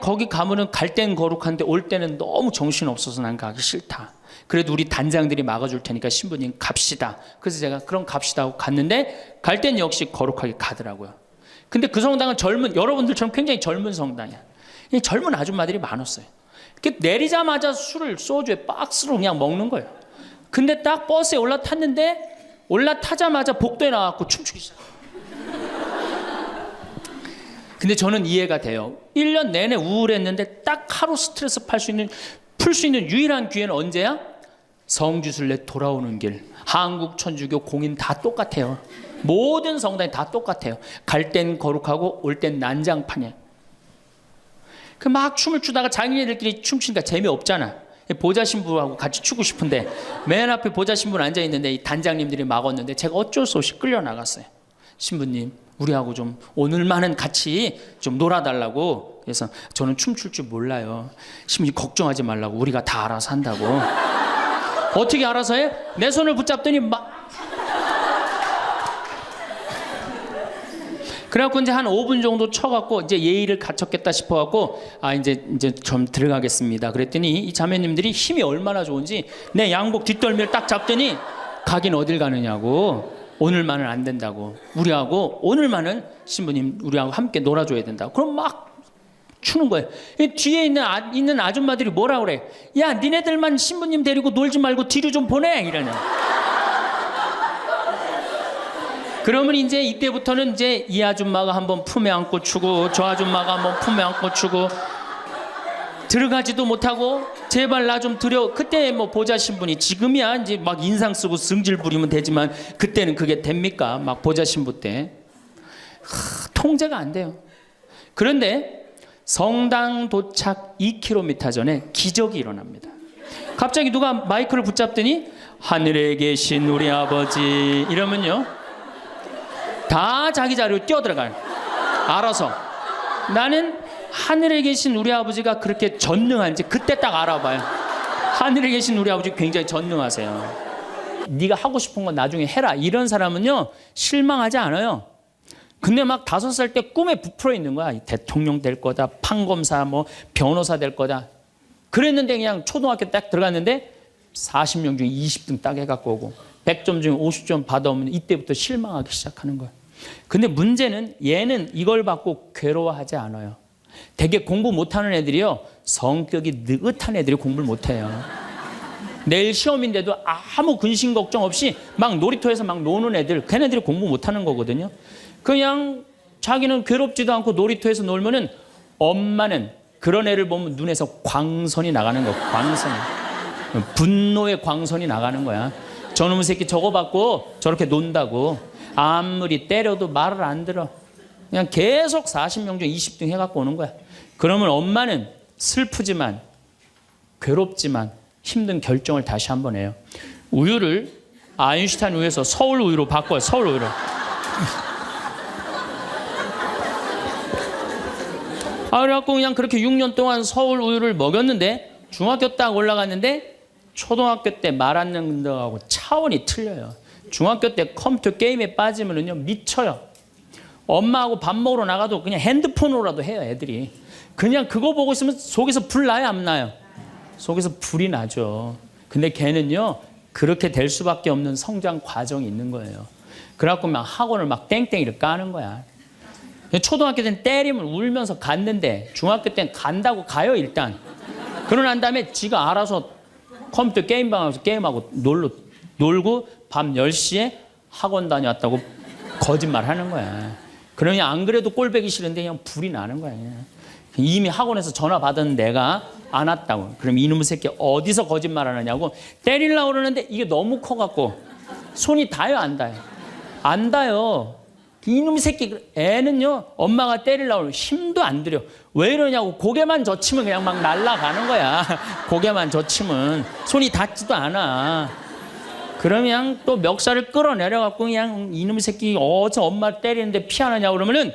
거기 가면은 갈 땐 거룩한데 올 때는 너무 정신없어서 난 가기 싫다. 그래도 우리 단장들이 막아줄 테니까 신부님 갑시다. 그래서 제가 그럼 갑시다 하고 갔는데 갈 땐 역시 거룩하게 가더라고요. 근데 그 성당은 여러분들처럼 굉장히 젊은 성당이야. 젊은 아줌마들이 많았어요. 내리자마자 술을 소주에 박스로 그냥 먹는 거예요. 근데 딱 버스에 올라타자마자 복도에 나와서 춤추기 시작. 근데 저는 이해가 돼요. 1년 내내 우울했는데 딱 하루 스트레스 풀 수 있는 유일한 기회는 언제야? 성지순례 돌아오는 길. 한국 천주교 공인 다 똑같아요. 모든 성당이 다 똑같아요. 갈 땐 거룩하고 올 땐 난장판이야. 막 춤을 추다가 자기네들끼리 춤추니까 재미없잖아. 보좌 신부하고 같이 추고 싶은데 맨 앞에 보좌 신부는 앉아있는데 이 단장님들이 막았는데 제가 어쩔 수 없이 끌려나갔어요. 신부님 우리하고 좀 오늘만은 같이 좀 놀아달라고. 그래서 저는 춤출 줄 몰라요. 신부님 걱정하지 말라고. 우리가 다 알아서 한다고. 어떻게 알아서 해? 내 손을 붙잡더니 그래갖고 이제 한 5분 정도 쳐갖고 이제 예의를 갖췄겠다 싶어갖고 이제 좀 들어가겠습니다. 그랬더니 이 자매님들이 힘이 얼마나 좋은지 내 양복 뒷덜미를 딱 잡더니 가긴 어딜 가느냐고. 오늘만은 안 된다고. 우리하고 오늘만은 신부님 우리하고 함께 놀아줘야 된다고. 그럼 막 추는 거예요. 뒤에 있는 아줌마들이 뭐라 그래? 야 니네들만 신부님 데리고 놀지 말고 뒤로 좀 보내 이러냐. 그러면 이제 이때부터는 이제 이 아줌마가 한번 품에 안고 추고 저 아줌마가 한번 품에 안고 추고 들어가지도 못하고 제발 나 좀 들여. 그때 뭐 보좌 신부니 지금이야 이제 막 인상 쓰고 승질 부리면 되지만 그때는 그게 됩니까? 막 보좌 신부 때 통제가 안 돼요. 그런데 성당 도착 2km 전에 기적이 일어납니다. 갑자기 누가 마이크를 붙잡더니 하늘에 계신 우리 아버지 이러면요 다 자기 자리로 뛰어들어가요. 알아서. 나는 하늘에 계신 우리 아버지가 그렇게 전능한지 그때 딱 알아봐요. 하늘에 계신 우리 아버지 굉장히 전능하세요. 네가 하고 싶은 건 나중에 해라. 이런 사람은요 실망하지 않아요. 근데 막 5살 때 꿈에 부풀어 있는 거야. 대통령 될 거다, 판검사, 뭐 변호사 될 거다. 그랬는데 그냥 초등학교 딱 들어갔는데 40명 중에 20등 딱 해갖고 오고 100점 중에 50점 받아오면 이때부터 실망하기 시작하는 거야. 근데 문제는 얘는 이걸 받고 괴로워하지 않아요. 되게 공부 못하는 애들이요 성격이 느긋한 애들이 공부를 못해요. 내일 시험인데도 아무 근심 걱정 없이 막 놀이터에서 막 노는 애들, 걔네들이 공부 못하는 거거든요. 그냥 자기는 괴롭지도 않고 놀이터에서 놀면은 엄마는 그런 애를 보면 눈에서 광선이 나가는 거야. 광선이. 분노의 광선이 나가는 거야. 저놈의 새끼 저거 받고 저렇게 논다고. 아무리 때려도 말을 안 들어. 그냥 계속 40명 중 20등 해갖고 오는 거야. 그러면 엄마는 슬프지만 괴롭지만 힘든 결정을 다시 한번 해요. 우유를 아인슈타인 우유에서 서울 우유로 바꿔요. 서울 우유로. 그래갖고 그냥 그렇게 6년 동안 서울 우유를 먹였는데 중학교 딱 올라갔는데 초등학교 때 말 안 듣는 거하고 차원이 틀려요. 중학교 때 컴퓨터 게임에 빠지면은요 미쳐요. 엄마하고 밥 먹으러 나가도 그냥 핸드폰으로라도 해요. 애들이 그냥 그거 보고 있으면 속에서 불 나요 안 나요? 속에서 불이 나죠. 근데 걔는요 그렇게 될 수밖에 없는 성장 과정이 있는 거예요. 그래갖고 막 학원을 막 땡땡이를 까는 거야. 초등학교 때는 때리면 울면서 갔는데 중학교 때는 간다고 가요 일단. 그러고 난 다음에 지가 알아서 컴퓨터 게임방에서 게임하고 놀고 밤 10시에 학원 다녀왔다고 거짓말 하는 거야. 그러니 안 그래도 꼴배기 싫은데 그냥 불이 나는 거야. 이미 학원에서 전화 받은 내가 안 왔다고. 그럼 이놈의 새끼 어디서 거짓말 하느냐고 때리려고 그러는데 이게 너무 커갖고 손이 닿아요 안 닿아요? 안 닿아요. 이놈의 새끼 애는요 엄마가 때리려고 힘도 안 들여. 왜 이러냐고 고개만 젖히면 그냥 막 날아가는 거야. 고개만 젖히면 손이 닿지도 않아. 그러면 또 멱살을 끌어내려갖고 그냥 이놈의 새끼 어디서 엄마 때리는데 피하느냐고 그러면은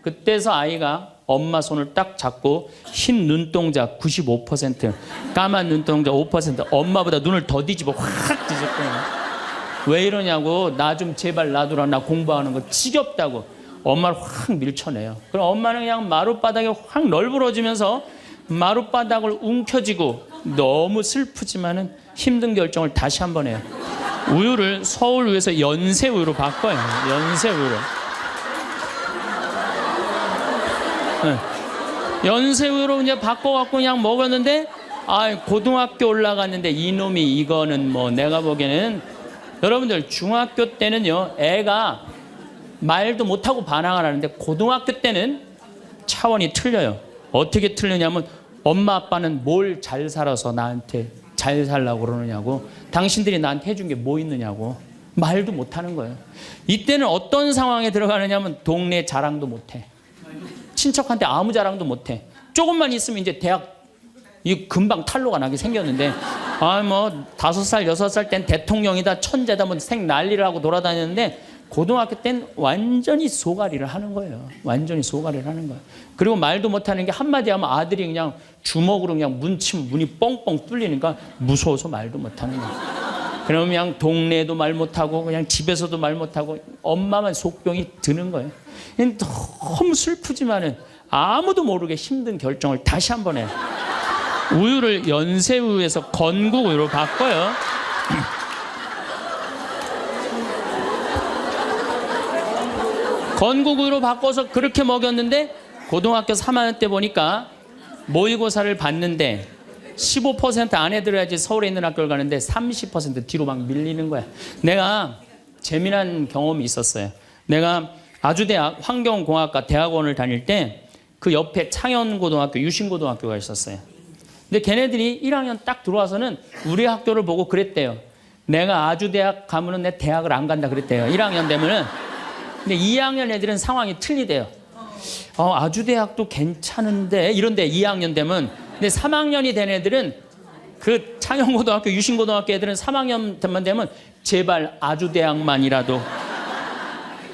그때서 아이가 엄마 손을 딱 잡고 흰 눈동자 95%, 까만 눈동자 5%, 엄마보다 눈을 더 뒤집어 확 뒤집고 왜 이러냐고 나 좀 제발 놔두라 나 공부하는 거 지겹다고 엄마를 확 밀쳐내요. 그럼 엄마는 그냥 마룻바닥에 확 널브러지면서 마룻바닥을 움켜쥐고 너무 슬프지만은 힘든 결정을 다시 한번 해요. 우유를 서울우유에서 연세우유로 바꿔요. 연세우유로. 네. 연세우유로 이제 바꿔갖고 그냥 먹었는데 고등학교 올라갔는데 이놈이 이거는 뭐 내가 보기에는 여러분들 중학교 때는요 애가 말도 못하고 반항을 하는데 고등학교 때는 차원이 틀려요. 어떻게 틀리냐면 엄마 아빠는 뭘 잘 살아서 나한테 잘 살라고 그러느냐고 당신들이 나한테 해준 게 뭐 있느냐고 말도 못하는 거예요. 이때는 어떤 상황에 들어가느냐면 동네 자랑도 못해. 친척한테 아무 자랑도 못해. 조금만 있으면 이제 대학 이 금방 탈로가 나게 생겼는데 뭐 5살 6살 땐 대통령이다 천재다 뭐 생 난리를 하고 돌아다녔는데 고등학교 땐 완전히 소가리를 하는 거예요. 완전히 소가리를 하는 거예요. 그리고 말도 못하는 게 한마디 하면 아들이 그냥 주먹으로 그냥 문치면 문이 뻥뻥 뚫리니까 무서워서 말도 못하는 거예요. 그러면 그냥 동네에도 말 못하고 그냥 집에서도 말 못하고 엄마만 속병이 드는 거예요. 너무 슬프지만은 아무도 모르게 힘든 결정을 다시 한번 해요. 우유를 연세우유에서 건국우유로 바꿔요. 건국우유로 바꿔서 그렇게 먹였는데 고등학교 3학년 때 보니까 모의고사를 봤는데 15% 안에 들어야지 서울에 있는 학교를 가는데 30% 뒤로 막 밀리는 거야. 내가 재미난 경험이 있었어요. 내가 아주대학 환경공학과 대학원을 다닐 때 그 옆에 창현고등학교, 유신고등학교가 있었어요. 근데 걔네들이 1학년 딱 들어와서는 우리 학교를 보고 그랬대요. 내가 아주대학 가면은 내 대학을 안 간다 그랬대요. 1학년 되면은. 근데 2학년 애들은 상황이 틀리대요. 아주대학도 괜찮은데 이런데 2학년 되면. 근데 3학년이 된 애들은 그 창현고등학교, 유신고등학교 애들은 3학년만 되면 제발 아주대학만이라도.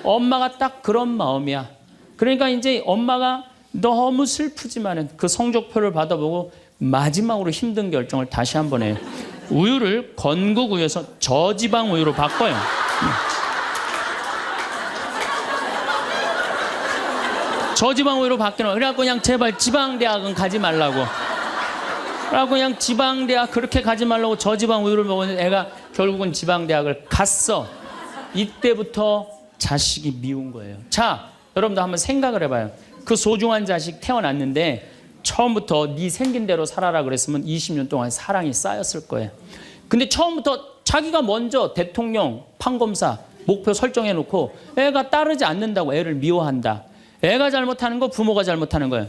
엄마가 딱 그런 마음이야. 그러니까 이제 엄마가 너무 슬프지만은 그 성적표를 받아보고 마지막으로 힘든 결정을 다시 한번 해요. 우유를 건국우유에서 저지방 우유로 바꿔요. 저지방 우유로 바뀌는 거예요. 그래갖고 그냥 제발 지방대학은 가지 말라고. 그래갖고 그냥 지방대학 그렇게 가지 말라고 저지방 우유를 먹었는데 애가 결국은 지방대학을 갔어. 이때부터 자식이 미운 거예요. 자, 여러분도 한번 생각을 해봐요. 그 소중한 자식 태어났는데 처음부터 네 생긴 대로 살아라 그랬으면 20년 동안 사랑이 쌓였을 거예요. 근데 처음부터 자기가 먼저 대통령, 판검사 목표 설정해놓고 애가 따르지 않는다고 애를 미워한다. 애가 잘못하는 거 부모가 잘못하는 거예요.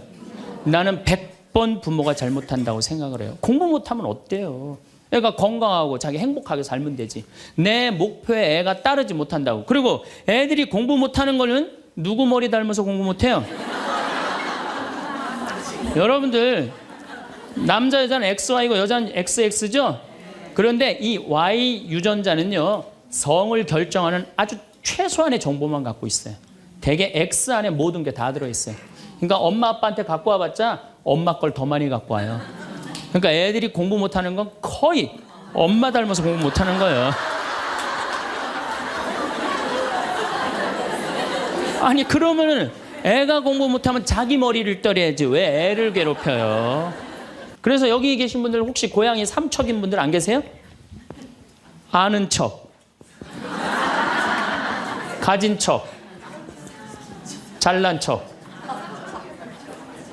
나는 100번 부모가 잘못한다고 생각을 해요. 공부 못하면 어때요? 애가 건강하고 자기 행복하게 살면 되지. 내 목표에 애가 따르지 못한다고. 그리고 애들이 공부 못하는 거는 누구 머리 닮아서 공부 못해요? 여러분들 남자 여자는 XY고 여자는 XX죠? 그런데 이 Y 유전자는요 성을 결정하는 아주 최소한의 정보만 갖고 있어요. 대개 X 안에 모든 게 다 들어있어요. 그러니까 엄마 아빠한테 갖고 와봤자 엄마 걸 더 많이 갖고 와요. 그러니까 애들이 공부 못하는 건 거의 엄마 닮아서 공부 못하는 거예요. 아니 그러면은 애가 공부 못하면 자기 머리를 떨어야지 왜 애를 괴롭혀요? 그래서 여기 계신 분들 혹시 고향이 삼척인 분들 안 계세요? 아는 척, 가진 척, 잘난 척.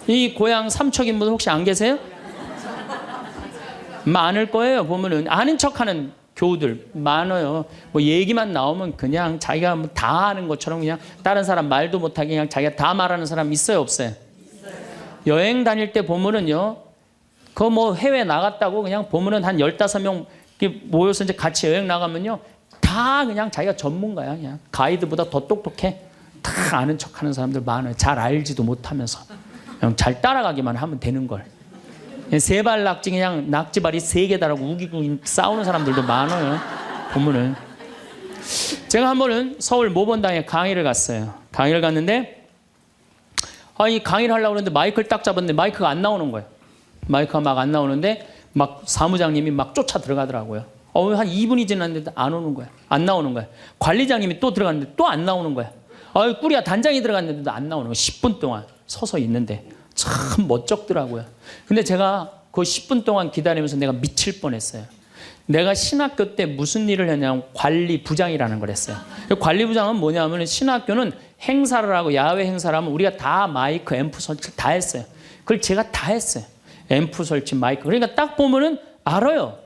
이 고향 삼척인 분들 혹시 안 계세요? 많을 거예요. 보면은 아는 척하는 교우들 많아요. 뭐 얘기만 나오면 그냥 자기가 뭐 다 아는 것처럼 그냥 다른 사람 말도 못하게 그냥 자기가 다 말하는 사람 있어요, 없어요? 여행 다닐 때 보면은요, 그 뭐 해외 나갔다고 그냥 보면은 한 15명 모여서 이제 같이 여행 나가면요, 다 그냥 자기가 전문가야. 그냥 가이드보다 더 똑똑해. 다 아는 척하는 사람들 많아요. 잘 알지도 못하면서 그냥 잘 따라가기만 하면 되는 걸. 세발 낙지 그냥 낙지발이 3개다라고 우기고 싸우는 사람들도 많아요. 보면은 제가 한 번은 서울 모범당에 강의를 갔어요. 강의를 갔는데 이 강의를 하려고 그랬는데 마이크를 딱 잡았는데 마이크가 안 나오는 거예요. 마이크가 막 안 나오는데 막 사무장님이 막 쫓아 들어가더라고요. 한 2분이 지났는데 안 오는 거야. 안 나오는 거야. 관리장님이 또 들어갔는데 또 안 나오는 거야. 꾸리야 단장이 들어갔는데도 안 나오는 거야. 10분 동안 서서 있는데 참 멋쩍더라고요. 근데 제가 그 10분 동안 기다리면서 내가 미칠 뻔했어요. 내가 신학교 때 무슨 일을 했냐면 관리부장이라는 걸 했어요. 관리부장은 뭐냐면 신학교는 행사를 하고 야외 행사를 하면 우리가 다 마이크, 앰프 설치 다 했어요. 그걸 제가 다 했어요. 앰프 설치, 마이크. 그러니까 딱 보면은 알아요.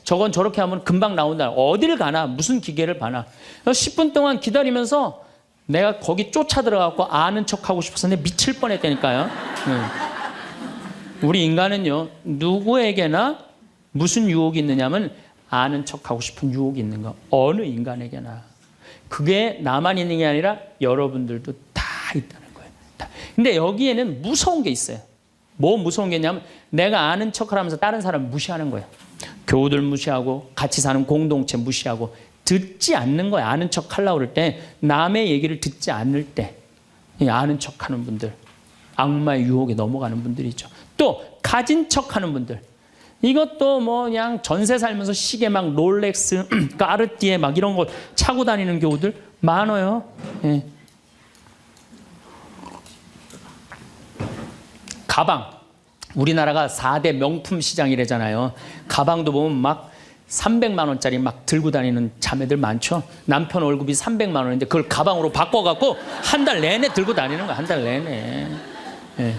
저건 저렇게 하면 금방 나온다. 어딜 가나 무슨 기계를 봐나. 10분 동안 기다리면서 내가 거기 쫓아 들어가고 아는 척하고 싶어서 내가 미칠 뻔했다니까요. 우리 인간은요 누구에게나 무슨 유혹이 있느냐면 아는 척하고 싶은 유혹이 있는 거. 어느 인간에게나. 그게 나만 있는 게 아니라 여러분들도 다 있다는 거예요. 다. 근데 여기에는 무서운 게 있어요. 뭐 무서운 게 있냐면 내가 아는 척을 하면서 다른 사람 무시하는 거예요. 교우들 무시하고 같이 사는 공동체 무시하고 듣지 않는 거야. 아는 척 하려고 그럴 때 남의 얘기를 듣지 않을 때 아는 척하는 분들, 악마의 유혹에 넘어가는 분들이죠. 또 가진 척하는 분들. 이것도 뭐 그냥 전세 살면서 시계 막 롤렉스, 까르띠에 막 이런 거 차고 다니는 교우들 많아요. 예. 가방. 우리나라가 4대 명품 시장이래잖아요. 가방도 보면 막 300만 원짜리 막 들고 다니는 자매들 많죠. 남편 월급이 300만 원인데 그걸 가방으로 바꿔갖고 한 달 내내 들고 다니는 거야. 한 달 내내. 예.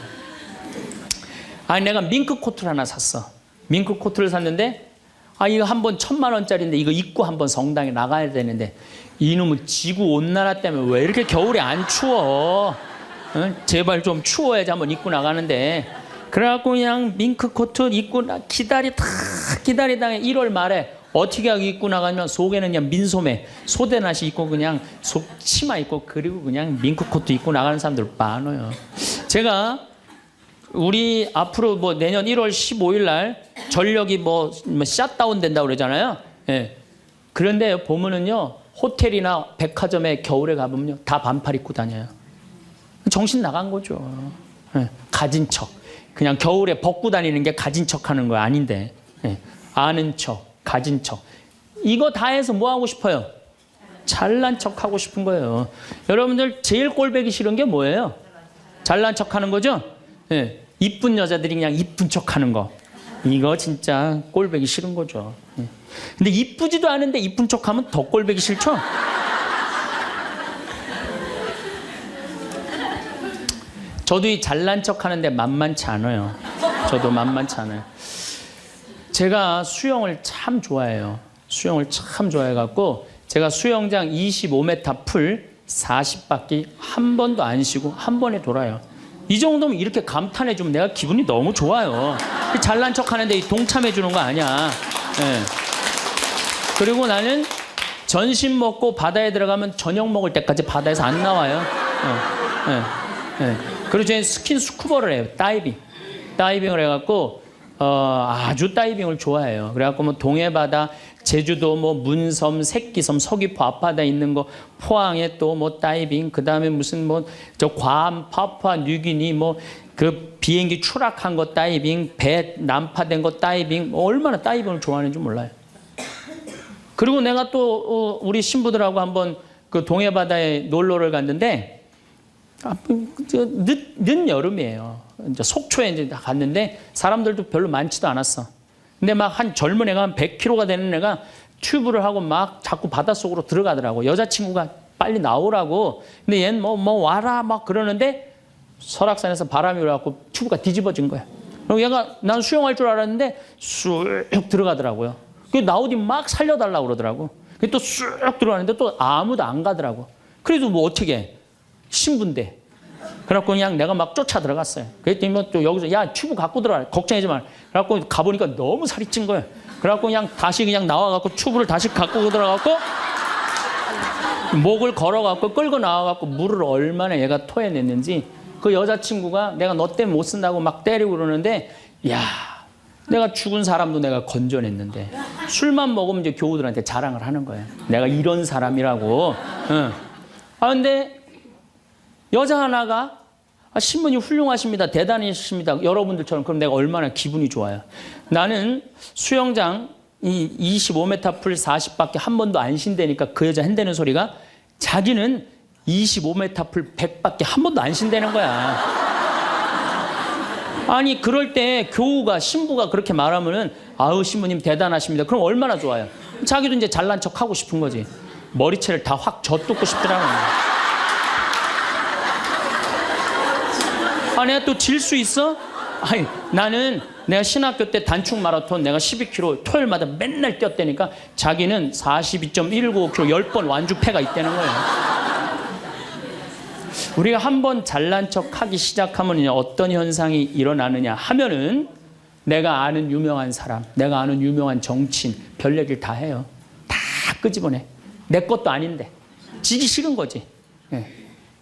내가 밍크 코트를 하나 샀어. 밍크 코트를 샀는데 이거 한 번 1000만 원짜리인데 이거 입고 한번 성당에 나가야 되는데 이놈의 지구 온난화 때문에 왜 이렇게 겨울에 안 추워? 제발 좀 추워야지 한번 입고 나가는데 그래갖고 그냥 밍크 코트 입고 기다리다가 1월 말에 어떻게 하고 입고 나가면 속에는 그냥 민소매 소대낫이 입고 그냥 속 치마 입고 그리고 그냥 밍크 코트 입고 나가는 사람들 많아요. 제가 우리 앞으로 뭐 내년 1월 15일 날 전력이 뭐 샷다운 된다고 그러잖아요. 예. 그런데 보면은요 호텔이나 백화점에 겨울에 가보면요 다 반팔 입고 다녀요. 정신 나간 거죠. 예. 가진 척. 그냥 겨울에 벗고 다니는 게 가진 척 하는 거 아닌데. 예. 아는 척, 가진 척. 이거 다 해서 뭐 하고 싶어요? 잘난 척 하고 싶은 거예요. 여러분들 제일 꼴보기 싫은 게 뭐예요? 잘난 척 하는 거죠? 예. 이쁜 여자들이 그냥 이쁜 척 하는 거. 이거 진짜 꼴보기 싫은 거죠. 예. 근데 이쁘지도 않은데 이쁜 척 하면 더 꼴보기 싫죠? 저도 이 잘난 척 하는데 만만치 않아요. 저도 만만치 않아요. 제가 수영을 참 좋아해요. 수영을 참 좋아해갖고 제가 수영장 25m 풀 40바퀴 한 번도 안 쉬고 한 번에 돌아요. 이 정도면 이렇게 감탄해주면 내가 기분이 너무 좋아요. 잘난 척하는데 동참해주는 거 아니야. 네. 그리고 나는 전신 먹고 바다에 들어가면 저녁 먹을 때까지 바다에서 안 나와요. 그리고 저는 스킨 스쿠버를 해요. 다이빙을 해갖고 아주 다이빙을 좋아해요. 그래갖고 뭐 동해바다, 제주도, 뭐 문섬, 새끼섬, 서귀포 앞바다에 있는 거, 포항에 또 뭐 다이빙, 그 다음에 무슨 뭐 저 괌, 파푸아 뉴기니 뭐 그 비행기 추락한 거 다이빙, 배 난파된 거 다이빙, 뭐 얼마나 다이빙을 좋아하는지 몰라요. 그리고 내가 또 우리 신부들하고 한번 그 동해바다에 놀러를 갔는데 늦 여름이에요. 이제 속초에 이제 갔는데 사람들도 별로 많지도 않았어. 근데 막 한 젊은 애가 한 100kg가 되는 애가 튜브를 하고 막 자꾸 바닷속으로 들어가더라고. 여자친구가 빨리 나오라고. 근데 얘는 뭐 와라 막 그러는데 설악산에서 바람이 불어갖고 튜브가 뒤집어진 거야. 그리고 얘가 난 수영할 줄 알았는데 쑥 들어가더라고요. 그 나오디 막 살려달라고 그러더라고. 또 쑥 들어가는데 또 아무도 안 가더라고. 그래도 뭐 어떻게 해. 신부인데. 그래갖고 그냥 내가 막 쫓아 들어갔어요. 그랬더니 뭐 또 여기서 야 튜브 갖고 들어와. 걱정하지 마. 그래갖고 가보니까 너무 살이 찐 거예요. 그래갖고 그냥 다시 그냥 나와갖고 튜브를 다시 갖고 들어가갖고 목을 걸어갖고 끌고 나와갖고 물을 얼마나 얘가 토해냈는지 그 여자친구가 내가 너 때문에 못 쓴다고 막 때리고 그러는데 야 내가 죽은 사람도 내가 건져냈는데 술만 먹으면 이제 교우들한테 자랑을 하는 거예요. 내가 이런 사람이라고. 응. 근데 여자 하나가 신부님 훌륭하십니다. 대단하십니다. 여러분들처럼. 그럼 내가 얼마나 기분이 좋아요. 나는 수영장 이 25m 풀 40바퀴 한 번도 안 쉰다니까 그 여자 한다는 소리가 자기는 25m 풀 100바퀴 한 번도 안 쉰다는 거야. 아니 그럴 때 교우가 신부가 그렇게 말하면은 아우 신부님 대단하십니다. 그럼 얼마나 좋아요. 자기도 이제 잘난 척 하고 싶은 거지. 머리채를 다 확 젖뜯고 싶더라는 거야. 내가 또 질 수 있어? 아니, 나는 내가 신학교 때 단축 마라톤 내가 12km 토요일마다 맨날 뛰었다니까 자기는 42.195km 10번 완주패가 있다는 거예요. 우리가 한번 잘난 척 하기 시작하면 어떤 현상이 일어나느냐 하면은 내가 아는 유명한 사람, 내가 아는 유명한 정치인 별 얘기를 다 해요. 다 끄집어내. 내 것도 아닌데. 지기 싫은 거지. 네.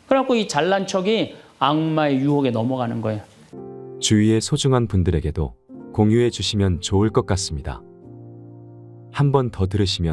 그래갖고 이 잘난 척이 악마의 유혹에 넘어가는 거예요. 주위의 소중한 분들에게도 공유해 주시면 좋을 것 같습니다. 한 번 더 들으시면